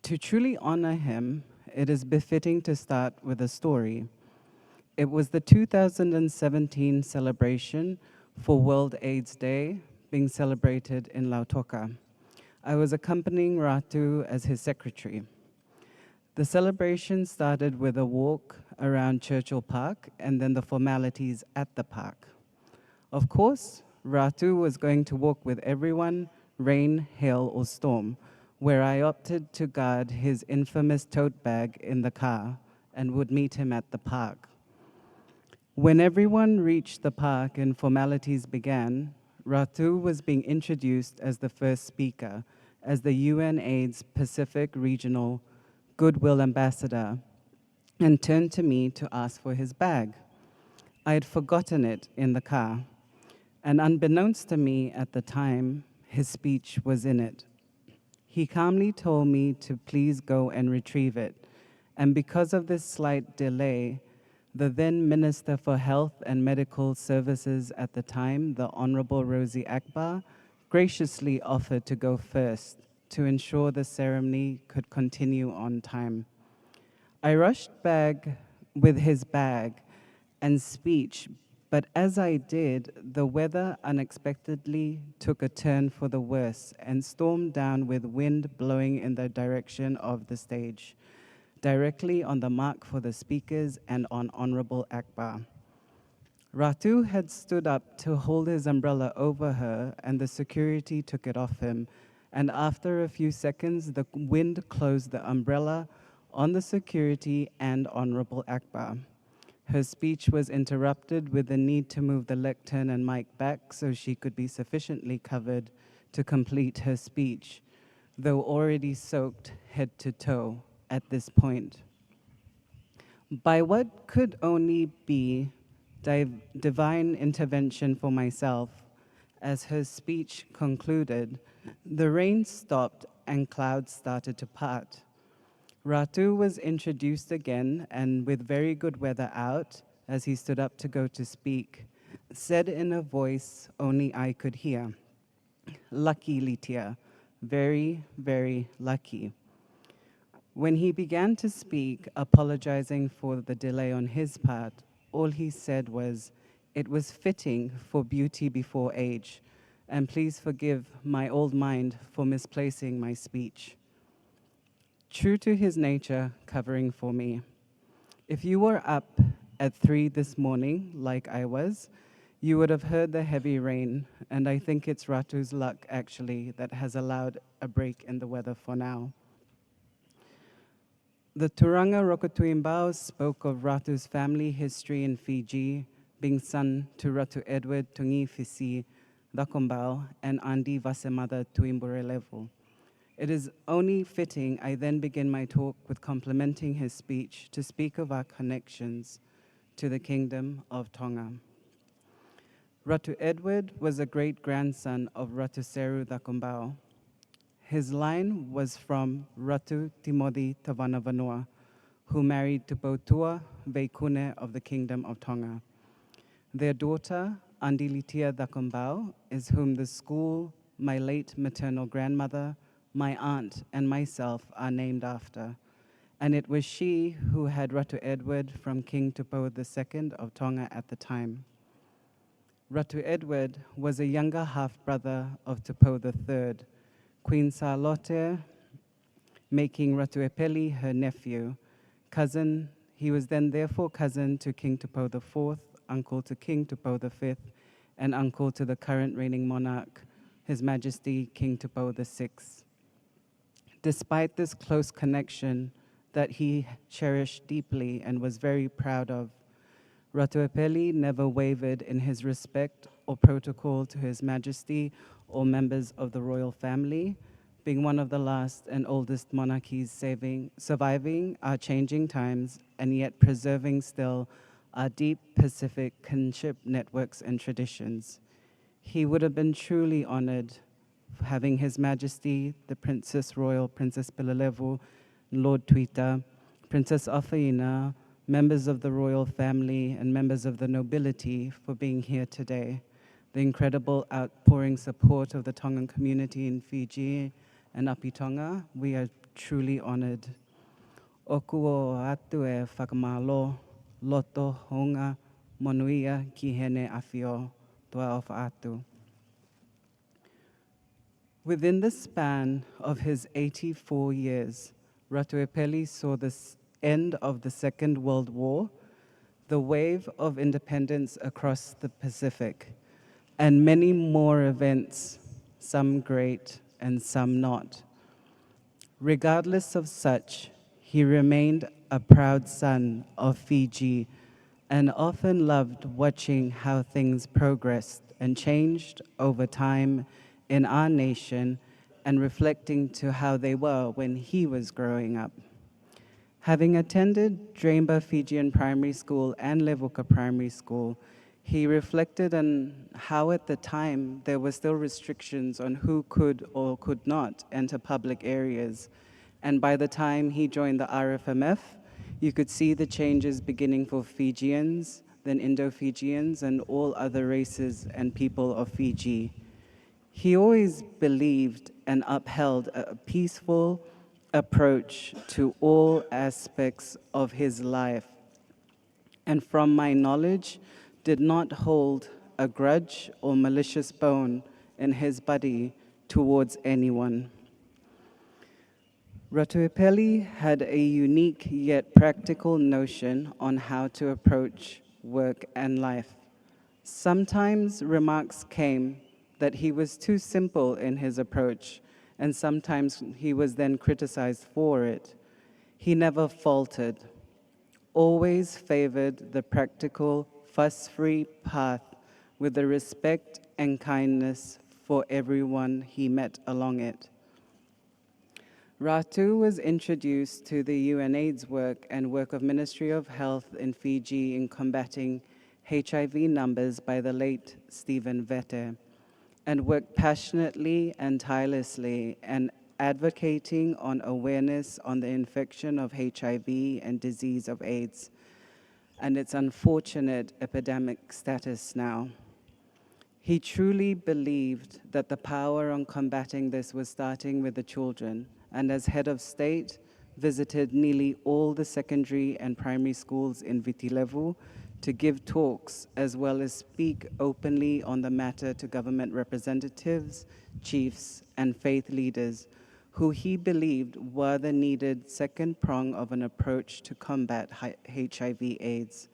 To truly honor him, it is befitting to start with a story. It was the 2017 celebration for World AIDS Day being celebrated in Lautoka. I was accompanying Ratu as his secretary. The celebration started with a walk around Churchill Park and then the formalities at the park. Of course, Ratu was going to walk with everyone, rain, hail, or storm, where I opted to guard his infamous tote bag in the car and would meet him at the park. When everyone reached the park and formalities began, Ratu was being introduced as the first speaker, as the UNAIDS Pacific Regional Goodwill Ambassador, and turned to me to ask for his bag. I had forgotten it in the car, and unbeknownst to me at the time, his speech was in it. He calmly told me to please go and retrieve it, and because of this slight delay, the then Minister for Health and Medical Services at the time, the Honorable Rosie Akbar, graciously offered to go first to ensure the ceremony could continue on time. I rushed back with his bag and speech, but as I did, the weather unexpectedly took a turn for the worse and stormed down with wind blowing in the direction of the stage, directly on the mark for the speakers and on Honorable Akbar. Ratu had stood up to hold his umbrella over her, and the security took it off him. And after a few seconds, the wind closed the umbrella on the security and Honorable Akbar. Her speech was interrupted with the need to move the lectern and mic back so she could be sufficiently covered to complete her speech, though already soaked head to toe at this point. By what could only be divine intervention for myself, as her speech concluded, the rain stopped and clouds started to part. Ratu was introduced again, and with very good weather out, as he stood up to go to speak, said in a voice only I could hear, "Lucky Litia, very, very lucky." When he began to speak, apologizing for the delay on his part, all he said was, "It was fitting for beauty before age, and please forgive my old mind for misplacing my speech." True to his nature, covering for me. If you were up at 3 this morning, like I was, you would have heard the heavy rain, and I think it's Ratu's luck, actually, that has allowed a break in the weather for now. The Turanga Rokotuimbao spoke of Ratu's family history in Fiji, being son to Ratu Edward Tungi Fisi Dakombao and Andi Vasemada Tuimburelevu. It is only fitting I then begin my talk with complimenting his speech to speak of our connections to the Kingdom of Tonga. Ratu Edward was a great-grandson of Ratu Seru Dakombao. His line was from Ratu Timothy Tavanavanoa, who married Tupotua Veikune of the Kingdom of Tonga. Their daughter, Andilitia Dakombao, is whom the school, my late maternal grandmother, my aunt, and myself are named after. And it was she who had Ratu Edward from King Tupou II of Tonga at the time. Ratu Edward was a younger half-brother of Tupou III, Queen Charlotte making Ratu Epeli her nephew. Cousin, he was then therefore cousin to King Tupou IV, uncle to King Tupou V, and uncle to the current reigning monarch, His Majesty King Tupou VI. Despite this close connection that he cherished deeply and was very proud of, Ratu Epeli never wavered in his respect or protocol to His Majesty or members of the royal family, being one of the last and oldest monarchies surviving our changing times and yet preserving still our deep Pacific kinship networks and traditions. He would have been truly honored having His Majesty, the Princess Royal, Princess Pilalevu, Lord Tuita, Princess Afaina, members of the royal family, and members of the nobility for being here today. The incredible outpouring support of the Tongan community in Fiji and Api Tonga, we are truly honored. Oku o atu e whakamalo, loto honga, monuia ki hene awhio, toa o atu. Within the span of his 84 years, Ratu Epeli saw the end of the Second World War, the wave of independence across the Pacific, and many more events, some great and some not. Regardless of such, he remained a proud son of Fiji and often loved watching how things progressed and changed over time in our nation and reflecting to how they were when he was growing up. Having attended Draimba Fijian Primary School and Levuka Primary School, he reflected on how at the time there were still restrictions on who could or could not enter public areas. And by the time he joined the RFMF, you could see the changes beginning for Fijians, then Indo-Fijians, and all other races and people of Fiji. He always believed and upheld a peaceful approach to all aspects of his life, and from my knowledge, did not hold a grudge or malicious bone in his body towards anyone. Ratu Epeli had a unique yet practical notion on how to approach work and life. Sometimes remarks came that he was too simple in his approach, and sometimes he was then criticized for it. He never faltered. always favored the practical, fuss-free path with the respect and kindness for everyone he met along it. Ratu was introduced to the UNAIDS work and work of Ministry of Health in Fiji in combating HIV numbers by the late Stephen Vete, and worked passionately and tirelessly and advocating on awareness on the infection of HIV and disease of AIDS and its unfortunate epidemic status now. He truly believed that the power on combating this was starting with the children, and as head of state, visited nearly all the secondary and primary schools in Vitilevu to give talks as well as speak openly on the matter to government representatives, chiefs, and faith leaders who he believed were the needed second prong of an approach to combat HIV/AIDS.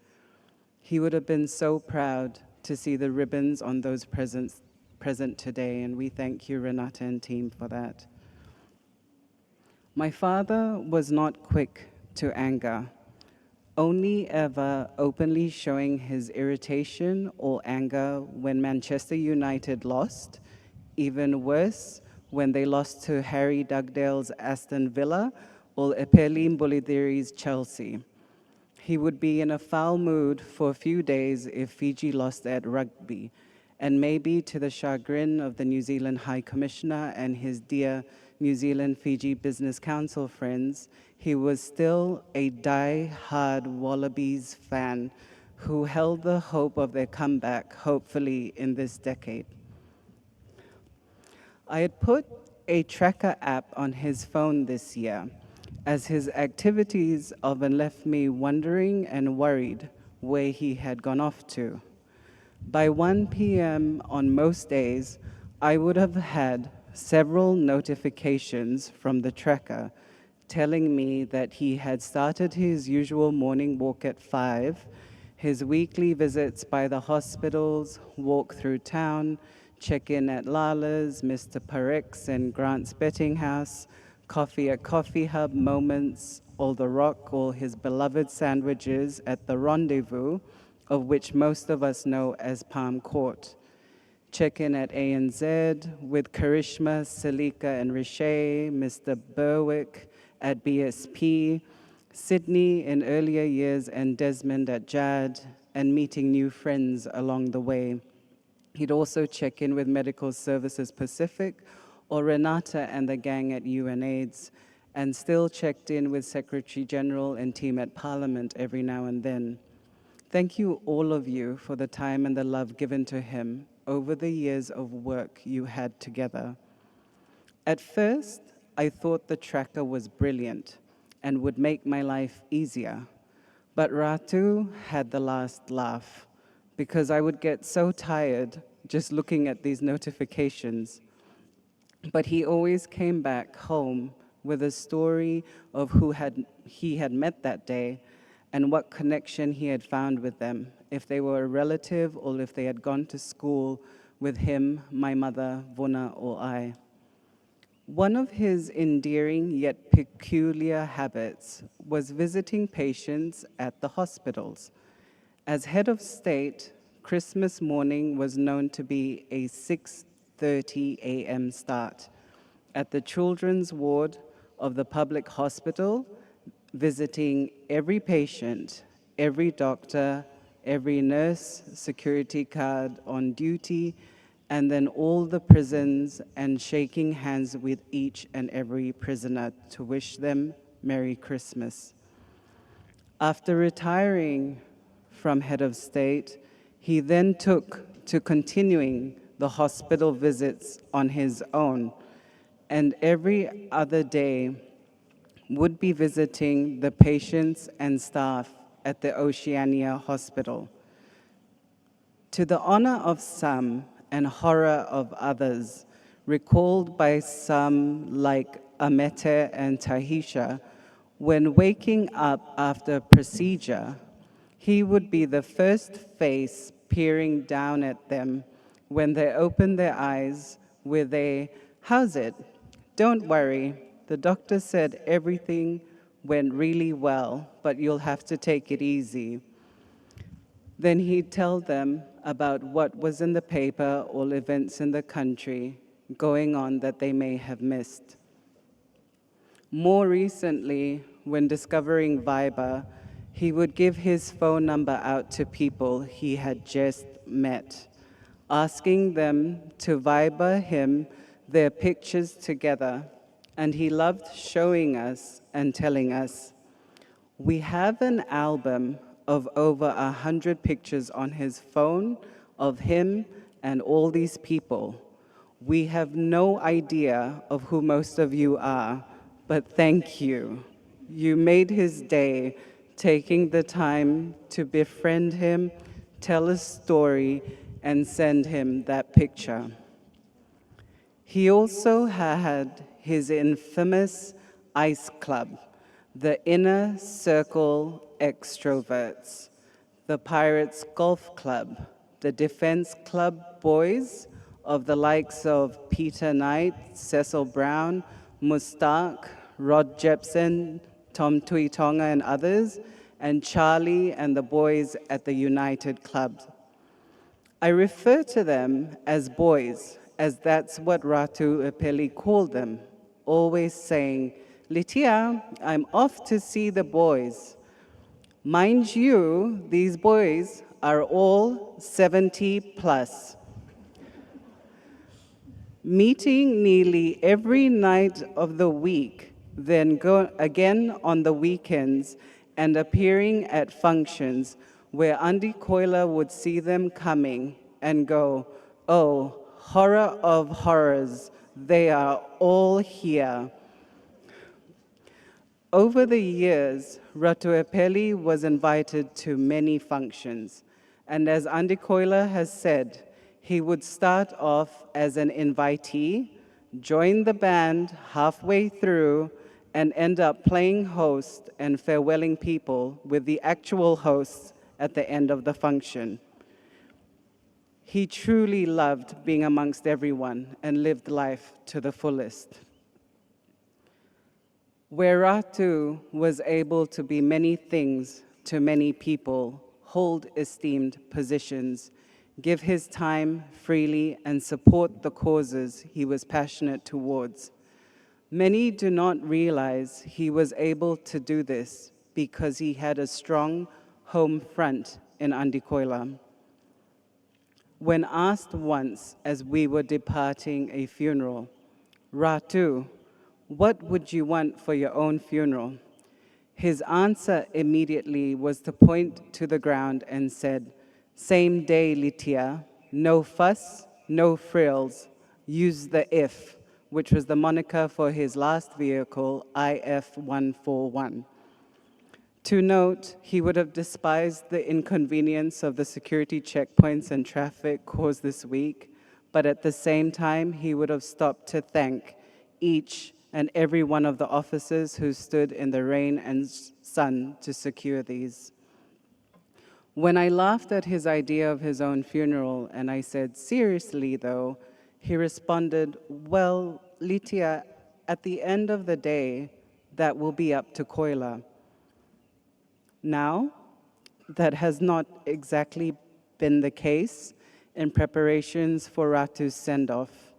He would have been so proud to see the ribbons on those present today, and we thank you, Renata and team, for that. My father was not quick to anger, only ever openly showing his irritation or anger when Manchester United lost, even worse, when they lost to Harry Dugdale's Aston Villa or Epeli Nailatikau's Chelsea. He would be in a foul mood for a few days if Fiji lost at rugby, and maybe to the chagrin of the New Zealand High Commissioner and his dear New Zealand-Fiji Business Council friends, he was still a die-hard Wallabies fan who held the hope of their comeback, hopefully in this decade. I had put a tracker app on his phone this year, as his activities often left me wondering and worried where he had gone off to. By 1 p.m. on most days, I would have had several notifications from the tracker telling me that he had started his usual morning walk at 5, his weekly visits by the hospitals, walk through town, check-in at Lala's, Mr. Parek's and Grant's Betting House, coffee at Coffee Hub Moments, or The Rock, or his beloved sandwiches at the Rendezvous, of which most of us know as Palm Court. Check-in at ANZ with Karishma, Salika, and Riche, Mr. Berwick at BSP, Sydney in earlier years, and Desmond at JAD, and meeting new friends along the way. He'd also check in with Medical Services Pacific or Renata and the gang at UNAIDS, and still checked in with Secretary General and team at Parliament every now and then. Thank you, all of you, for the time and the love given to him over the years of work you had together. At first, I thought the tracker was brilliant and would make my life easier, but Ratu had the last laugh because I would get so tired just looking at these notifications. But he always came back home with a story of who he had met that day and what connection he had found with them, if they were a relative or if they had gone to school with him, my mother, Vona, or I. One of his endearing yet peculiar habits was visiting patients at the hospitals. As head of state, Christmas morning was known to be a 6:30 a.m. start at the children's ward of the public hospital, visiting every patient, every doctor, every nurse, security guard on duty, and then all the prisons, and shaking hands with each and every prisoner to wish them Merry Christmas. After retiring from head of state, he then took to continuing the hospital visits on his own, and every other day would be visiting the patients and staff at the Oceania Hospital. To the honor of some and horror of others, recalled by some like Amete and Tahisha, when waking up after a procedure, he would be the first face peering down at them when they opened their eyes with a, "How's it? Don't worry, the doctor said everything went really well, but you'll have to take it easy. Then he'd tell them about what was in the paper or events in the country going on that they may have missed. More recently, when discovering Viber, he would give his phone number out to people he had just met, asking them to Viber him their pictures together, and he loved showing us and telling us, "We have an album of over 100 pictures on his phone of him and all these people. We have no idea of who most of you are, but thank you. You made his day, taking the time to befriend him, tell a story, and send him that picture." He also had his infamous ICE Club, the Inner Circle Extroverts, the Pirates Golf Club, the Defense Club Boys of the likes of Peter Knight, Cecil Brown, Mustaq, Rod Jepson, Tom Tuitonga and others, and Charlie and the boys at the United Club. I refer to them as boys, as that's what Ratu Epeli called them, always saying, "Litia, I'm off to see the boys." Mind you, these boys are all 70 plus. Meeting nearly every night of the week, then go again on the weekends, and appearing at functions where Andy Koila would see them coming and go, "Oh, horror of horrors, they are all here." Over the years, Ratu Epeli was invited to many functions, and as Andy Koila has said, he would start off as an invitee, join the band halfway through, and end up playing host and farewelling people with the actual hosts at the end of the function. He truly loved being amongst everyone and lived life to the fullest. Where Ratu was able to be many things to many people, hold esteemed positions, give his time freely, and support the causes he was passionate towards. Many do not realize he was able to do this because he had a strong home front in Andikoila. When asked once as we were departing a funeral, "Ratu, what would you want for your own funeral?" His answer immediately was to point to the ground and said, "Same day, Litia, no fuss, no frills, use the IF," which was the moniker for his last vehicle, IF-141. To note, he would have despised the inconvenience of the security checkpoints and traffic caused this week, but at the same time, he would have stopped to thank each and every one of the officers who stood in the rain and sun to secure these. When I laughed at his idea of his own funeral and I said, "Seriously though," he responded, "Well, Litia, at the end of the day, that will be up to Koila." Now, that has not exactly been the case in preparations for Ratu's send-off,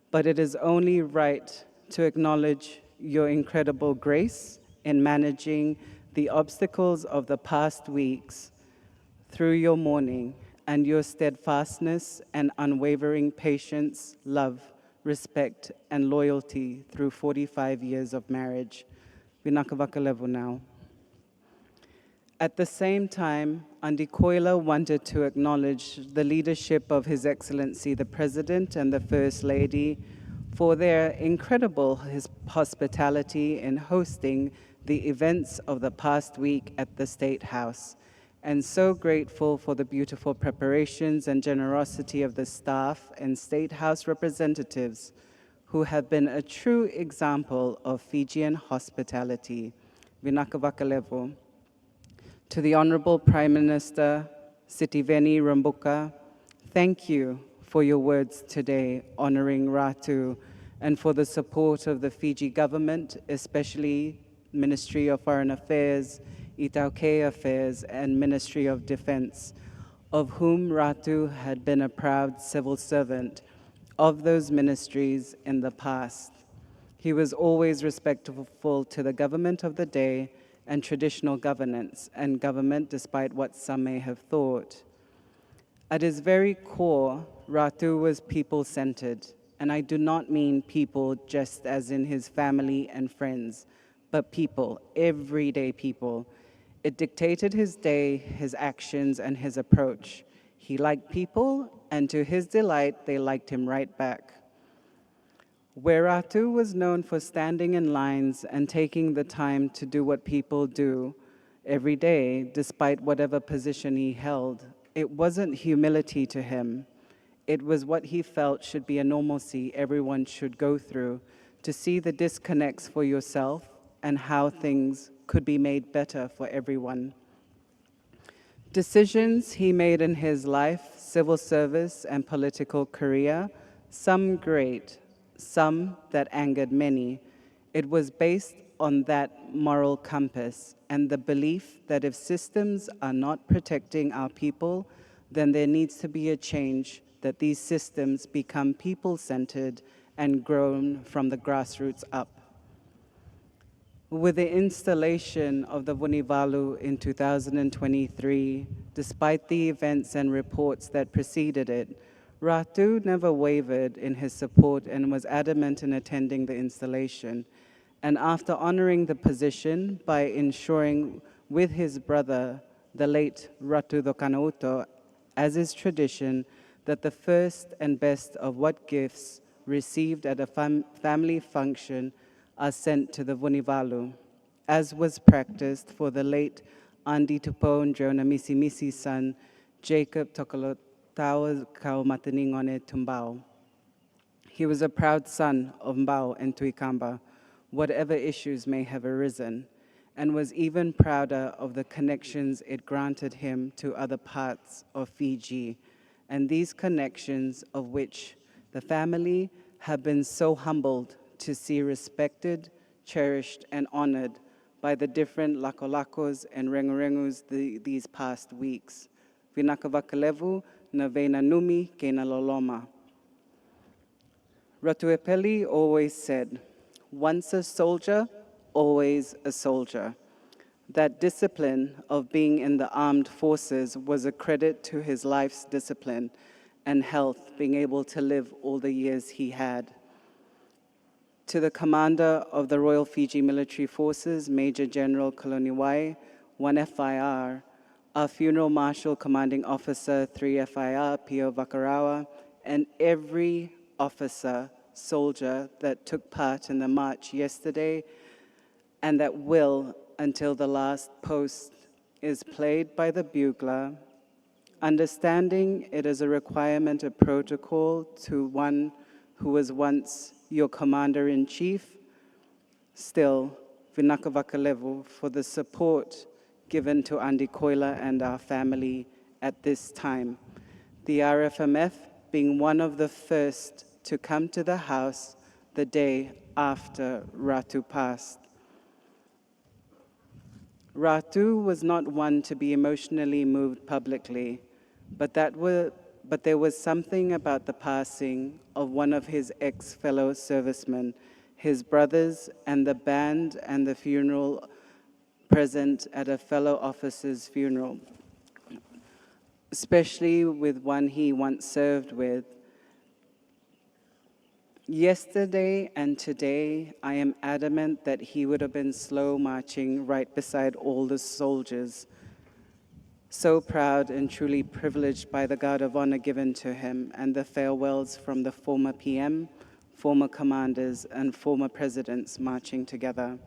but it is only right to acknowledge your incredible grace in managing the obstacles of the past weeks through your mourning, and your steadfastness and unwavering patience, love, respect, and loyalty through 45 years of marriage. Vinakavakalevu now. At the same time, Andi Koila wanted to acknowledge the leadership of His Excellency the President and the First Lady for their incredible hospitality in hosting the events of the past week at the State House, and so grateful for the beautiful preparations and generosity of the staff and State House representatives who have been a true example of Fijian hospitality. Vinakavakalevu. To the Honorable Prime Minister Sitiveni Rambuka, thank you for your words today honoring Ratu and for the support of the Fiji government, especially Ministry of Foreign Affairs, Itauke Affairs, and Ministry of Defense, of whom Ratu had been a proud civil servant of those ministries in the past. He was always respectful to the government of the day and traditional governance and government, despite what some may have thought. At his very core, Ratu was people-centered, and I do not mean people just as in his family and friends, but people, everyday people. It dictated his day, his actions, and his approach. He liked people, and to his delight, they liked him right back. Where Ratu was known for standing in lines and taking the time to do what people do every day, despite whatever position he held, it wasn't humility to him. It was what he felt should be a normalcy everyone should go through to see the disconnects for yourself and how things could be made better for everyone. Decisions he made in his life, civil service, and political career, some great, some that angered many. It was based on that moral compass and the belief that if systems are not protecting our people, then there needs to be a change, that these systems become people-centered and grown from the grassroots up. With the installation of the Vunivalu in 2023, despite the events and reports that preceded it, Ratu never wavered in his support and was adamant in attending the installation. And after honoring the position by ensuring with his brother, the late Ratu Dokanauto, as is tradition, that the first and best of what gifts received at a family function are sent to the Vunivalu, as was practiced for the late Andi Tupo and Jonah Misi Misi's son, Jacob Tokolotawa Kaumataningone Tumbao. He was a proud son of Mbao and Tuikamba, whatever issues may have arisen, and was even prouder of the connections it granted him to other parts of Fiji, and these connections of which the family have been so humbled to see respected, cherished, and honored by the different lakolakos and rengurengus these past weeks. Vinakavakalevu na vena numi kena loloma. Ratu Epeli always said, once a soldier, always a soldier. That discipline of being in the armed forces was a credit to his life's discipline and health, being able to live all the years he had. To the commander of the Royal Fiji Military Forces, Major General Koloniwai, 1 FIR, our funeral marshal commanding officer, 3 FIR, Pio Vakarawa, and every officer, soldier that took part in the march yesterday and that will until the last post is played by the bugler, understanding it is a requirement of protocol to one who was once your commander-in-chief, still, Vinakavakalevu, for the support given to Andi Koila and our family at this time. The RFMF being one of the first to come to the house the day after Ratu passed. Ratu was not one to be emotionally moved publicly, but there was something about the passing of one of his ex-fellow servicemen, his brothers, and the band and the funeral present at a fellow officer's funeral, especially with one he once served with. Yesterday and today, I am adamant that he would have been slow marching right beside all the soldiers, so proud and truly privileged by the guard of honor given to him and the farewells from the former PM, former commanders, and former presidents marching together.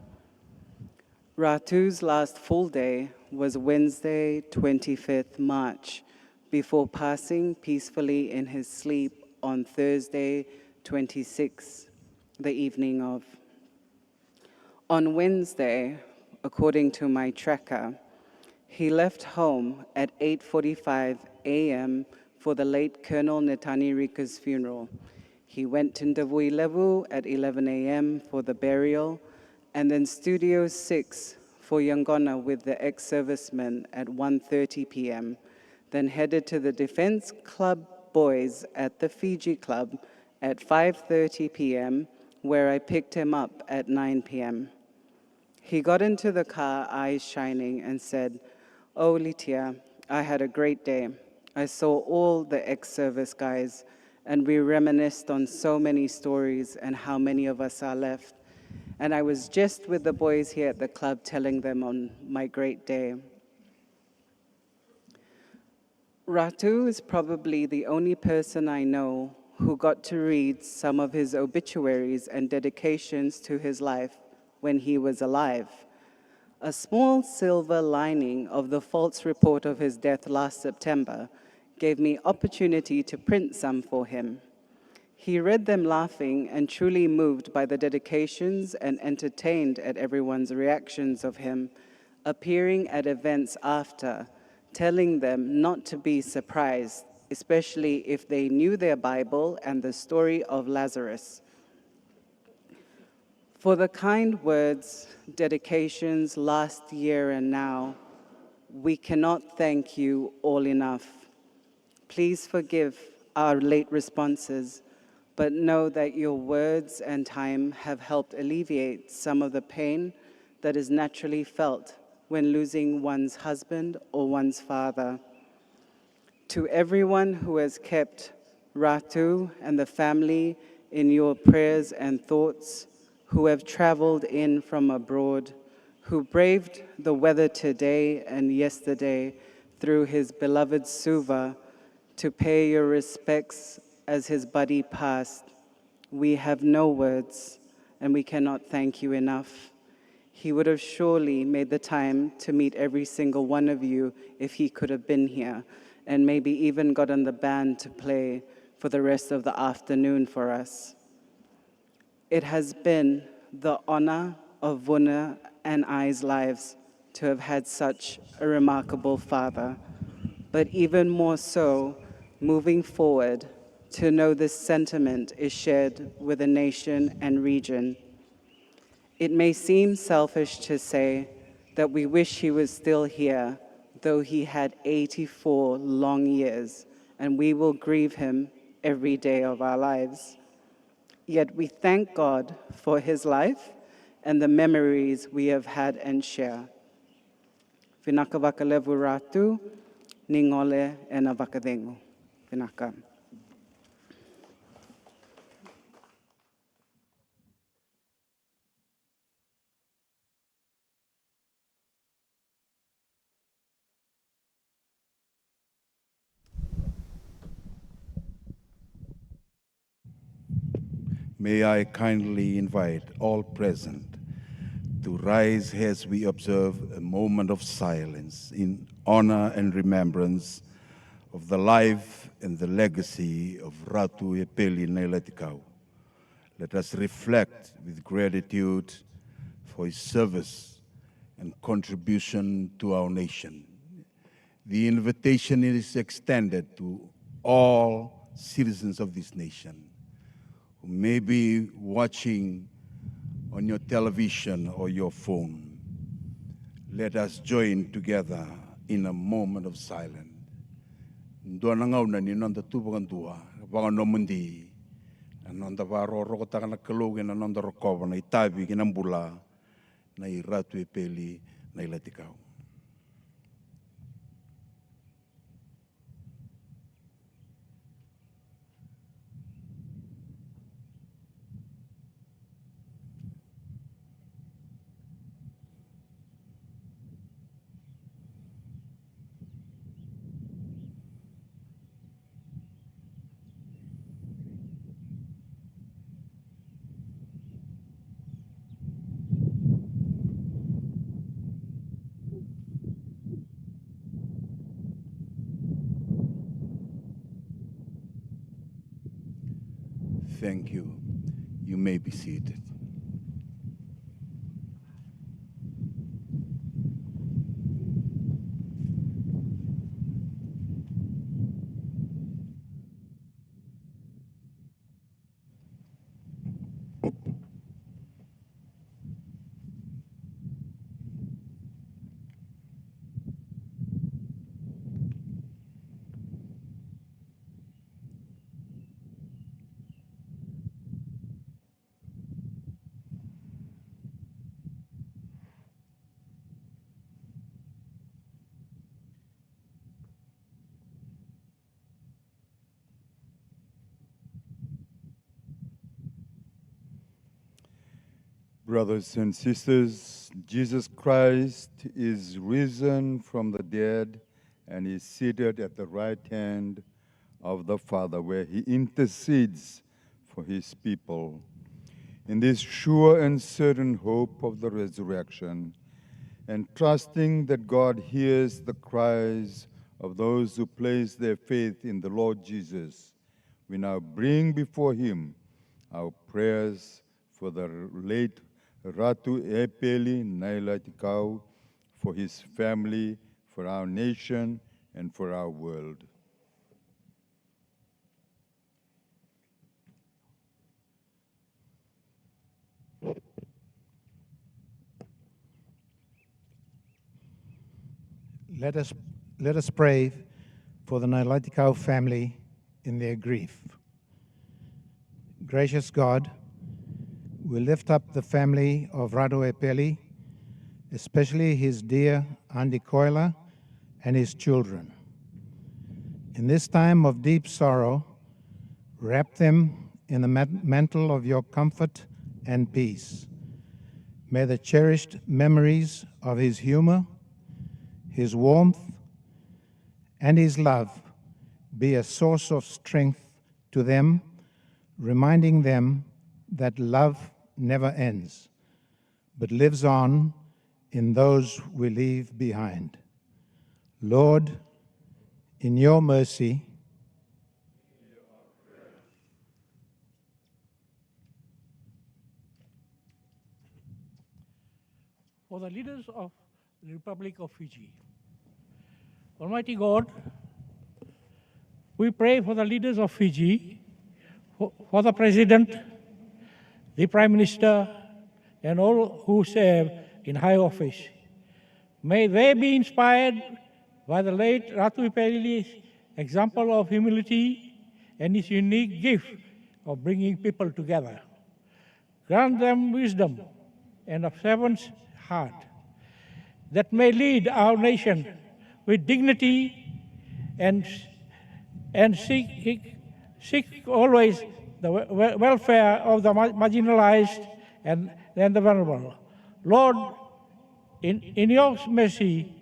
Ratu's last full day was Wednesday, 25th March, before passing peacefully in his sleep on Thursday, 26th, the evening of. On Wednesday, according to my tracker, he left home at 8:45 a.m. for the late Colonel Netani Rika's funeral. He went to Ndavui Levu at 11 a.m. for the burial, and then Studio 6 for Yangona with the ex-servicemen at 1:30 p.m., then headed to the Defense Club Boys at the Fiji Club at 5:30 p.m., where I picked him up at 9 p.m. He got into the car, eyes shining, and said, "Oh, Litia, I had a great day. I saw all the ex-service guys, and we reminisced on so many stories and how many of us are left. And I was just with the boys here at the club telling them on my great day." Ratu is probably the only person I know who got to read some of his obituaries and dedications to his life when he was alive. A small silver lining of the false report of his death last September gave me opportunity to print some for him. He read them laughing and truly moved by the dedications and entertained at everyone's reactions of him, appearing at events after, telling them not to be surprised, especially if they knew their Bible and the story of Lazarus. For the kind words, dedications last year and now, we cannot thank you all enough. Please forgive our late responses, but know that your words and time have helped alleviate some of the pain that is naturally felt when losing one's husband or one's father. To everyone who has kept Ratu and the family in your prayers and thoughts, who have traveled in from abroad, who braved the weather today and yesterday through his beloved Suva to pay your respects as his body passed, we have no words and we cannot thank you enough. He would have surely made the time to meet every single one of you if he could have been here, and maybe even gotten the band to play for the rest of the afternoon for us. It has been the honor of Vuna and I's lives to have had such a remarkable father, but even more so, moving forward, to know this sentiment is shared with the nation and region. It may seem selfish to say that we wish he was still here, though he had 84 long years, and we will grieve him every day of our lives. Yet we thank God for his life and the memories we have had and share. Vinaka vakalevu Ratu, ningole ena vakadengu. Vinaka. May I kindly invite all present to rise as we observe a moment of silence in honor and remembrance of the life and the legacy of Ratu Epeli Nailatikau. Let us reflect with gratitude for his service and contribution to our nation. The invitation is extended to all citizens of this nation who may be watching on your television or your phone. Let us join together in a moment of silence. Ndua na ngauna ni nonda tubangan dua, bangan nomundi, nonda varo rokota kana kalugi na nonda rokova na itabi kinambula na Ratu Epeli Nailatikau. Thank you. You may be seated. Brothers and sisters, Jesus Christ is risen from the dead and is seated at the right hand of the Father, where he intercedes for his people. In this sure and certain hope of the resurrection, and trusting that God hears the cries of those who place their faith in the Lord Jesus, we now bring before him our prayers for the late Ratu Epeli Nailatikau, for his family, for our nation, and for our world. Let us pray for the Nailatikau family in their grief. Gracious God, we lift up the family of Ratu Epeli, especially his dear Andi Koila and his children. In this time of deep sorrow, wrap them in the mantle of your comfort and peace. May the cherished memories of his humor, his warmth, and his love be a source of strength to them, reminding them that love never ends, but lives on in those we leave behind. Lord, in your mercy, for the leaders of the Republic of Fiji. Almighty God, we pray for the leaders of Fiji, for the President, the Prime Minister, and all who serve in high office. May they be inspired by the late Ratu Epeli's example of humility and his unique gift of bringing people together. Grant them wisdom and a servant's heart that may lead our nation with dignity and seek always the welfare of the marginalized and the vulnerable. Lord, in your mercy,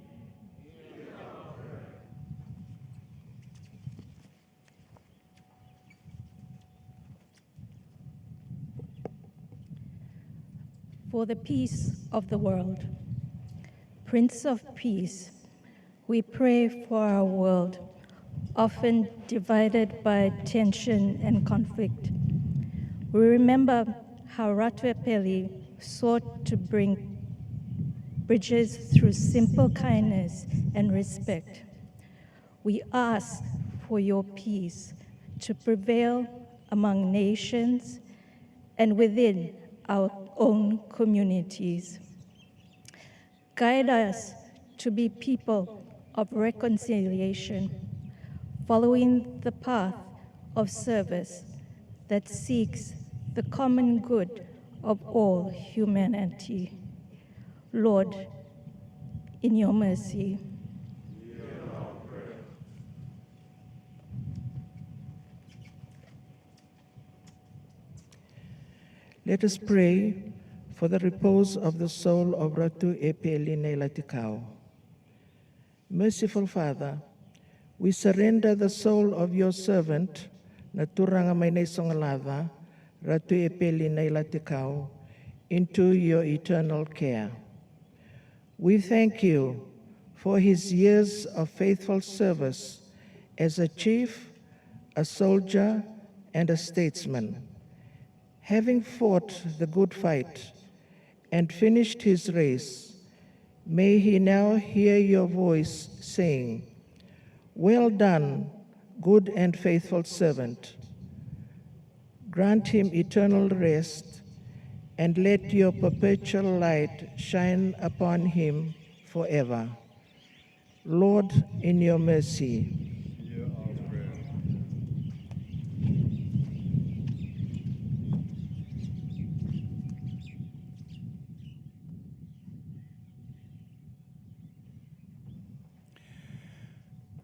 for the peace of the world. Prince of Peace, we pray for our world, often divided by tension and conflict. We remember how Ratu Epeli sought to bring bridges through simple kindness and respect. We ask for your peace to prevail among nations and within our own communities. Guide us to be people of reconciliation, following the path of service that seeks the common good of all humanity. Lord, in your mercy. Let us pray for the repose of the soul of Ratu Epeli Nailatikau. Merciful Father, we surrender the soul of your servant, Naturanga Mainei Songalava, Ratu Epeli Nailatikau, into your eternal care. We thank you for his years of faithful service as a chief, a soldier, and a statesman. Having fought the good fight and finished his race, may he now hear your voice saying, "Well done, good and faithful servant." Grant him eternal rest and let your perpetual light shine upon him forever. Lord, in your mercy.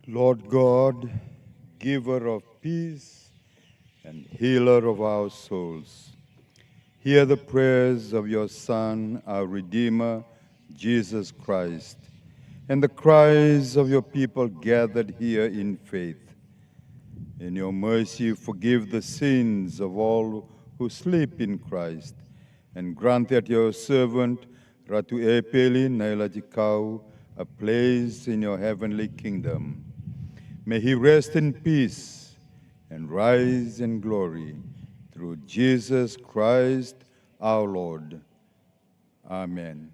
Lord God, giver of peace and healer of our souls, Hear the prayers of your Son, our Redeemer, Jesus Christ, and the cries of your people gathered here in faith. In your mercy, forgive the sins of all who sleep in Christ, and grant that your servant, Ratu Epeli Nailatikau, a place in your heavenly kingdom. May he rest in peace and rise in glory through Jesus Christ our Lord. Amen.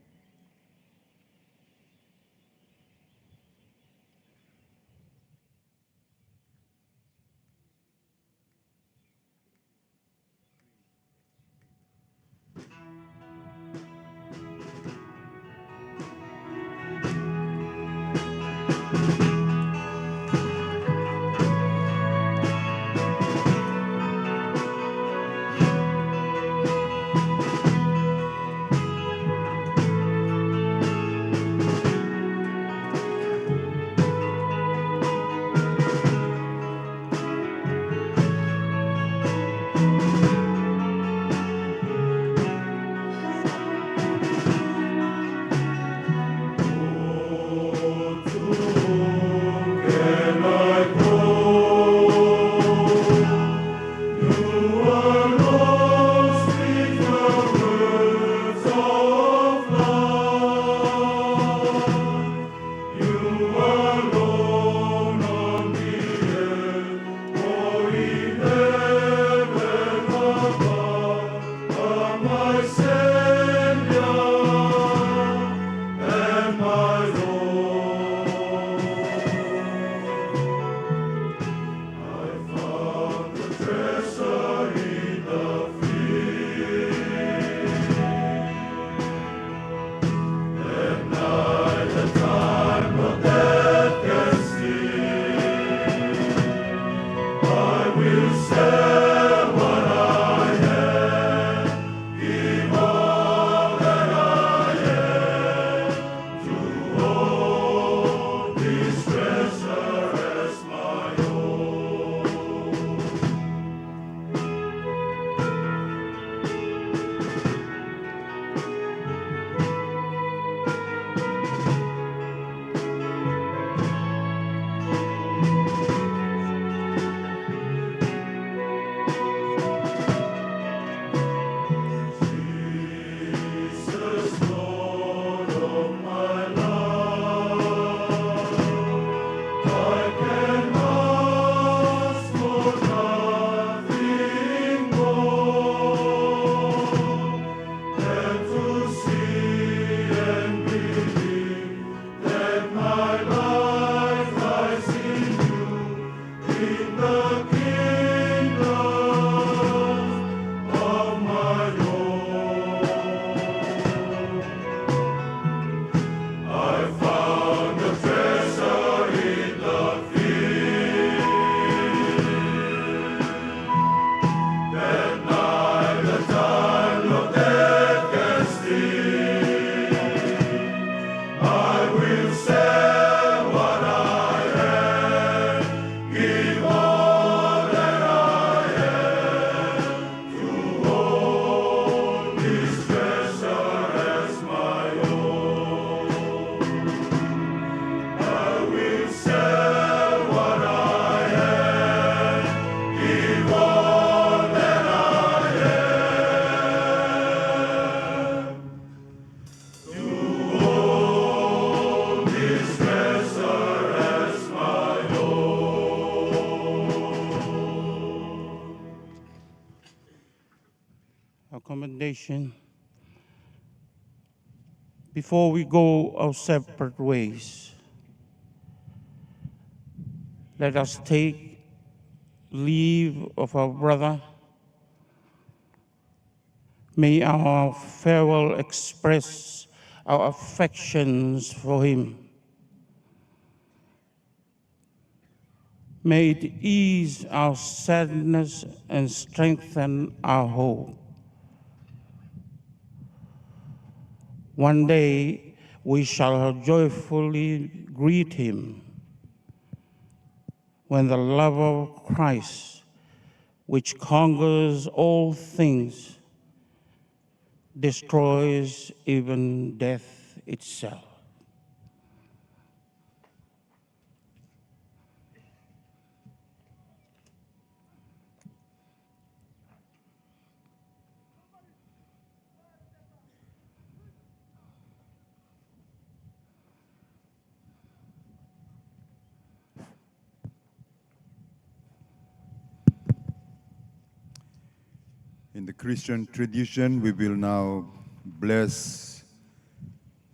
Commendation. Before we go our separate ways, let us take leave of our brother. May our farewell express our affections for him. May it ease our sadness and strengthen our hope. One day we shall joyfully greet him when the love of Christ, which conquers all things, destroys even death itself. In the Christian tradition, we will now bless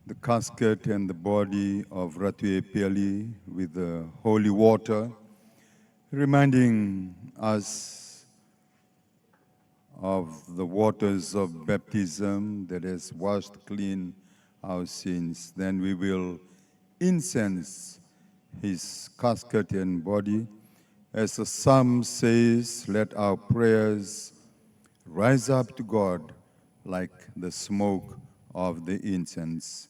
the casket and the body of Ratu Epeli with the holy water, reminding us of the waters of baptism that has washed clean our sins. Then we will incense his casket and body. As the psalm says, let our prayers rise up to God like the smoke of the incense.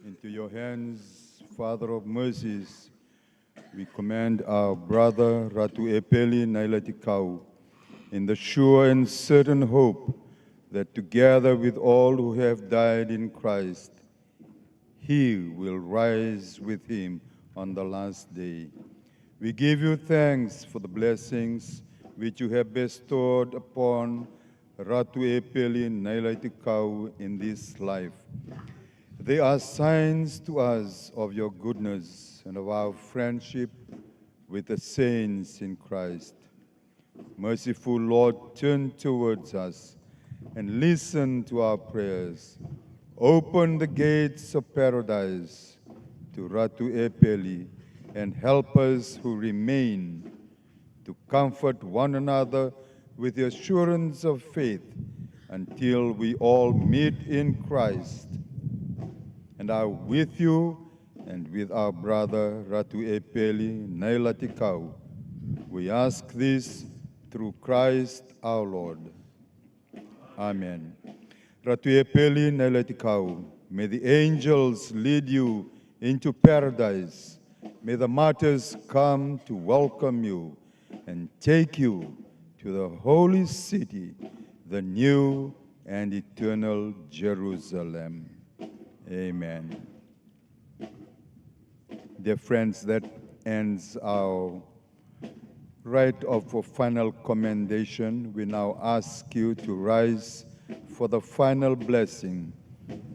Into your hands, Father of mercies, we commend our brother Ratu Epeli Nailatikau in the sure and certain hope that together with all who have died in Christ, he will rise with him on the last day. We give you thanks for the blessings which you have bestowed upon Ratu Epeli Nailatikau in this life. They are signs to us of your goodness and of our friendship with the saints in Christ. Merciful Lord, turn towards us and listen to our prayers. Open the gates of paradise to Ratu Epeli and help us who remain to comfort one another with the assurance of faith until we all meet in Christ and are with you and with our brother Ratu Epeli Nailatikau. We ask this through Christ our Lord. Amen. Ratu Epeli Nailatikau, may the angels lead you into paradise. May the martyrs come to welcome you and take you to the holy city, the new and eternal Jerusalem. Amen. Dear friends, that ends our rite of final commendation. We now ask you to rise for the final blessing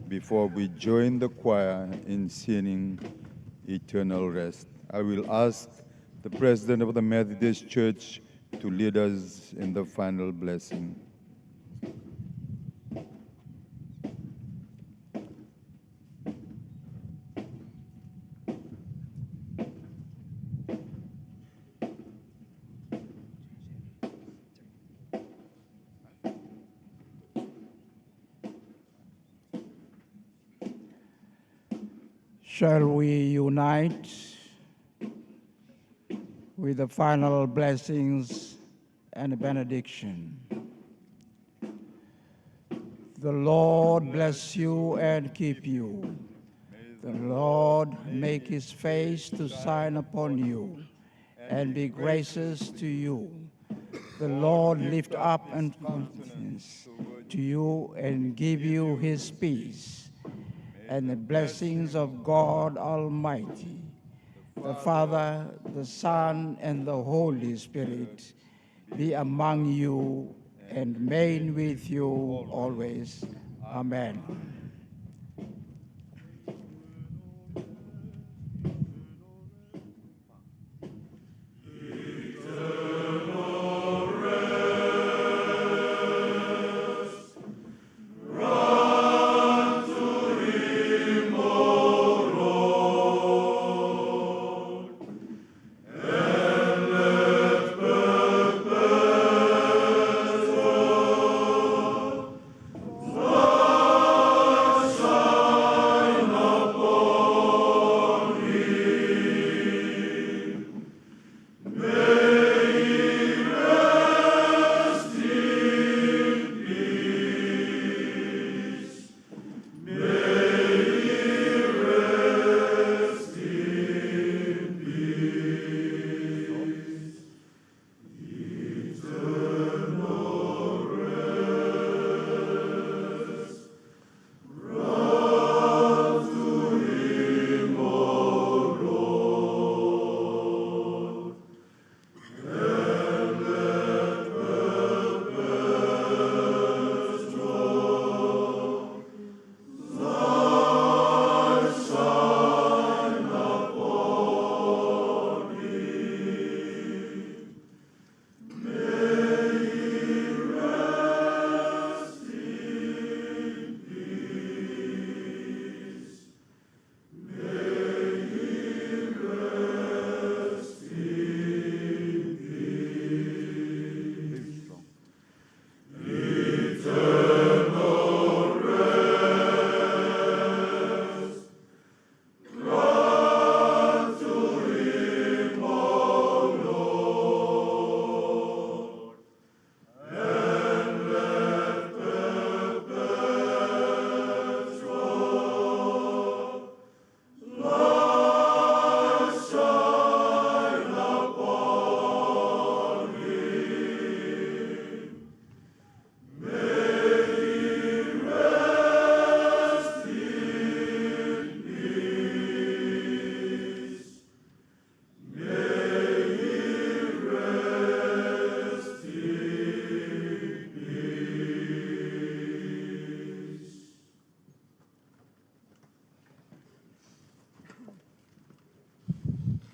before we join the choir in singing Eternal Rest. I will ask the President of the Methodist Church to lead us in the final blessing. Shall we unite with the final blessings and benediction? The Lord bless you and keep you. The Lord make his face to shine upon you and be gracious to you. The Lord lift up and countenance to you and give you his peace. And the blessings of God Almighty, the Father, the Son, and the Holy Spirit be among you and remain with you always. Amen.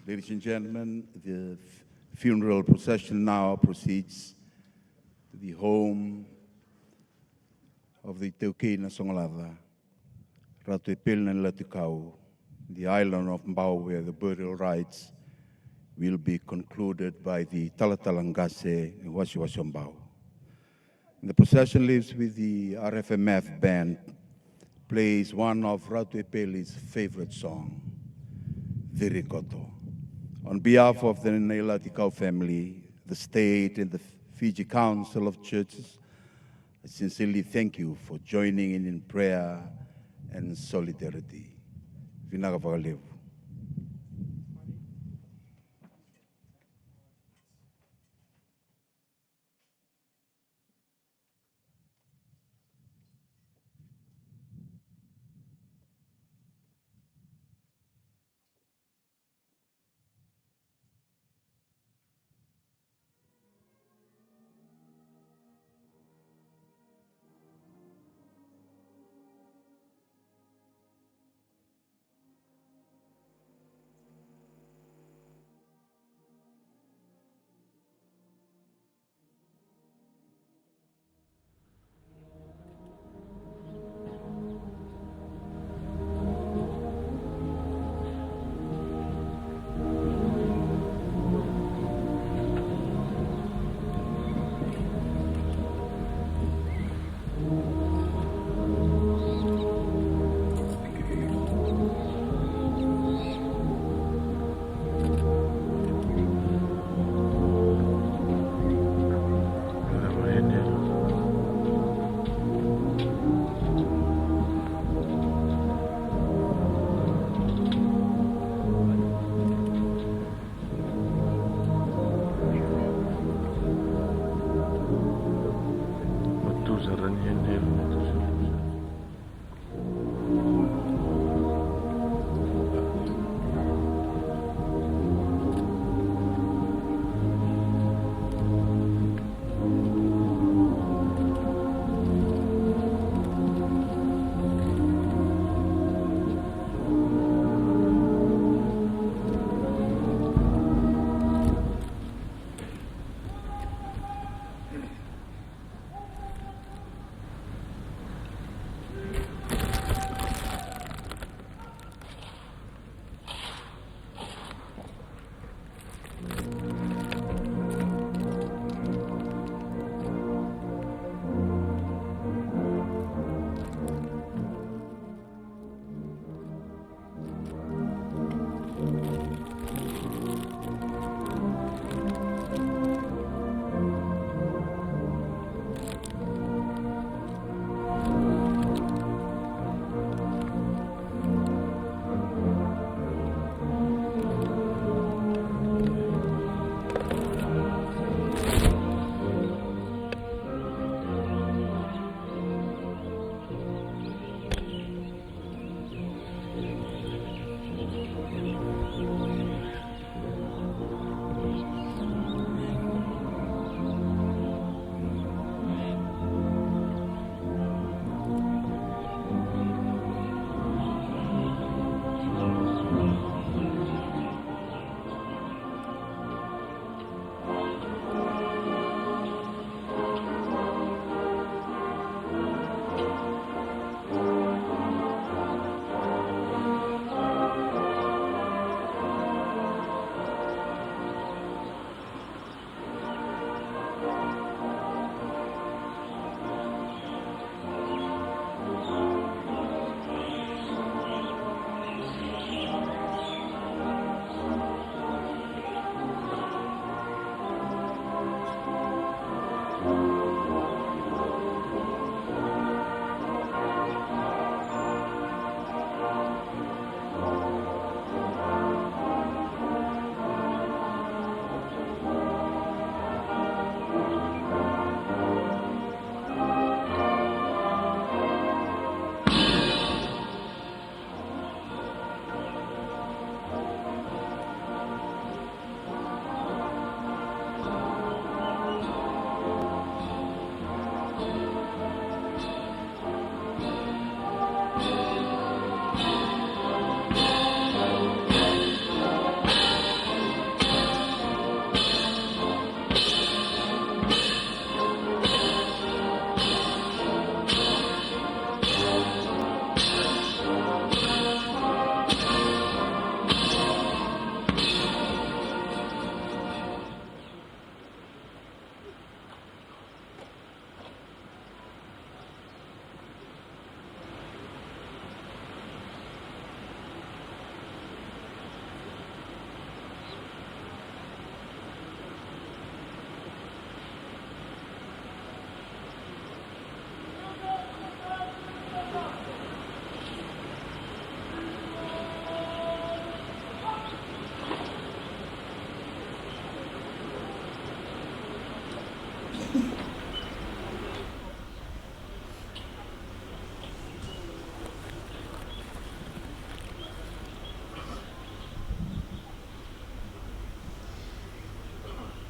Ladies and gentlemen, the funeral procession now proceeds to the home of the Teukei Songolava. Ratu Epeli Nailatikau, the island of Mbau, where the burial rites will be concluded by the Talatalangase in Wasiwasiambao. The procession leaves with the RFMF band, plays one of Ratu Epeli's favorite song, Virikoto. On behalf of the Nailatikau family, the state and the Fiji Council of Churches, I sincerely thank you for joining in prayer and solidarity. Vinagavagalevu.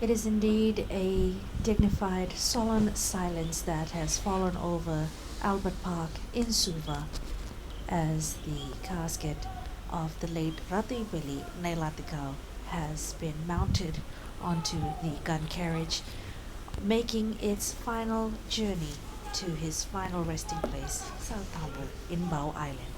It is indeed a dignified, solemn silence that has fallen over Albert Park in Suva as the casket of the late Ratu Epeli Nailatikau has been mounted onto the gun carriage, making its final journey to his final resting place, South Harbour in Bow Island.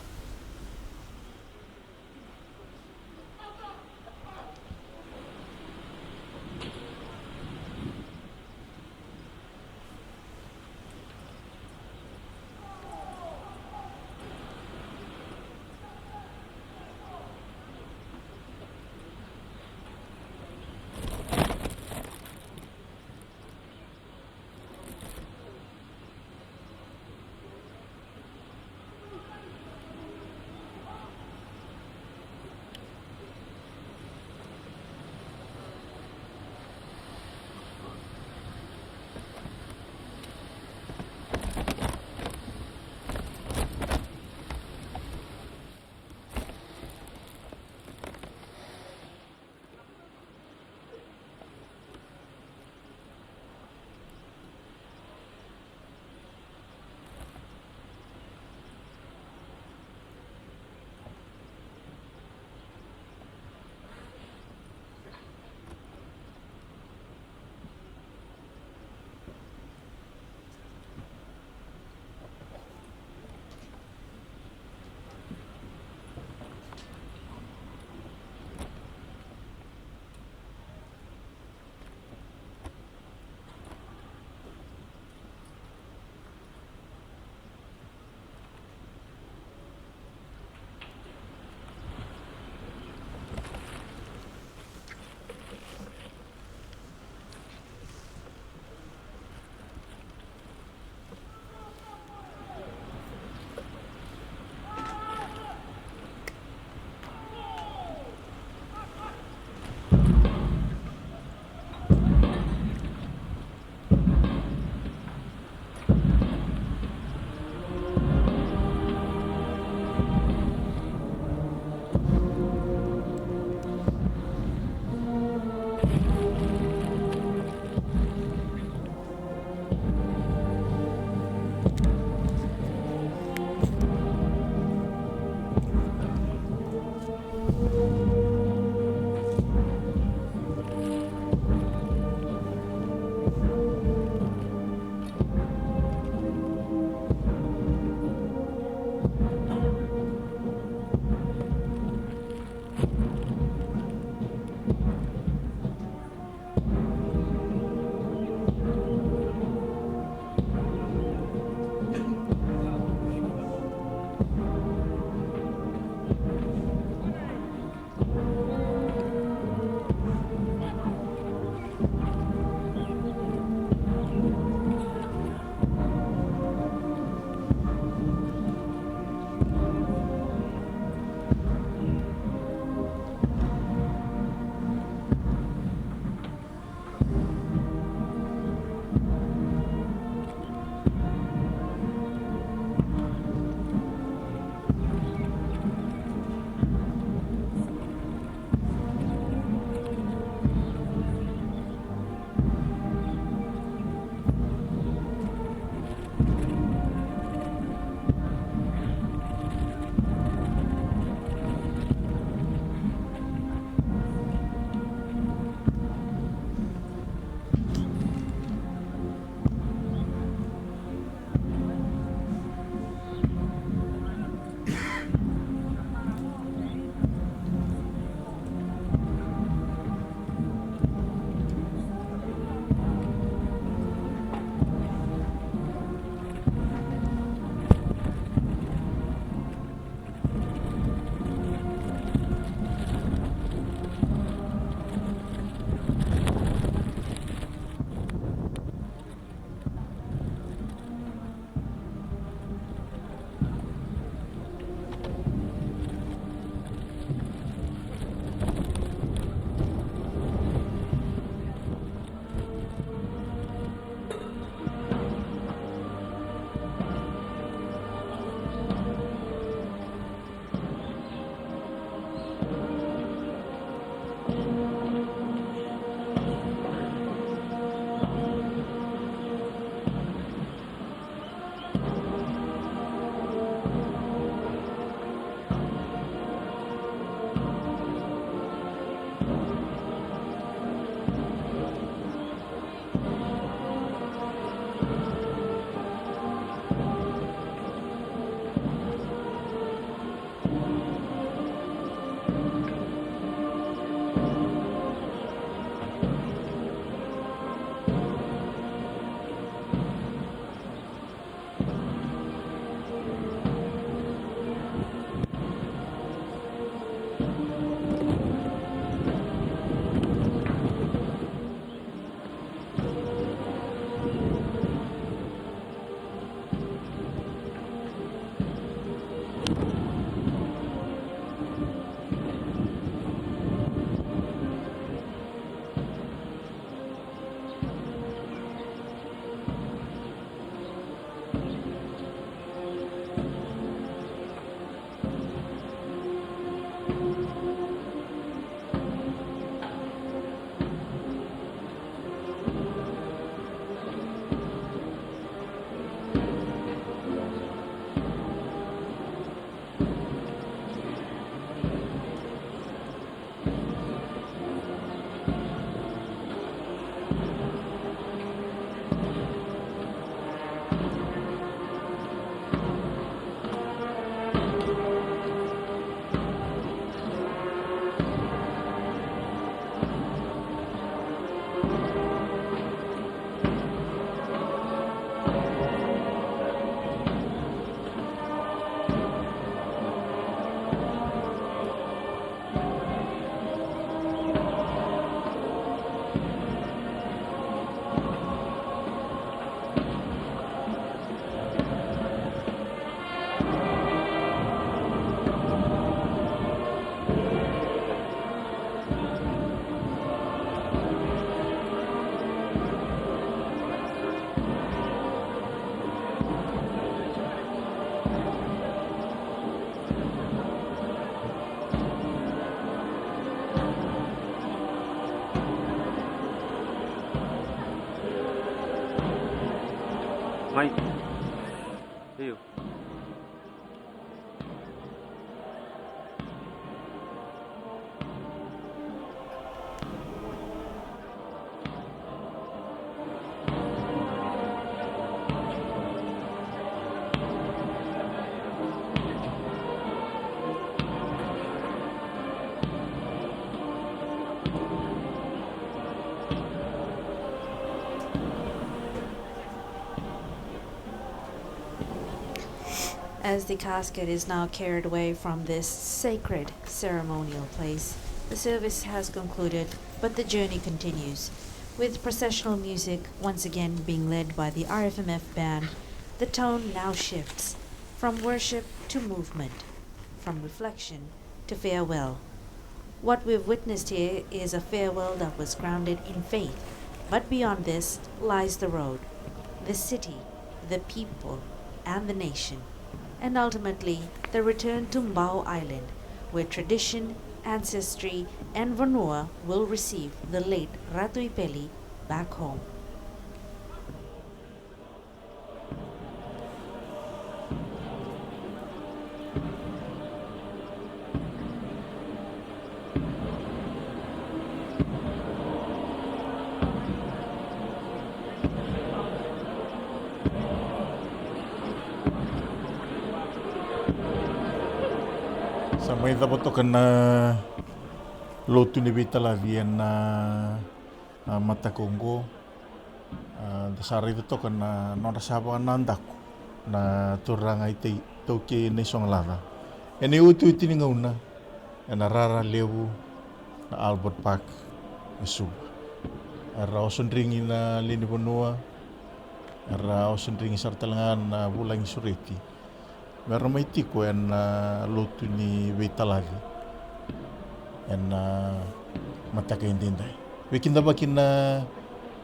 Mãe, eu. As the casket is now carried away from this sacred ceremonial place, the service has concluded, but the journey continues, with processional music once again being led by the RFMF band. The tone now shifts from worship to movement, from reflection to farewell. What we've witnessed here is a farewell that was grounded in faith, but beyond this lies the road, the city, the people, and the nation, and ultimately the return to Mbao Island, where tradition, ancestry, and Vanua will receive the late Ratu Epeli back home. Samai dapat kena lotu ni bita la na mata Kongo dasari itu kena nora saba nandaku na turanga ite toke ne songlava ene utu itini ngauna ena rara lewu na Albert Park na Suva era osondringi na lini bonua era osondringi sartalangan na bulangi sureti Mera mai tiko en lotu ni Veitalavi en mataka indindai. Wekinda bakin na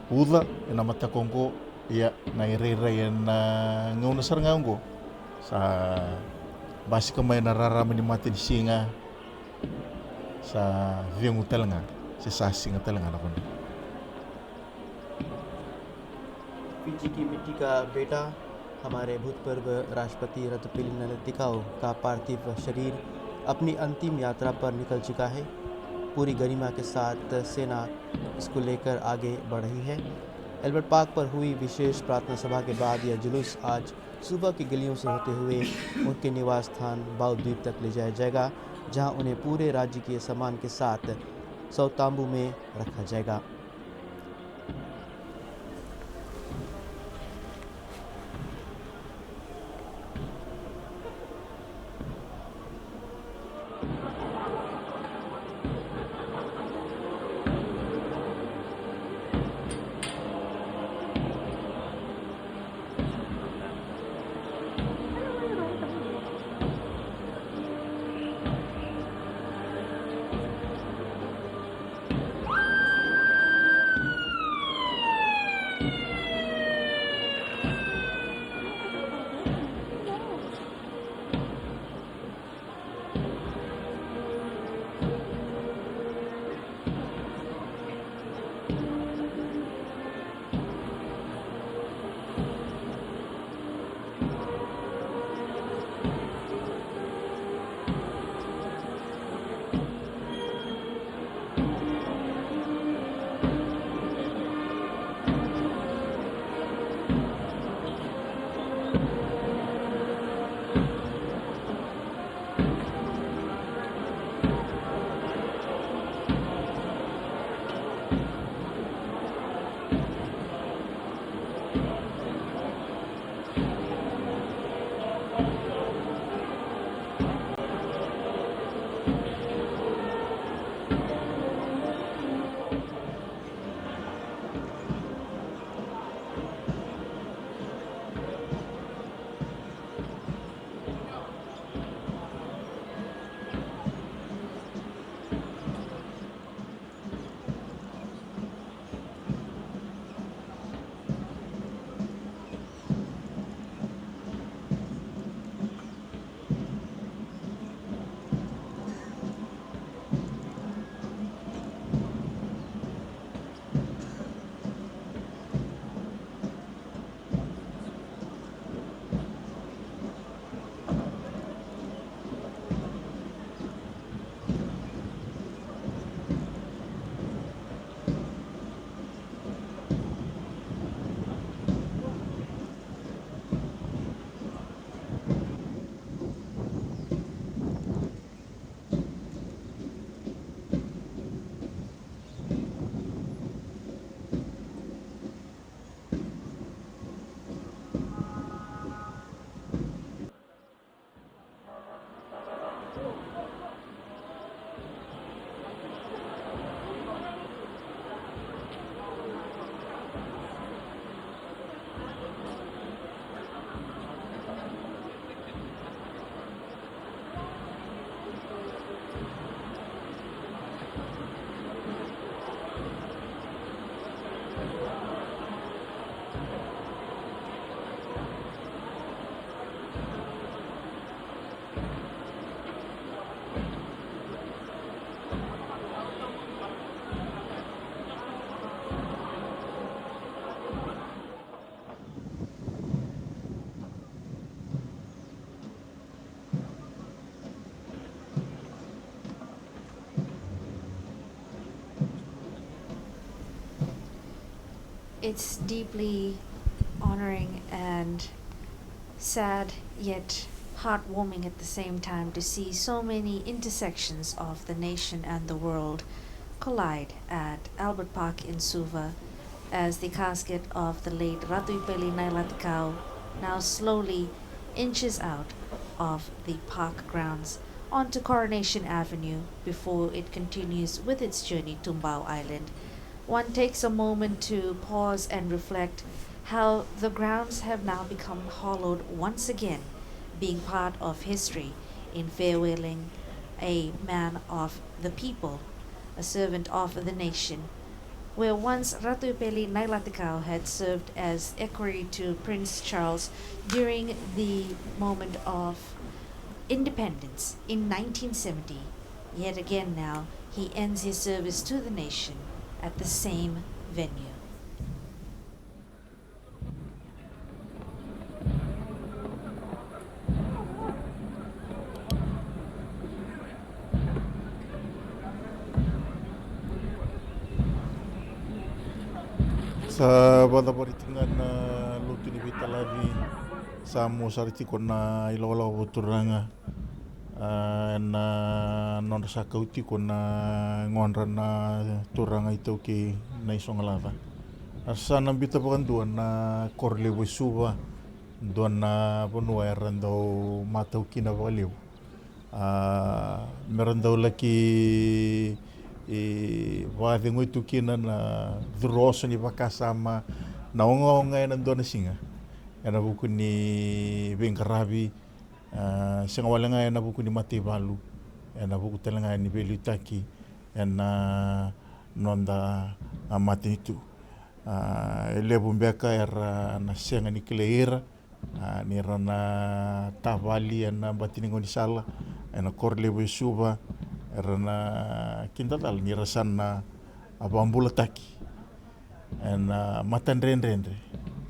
uda en mata Kongo ya na irei en ngauna sarngango sa basika mai na rara mani mati di singa sa viengu telanga sa singa telanga na kono. PG की मिट्टी का बेटा हमारे भूतपूर्व राष्ट्रपति रतु एपेली नैलातिकाउ का पार्थिव शरीर अपनी अंतिम यात्रा पर निकल चुका है। पूरी गरिमा के साथ सेना इसको लेकर आगे बढ़ रही है। एल्बर्ट पार्क पर हुई विशेष प्रार्थना सभा के बाद यह जुलूस आज सुबह की गलियों से होते हुए उनके निवास स्थान बाउ द्वीप तक ले जाया जाएगा, जहां उन्हें पूरे राजकीय सम्मान के साथ सौतांबू में रखा जाएगा। It's deeply honoring and sad yet heartwarming at the same time to see so many intersections of the nation and the world collide at Albert Park in Suva as the casket of the late Ratu Epeli Nailatikau now slowly inches out of the park grounds onto Coronation Avenue before it continues with its journey to Mbao Island. One takes a moment to pause and reflect how the grounds have now become hollowed once again, being part of history in farewelling a man of the people, a servant of the nation. Where once Ratu Epeli Nailatikau had served as equerry to Prince Charles during the moment of independence in 1970, yet again now he ends his service to the nation at the same venue. Sa bada-baritingan na lutu ni Vitalavi sa mo sariti ko na ilaw-law buturanga na non sa kauti ko na ngonra na turanga ito ki na isong alava. Asa nang bita pa kanduan na korlewo Suva doon na punua eran daw matau kinavaliw. Meron daw laki wadi ngoi tukina na dhuroso ni pakasama na onga na doon na singa. Ena buku ni Bengkarabi singa wala nga ena buku ni Mativalu. Ena buku talanga ni Belutaki. Ena nonda mati itu. Ele bumbeka era na senga ni Kileira. Ni rana tavali ena batini ngoni sala. Ena korlewo Suva. Erana kintatal ni rasana abambula taki en matan rendre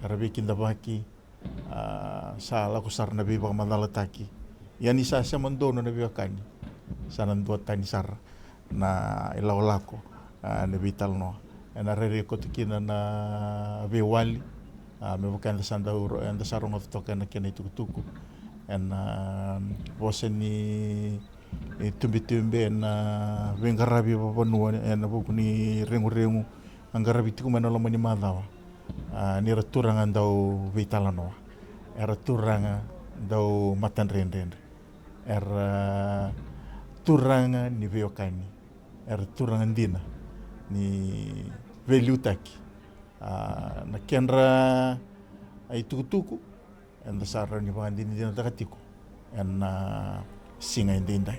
karabi kinda baki sala ko sarna bi ba madala taki yani sa mandono na biakani sanan dua tani sar na ilawlako na vital no en rere ko tikina na bewali me bukan sanda uro en sarong of token na kena tuku en boseni tumbi-tumbi na Bengkarabi papanua na buku ni rengu-rengu Bengkarabi tiku mana lama ni madawa ni raturangan dau vitalano turanga dau matan rende turanga ni veokani turangan dina ni velutaki na kenra ai tuku and the sarra ni bandini dina takatiku and singa indindai.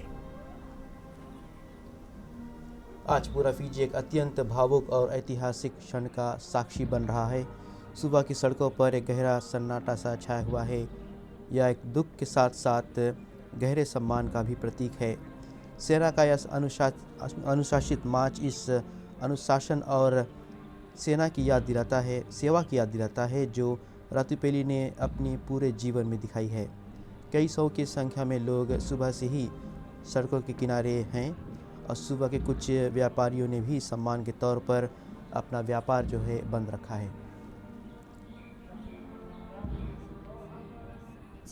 आज पूरा Fiji एक अत्यंत भावुक और ऐतिहासिक क्षण का साक्षी बन रहा है। सुबह की सड़कों पर एक गहरा सन्नाटा सा छाया हुआ है। यह एक दुख के साथ साथ गहरे सम्मान का भी प्रतीक है। सेना का यह अनुशासित मार्च इस अनुशासन और सेवा की याद दिलाता है जो रातू एपेली ने अपनी पूरे जीवन में दिखाई है। कई सौ की संख्या में लोग सुबह से ही सड़कों के किनारे हैं और सुबह के कुछ व्यापारियों ने भी सम्मान के तौर पर अपना व्यापार जो है बंद रखा है।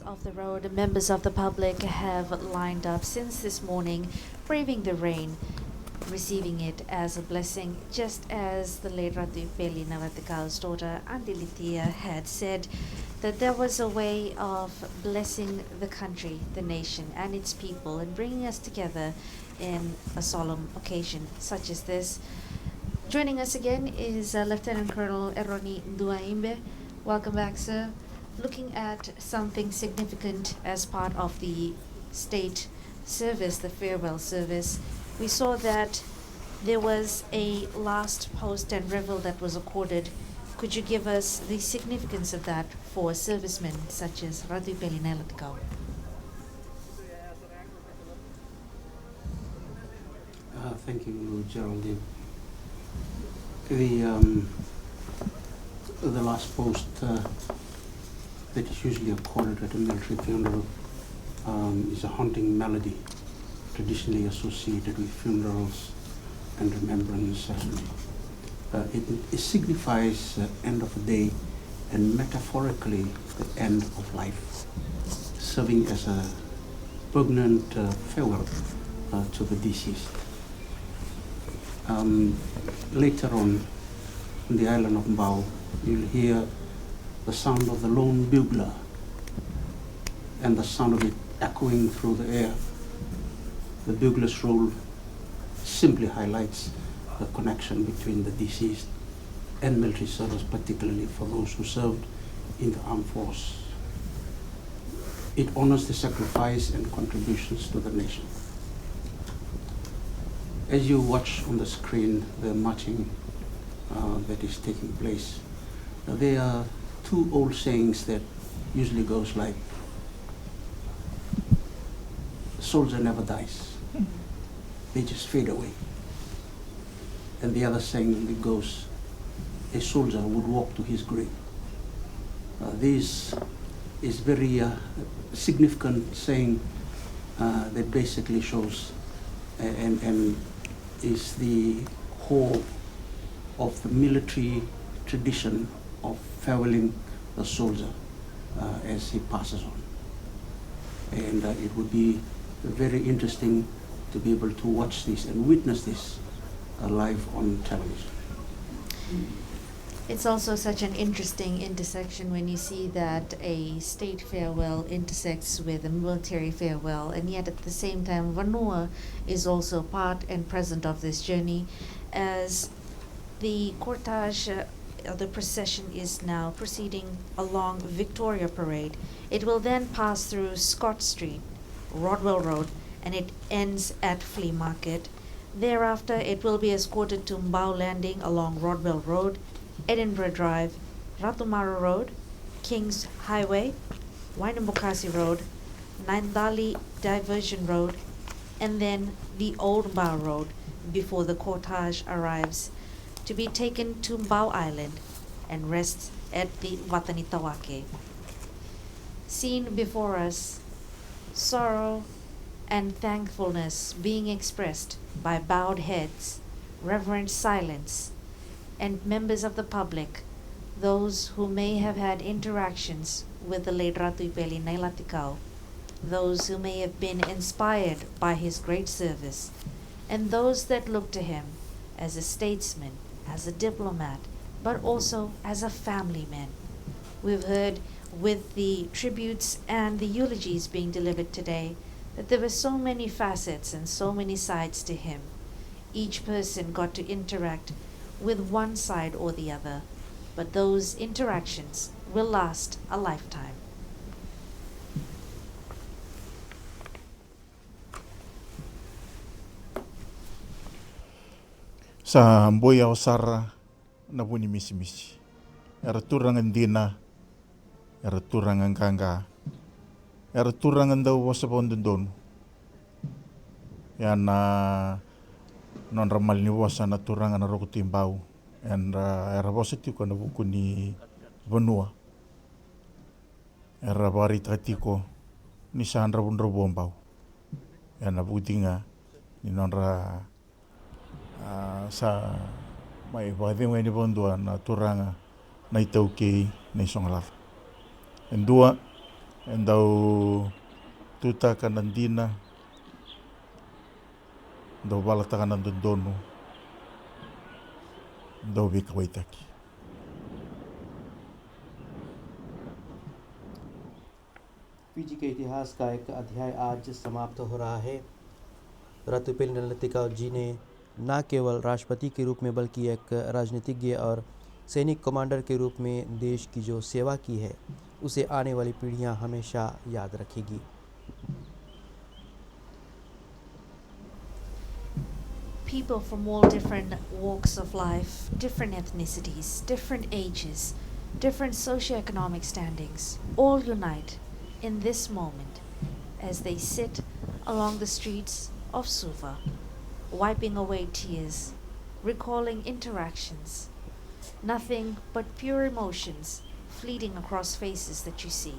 Of the road, members of the public have lined up since this morning, braving the rain, receiving it as a blessing, just as the late Ratu Epeli Nailatikau's daughter Andilitia had said that there was a way of blessing the country, the nation and its people and bringing us together in a solemn occasion such as this. Joining us again is Lieutenant Colonel Eroni Nduaimbe. Welcome back, sir. Looking at something significant as part of the state service, the farewell service, we saw that there was a last post and revel that was accorded. Could you give us the significance of that for servicemen such as Ratu Epeli Nailatikau? Thank you, Geraldine. The last post that is usually accorded at a military funeral is a haunting melody traditionally associated with funerals and remembrance ceremony. It signifies the end of a day and metaphorically the end of life, serving as a poignant farewell to the deceased. Later on, in the island of Mbao, you'll hear the sound of the lone bugler and the sound of it echoing through the air. The bugler's role simply highlights the connection between the deceased and military service, particularly for those who served in the armed force. It honors the sacrifice and contributions to the nation. As you watch on the screen the marching that is taking place, there are two old sayings that usually goes like, soldier never dies, they just fade away. And the other saying that goes, a soldier would walk to his grave. This is very significant saying that basically shows and is the core of the military tradition of farewelling the soldier as he passes on. And it would be very interesting to be able to watch this and witness this live on television. It's also such an interesting intersection when you see that a state farewell intersects with a military farewell, and yet at the same time Vanua is also part and present of this journey, as the cortege the procession is now proceeding along Victoria Parade. It will then pass through Scott Street, Rodwell Road, and it ends at Flea Market. Thereafter, it will be escorted to Mbao Landing along Rodwell Road, Edinburgh Drive, Ratumara Road, Kings Highway, Wainambukasi Road, Naindali Diversion Road, and then the Old Mbao Road before the cortege arrives, to be taken to Mbao Island and rests at the Watanitawake. Seen before us, sorrow and thankfulness being expressed by bowed heads, reverent silence, and members of the public, those who may have had interactions with the late Ratu Epeli Nailatikau, those who may have been inspired by his great service, and those that look to him as a statesman, as a diplomat, but also as a family man. We've heard with the tributes and the eulogies being delivered today that there were so many facets and so many sides to him. Each person got to interact with one side or the other, but those interactions will last a lifetime. Sa mboya o sara na buni misi-misi. Era turangan dina, era turangan kanga, era turangan daw wasa pondon. Yan non ramal ni wasa na turangan na roko timbau. And era wasa tiko na buku ni Vanua. Era bari tiko ni sandra bundro bombau. Yan na butinga ni nonra sa mai whae ni bondua na turanga na itau kei nei songalava. Endua, endau tuta kanandina, endau balata kanandondonu, endau vika waitaki. PG के इतिहास का एक अध्याय आज समाप्त हो रहा है। रतु एपेली नैलातिकाउ जी ने न केवल राष्ट्रपति के रूप में बल्कि एक राजनीतिज्ञ और सैनिक कमांडर के रूप में देश की जो सेवा की है उसे आने वाली पीढ़ियां हमेशा याद रखेगी। People from all different walks of life, different ethnicities, different ages, different socioeconomic standings, all unite in this moment as they sit along the streets of Suva, wiping away tears, recalling interactions, nothing but pure emotions fleeting across faces that you see.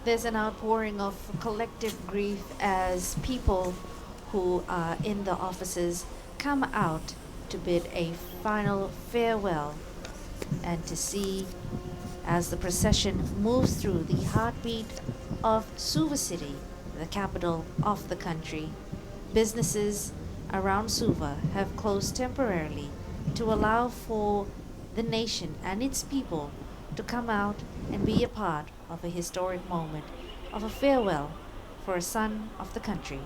There's an outpouring of collective grief as people who are in the offices come out to bid a final farewell and to see as the procession moves through the heartbeat of Suva City, the capital of the country. Businesses around Suva have closed temporarily to allow for the nation and its people to come out and be a part of a historic moment of a farewell for a son of the country.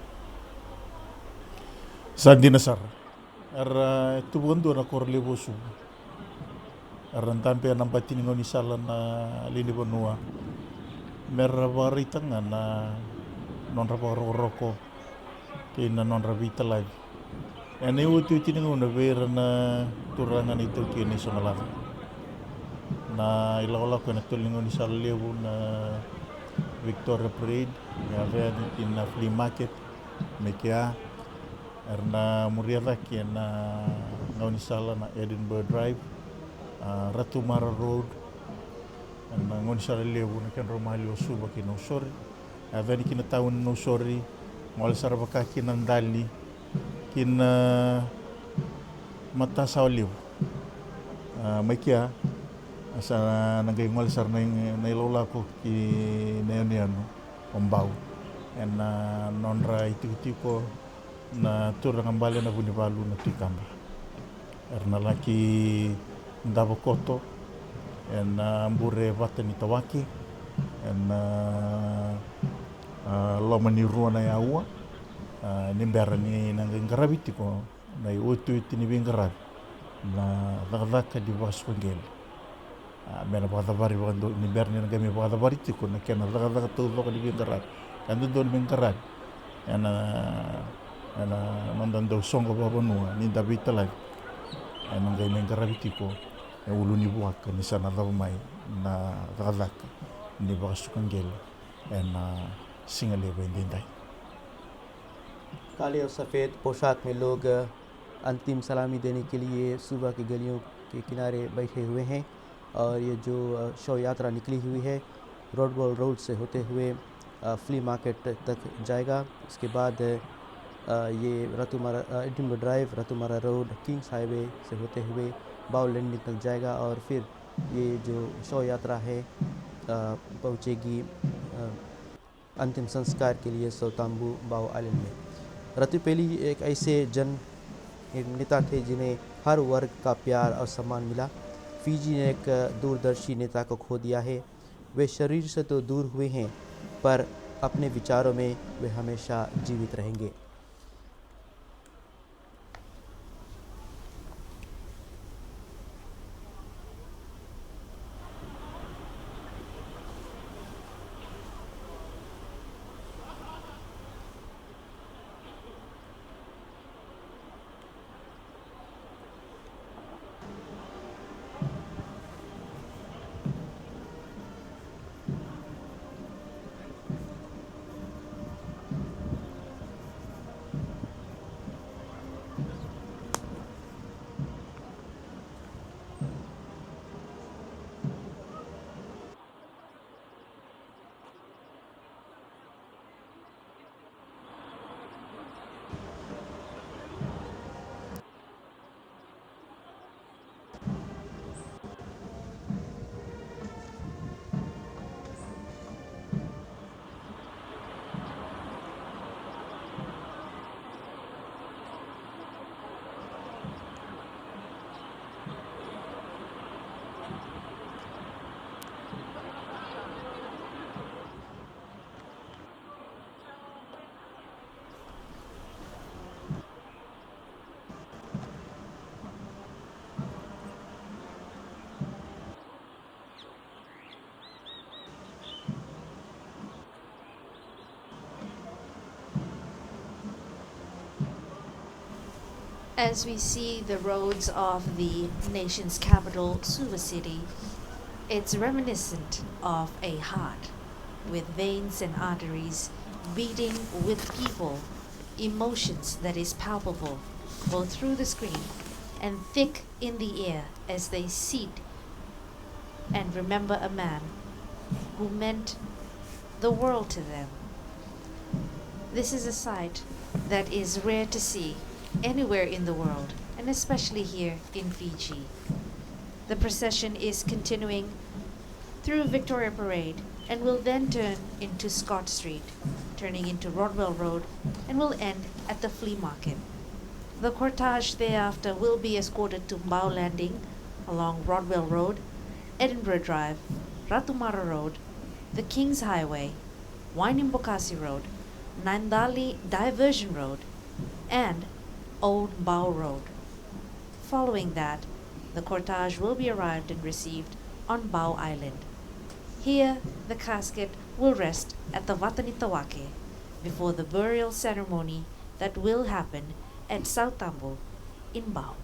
Sandi nasar. Tubuan do na korle bosu. Rantampe nampatini ngoni sala na lini bonua. Merabari tanga na non roko kina non rabita live. Ane uti tini ngona vera na turangan itu kini songalava. Na ilaola ko na tulingoni sala lebu na Victoria Parade, ya vea in na flea market, mekia, erna muriadaki na ngoni sala na Edinburgh Drive, Ratu Road, na ngoni sala lebu na ken romali o Suva ki no sori, ya vea ni kina taun no sori, ngol sarabaka ki nandali, kina mata sa lebu, mekia. Asa nagay ngol sar na ilola ko ki neoniano ombau en nonra itu ko na turang ambale na bunibalu na tikamba erna laki ndabo koto en ambure batani tawaki en lo manirua na yaua nimbera ni nangay garabiti ko na utu itini bingara na dagdaka di baswangel mena bari bando ni berni na gami bari tiko na kena daga tu lo di bingkarat kan do bingkarat ana mandan do songo baba no ni dabita la ana gami bingkarat tiko e ulu ni buak ni sana da mai na daga ni basukan gel ana singale bendindai काले और सफ़ेद पोशाक में लोग अंतिम सलामी देने के लिए सुबह की गलियों के किनारे बैठे हुए हैं और ये जो शव यात्रा निकली हुई है रोड से होते हुए फ्ली मार्केट तक जाएगा। इसके बाद ये Edinburgh Drive, Ratu Mara Road, Kings Highway से होते हुए बाउ लैंडिंग तक जाएगा और फिर ये जो शव यात्रा है पहुँचेगी अंतिम संस्कार के लिए सोताम्बू बाउ आइलैंड में। रतु एपेली एक ऐसे नेता थे जिन्हें हर वर्ग का प्यार और सम्मान मिला। फिजी ने एक दूरदर्शी नेता को खो दिया है। वे शरीर से तो दूर हुए हैं पर अपने विचारों में वे हमेशा जीवित रहेंगे। As we see the roads of the nation's capital, Suva city, it's reminiscent of a heart with veins and arteries beating with people, emotions that is palpable both through the screen and thick in the air as they seat and remember a man who meant the world to them. This is a sight that is rare to see anywhere in the world, and especially here in Fiji. The procession is continuing through Victoria Parade and will then turn into Scott Street, turning into Rodwell Road, and will end at the flea market. The cortege thereafter will be escorted to Mbao Landing along Rodwell Road, Edinburgh Drive, Ratumara Road, the King's Highway, Wainimbokasi Road, Nandali Diversion Road, and Old Mbao Road. Following that, the cortege will be arrived and received on Mbao Island. Here, the casket will rest at the Watanitawake before the burial ceremony that will happen at South Tambo in Mbao.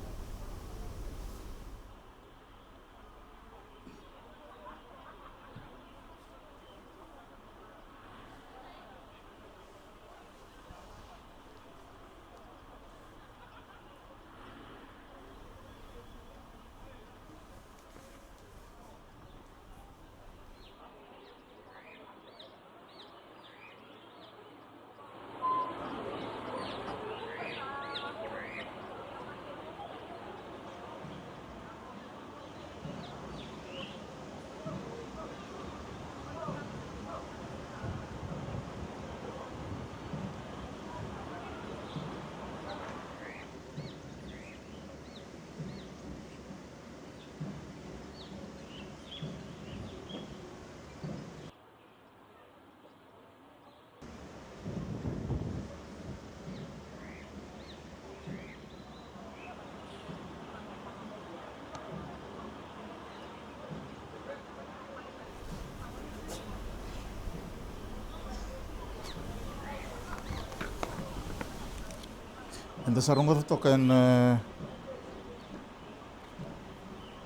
En the sarunga token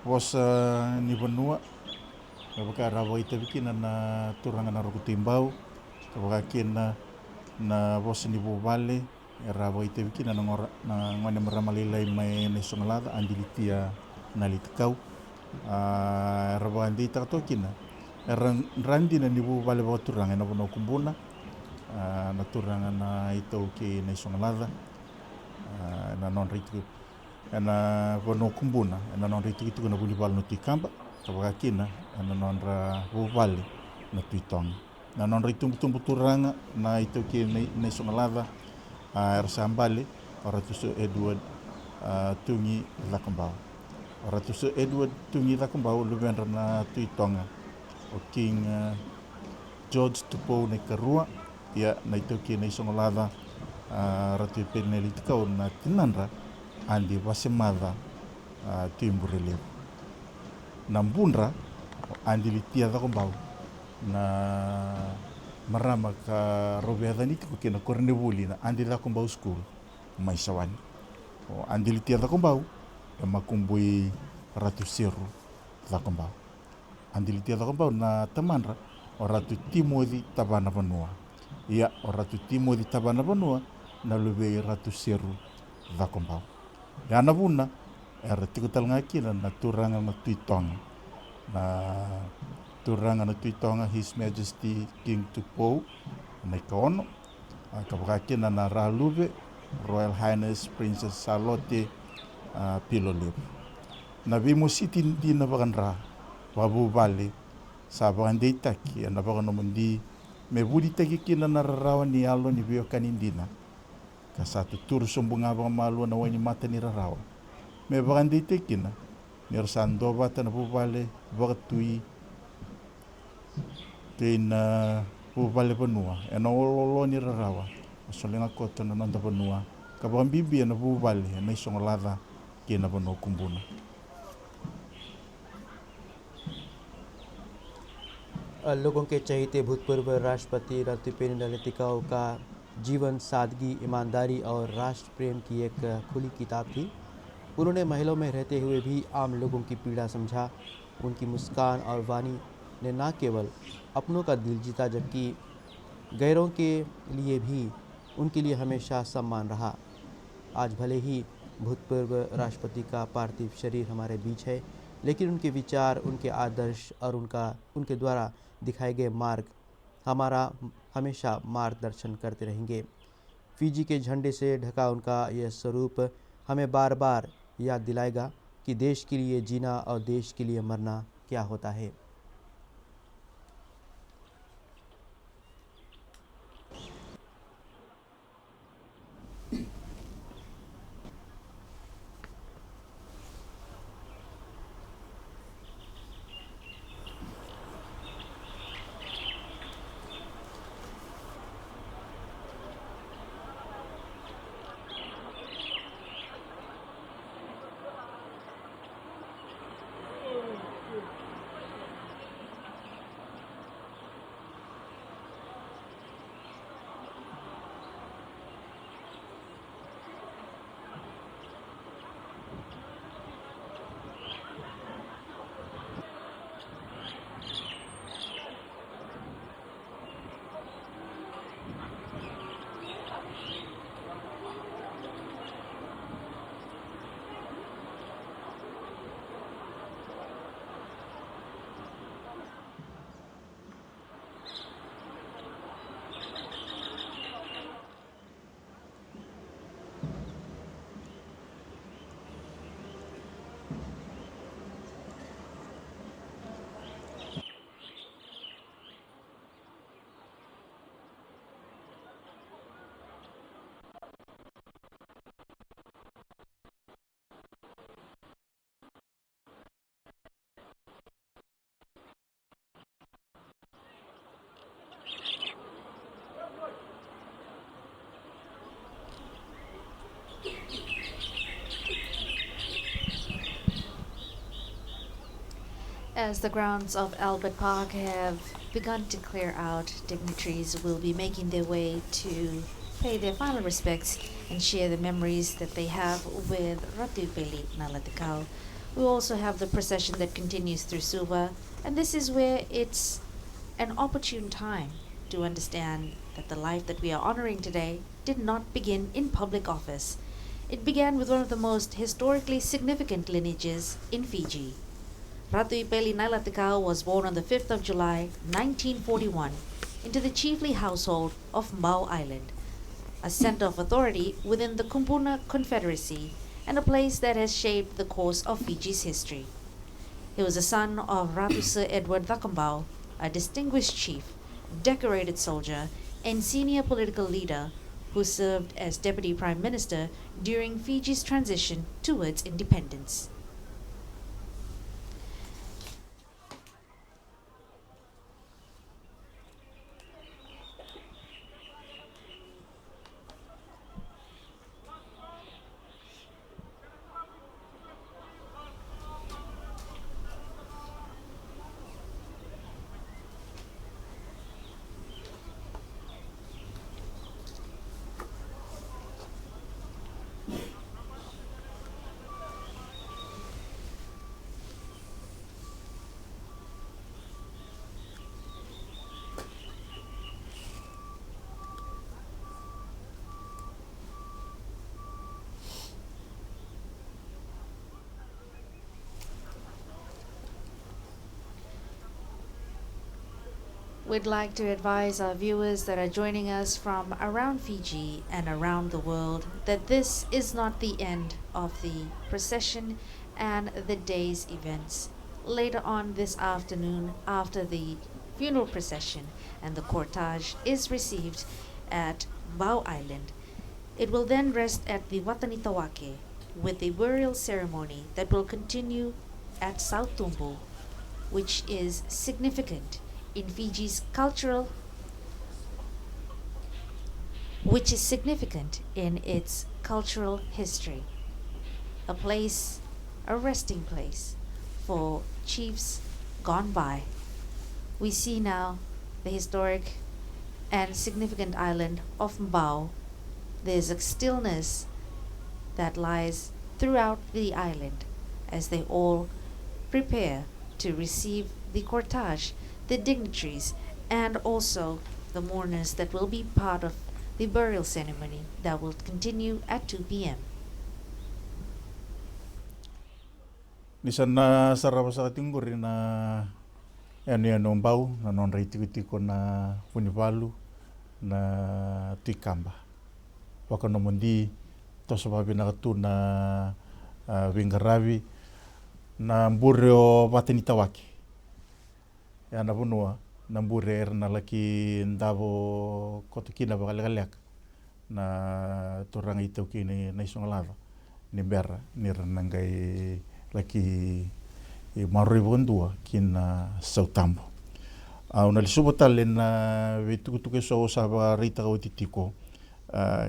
was ni vanua kapag arawa itabikina na turanga na rukutimbao kapag kina na was ni bubale arawa itabikina na ngwane maramalilay may nesongalada andilitia nalitikau arawa andi takatokina randi na ni bubale ba turanga na bono kumbuna na turanga na ito ki nesongalada na non ritu na bono kumbuna na non ritu itu na buli bal no tikamba kabakina na non ra bubale na tuitong na non ritu tumbu turanga na itu ki na songalada ersambale Ratu Edward tungi lakambao Ratu Edward tungi lakambao luben na tuitonga o King George Tupo ne karua ya na itu ki na songalada Ratu Epeli Nailatikau na tinanra andi wasemada timburele na mbunra andi litia da kombau na marama ka robeadani ko kena kornebuli na andi da kombau school mai sawani o andi litia da kombau e makumbui Ratu Seru da kombau andi litia da kombau na tamanra o Ratu Timothy tabana vanua ia o Ratu Timothy tabana vanua na lube Ratu Seru da kombau ya na buna era tikutal ngakina na turanga na tuitonga na turanga na tuitonga His Majesty King Tupo na ikaono kapakakina na ralube Royal Highness Princess Charlotte Pilolip na vimo siti ndi na baganra babu bale sa baganditaki na baganomundi me budi taki kina na rarawa ni alo ni bio kanindina ka satu tur sombunga ba malu na wani mata ni rarawa me bagandite kina ni rasando bata na bubale bagatui kina bubale banua ena ololo ni rarawa solenga kota na nanda banua ka bagambibi na bubale na isongolada kina bano kumbuna लोगों के चहेते भूतपूर्व राष्ट्रपति रातू एपेली नैलातिकाउ का जीवन, सादगी, ईमानदारी और राष्ट्र प्रेम की एक खुली किताब थी। उन्होंने महलों में रहते हुए भी आम लोगों की पीड़ा समझा। उनकी मुस्कान और वाणी ने न केवल अपनों का दिल जीता, जबकि गैरों के लिए भी उनके लिए हमेशा सम्मान रहा। आज भले ही भूतपूर्व राष्ट्रपति का पार्थिव शरीर हमारे बीच है, लेकिन उनके विचार, उनके आदर्श और उनके द्वारा दिखाए गए मार्ग हमारा हमेशा मार्गदर्शन करते रहेंगे। फिजी के झंडे से ढका उनका यह स्वरूप हमें बार बार याद दिलाएगा कि देश के लिए जीना और देश के लिए मरना क्या होता है। As the grounds of Albert Park have begun to clear out, dignitaries will be making their way to pay their final respects and share the memories that they have with Ratu Epeli Nailatikau. We also have the procession that continues through Suva, and this is where it's an opportune time to understand that the life that we are honoring today did not begin in public office. It began with one of the most historically significant lineages in Fiji. Ratu Epeli Nailatikau was born on the 5th of July, 1941, into the chiefly household of Mbau Island, a center of authority within the Kumbuna Confederacy and a place that has shaped the course of Fiji's history. He was the son of Ratu Sir Edward Thakambau, a distinguished chief, decorated soldier, and senior political leader who served as Deputy Prime Minister during Fiji's transition towards independence. We'd like to advise our viewers that are joining us from around Fiji and around the world that this is not the end of the procession and the day's events. Later on this afternoon, after the funeral procession and the cortege is received at Mbau Island, it will then rest at the Watanitawake with a burial ceremony that will continue at South Tumbu, which is significant in Fiji's cultural, which is significant in its cultural history. A place, a resting place for chiefs gone by. We see now the historic and significant island of Mbao, there's a stillness that lies throughout the island as they all prepare to receive the cortege, the dignitaries, and also the mourners that will be part of the burial ceremony that will continue at 2 p.m. Nisana sarava sa tinguri na ano Mbau na non reitiko na Funivalu na Tikamba. Waka no mundi to sababi na tu na Wingaravi na mbure o Watenita wake. Ya na bunua na mbure na laki ndavo kotukina bakalegalek na toranga itau kini na isongalava ni berra ni ranangai laki marui bondua kina sautambo. Una li subotale na vitukutuke so saba rita o titiko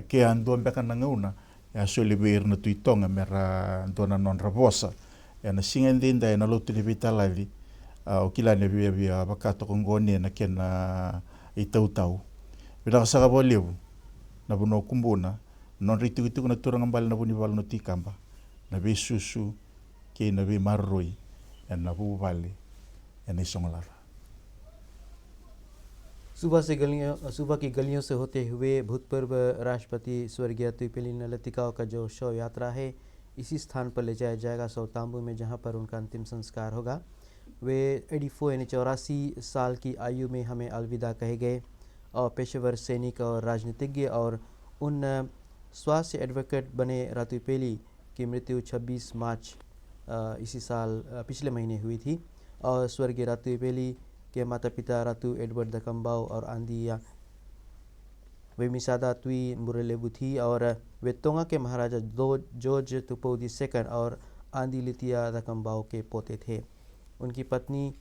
ke ando mbeka na ngauna ya so le ber na tuitonga mera dona non rabosa ya na singendinda na lotu le vitalavi o kila ne bia bakato kongoni na kena itautau. Bila saka bolevu na buno kumbuna non ritukutuku na turanga mbal na buni bal no tikamba na be susu ke na be marroi na bu vale na isongalava. सुबह की गलियों से होते हुए भूतपूर्व राष्ट्रपति स्वर्गीय रतु एपेली नैलातिकाउ का जो शव यात्रा है इसी स्थान पर ले जाया जाएगा सौताम्बू में, जहां पर उनका अंतिम संस्कार होगा। वे 84 यानी 84 साल की आयु में हमें अलविदा कहे गए और पेशेवर सैनिक और राजनीतिज्ञ और उन स्वास्थ्य एडवोकेट बने रातू एपेली की मृत्यु 26 मार्च इसी साल पिछले महीने हुई थी और स्वर्गीय रातू एपेली के माता पिता रातू एडवर्ड दकम्बाओ और आंदिया वे मिसादा तुई मुरेलेबू थी और वे तोंगा के महाराजा जॉर्ज तुपो II और आंदी लितिया दकम्बाओ के पोते थे। उनकी पत्नी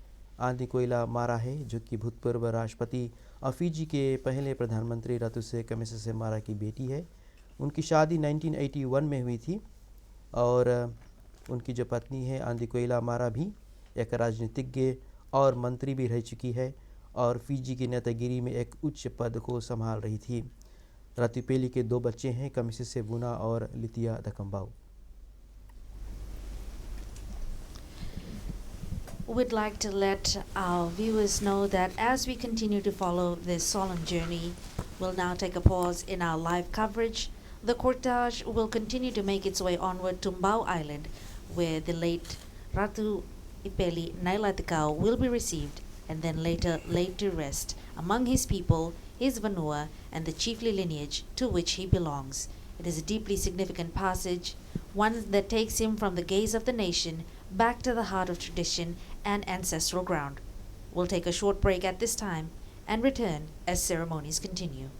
आंदी कोयला मारा है जो कि भूतपूर्व राष्ट्रपति और फिजी के पहले प्रधानमंत्री रातू से कमेसे से मारा की बेटी है। उनकी शादी 1981 में हुई थी और उनकी जो पत्नी है आंदी कोयला मारा भी एक राजनीतिज्ञ और मंत्री भी रह चुकी है और फिजी की नेतागिरी में एक उच्च पद को संभाल रही थी। रातू एपेली के 2 बच्चे हैं, कमिसे से बुना और लितिया दकम्बाओ। We'd like to let our viewers know that as we continue to follow this solemn journey, we'll now take a pause in our live coverage. The cortege will continue to make its way onward to Mbao Island, where the late Ratu Epeli Nailatikau will be received and then later laid to rest among his people, his vanua, and the chiefly lineage to which he belongs. It is a deeply significant passage, one that takes him from the gaze of the nation back to the heart of tradition and ancestral ground. We'll take a short break at this time and return as ceremonies continue.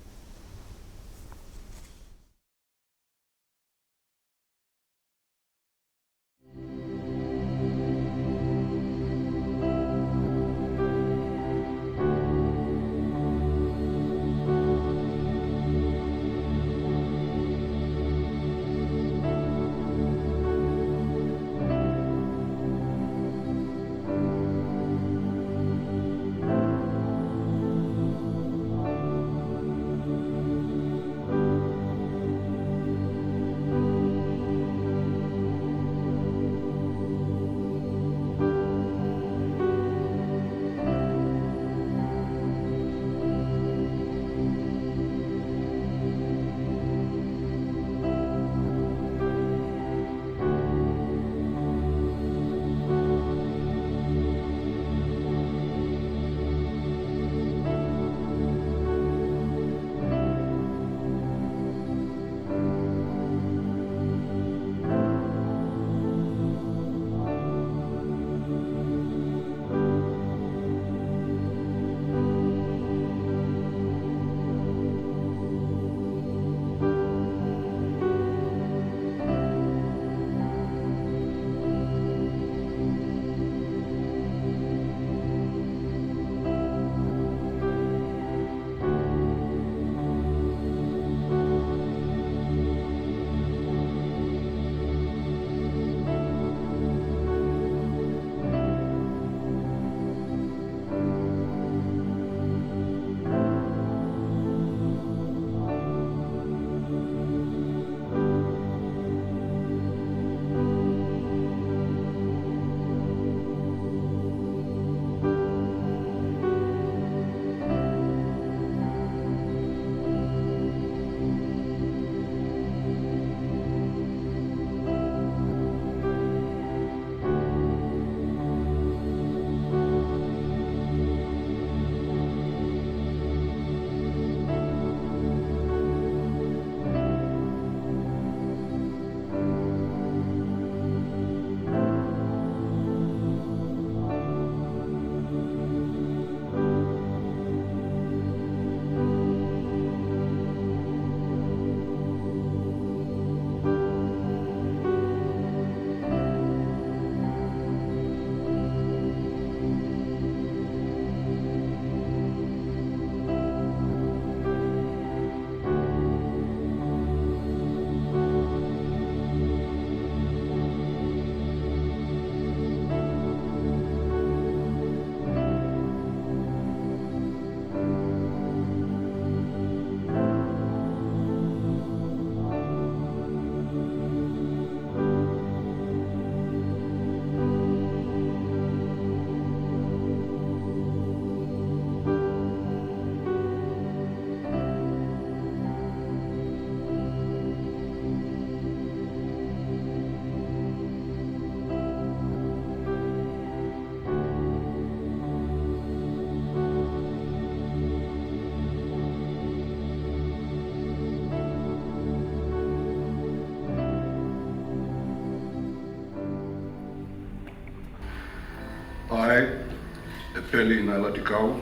Epeli Nailatikau,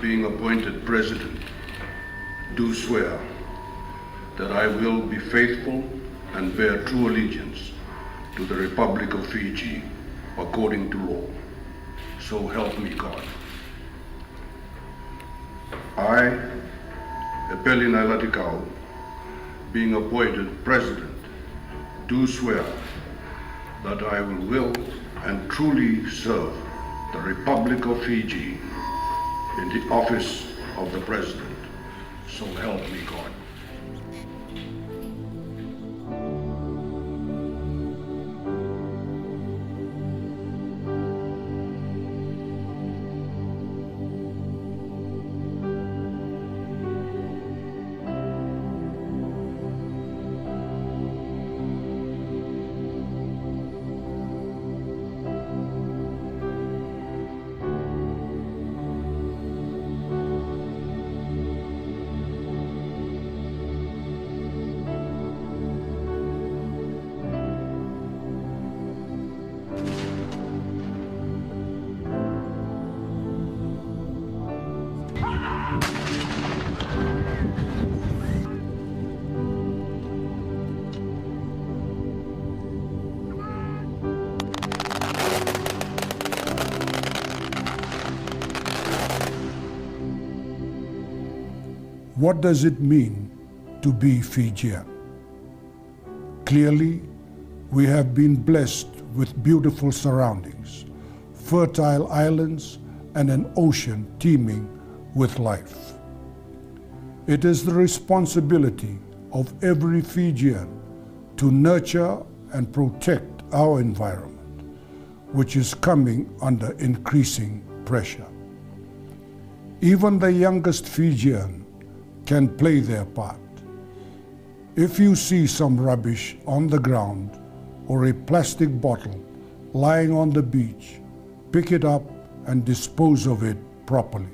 being appointed President, do swear that I will be faithful and bear true allegiance to the Republic of Fiji according to law. So help me God. I, Epeli Nailatikau, being appointed President, do swear that I will and truly serve the Republic of Fiji in the office of the President. So help me God. What does it mean to be Fijian? Clearly, we have been blessed with beautiful surroundings, fertile islands, and an ocean teeming with life. It is the responsibility of every Fijian to nurture and protect our environment, which is coming under increasing pressure. Even the youngest Fijian can play their part. If you see some rubbish on the ground or a plastic bottle lying on the beach, pick it up and dispose of it properly.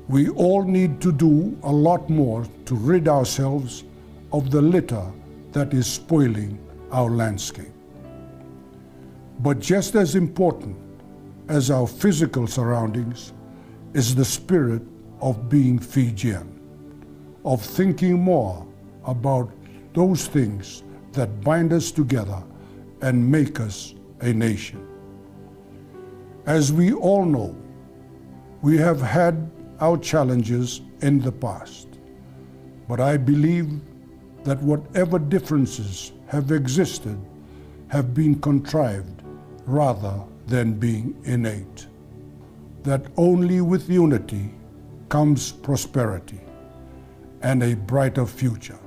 We all need to do a lot more to rid ourselves of the litter that is spoiling our landscape. But just as important as our physical surroundings is the spirit of being Fijian, of thinking more about those things that bind us together and make us a nation. As we all know, we have had our challenges in the past, but I believe that whatever differences have existed have been contrived rather than being innate. That only with unity comes prosperity and a brighter future.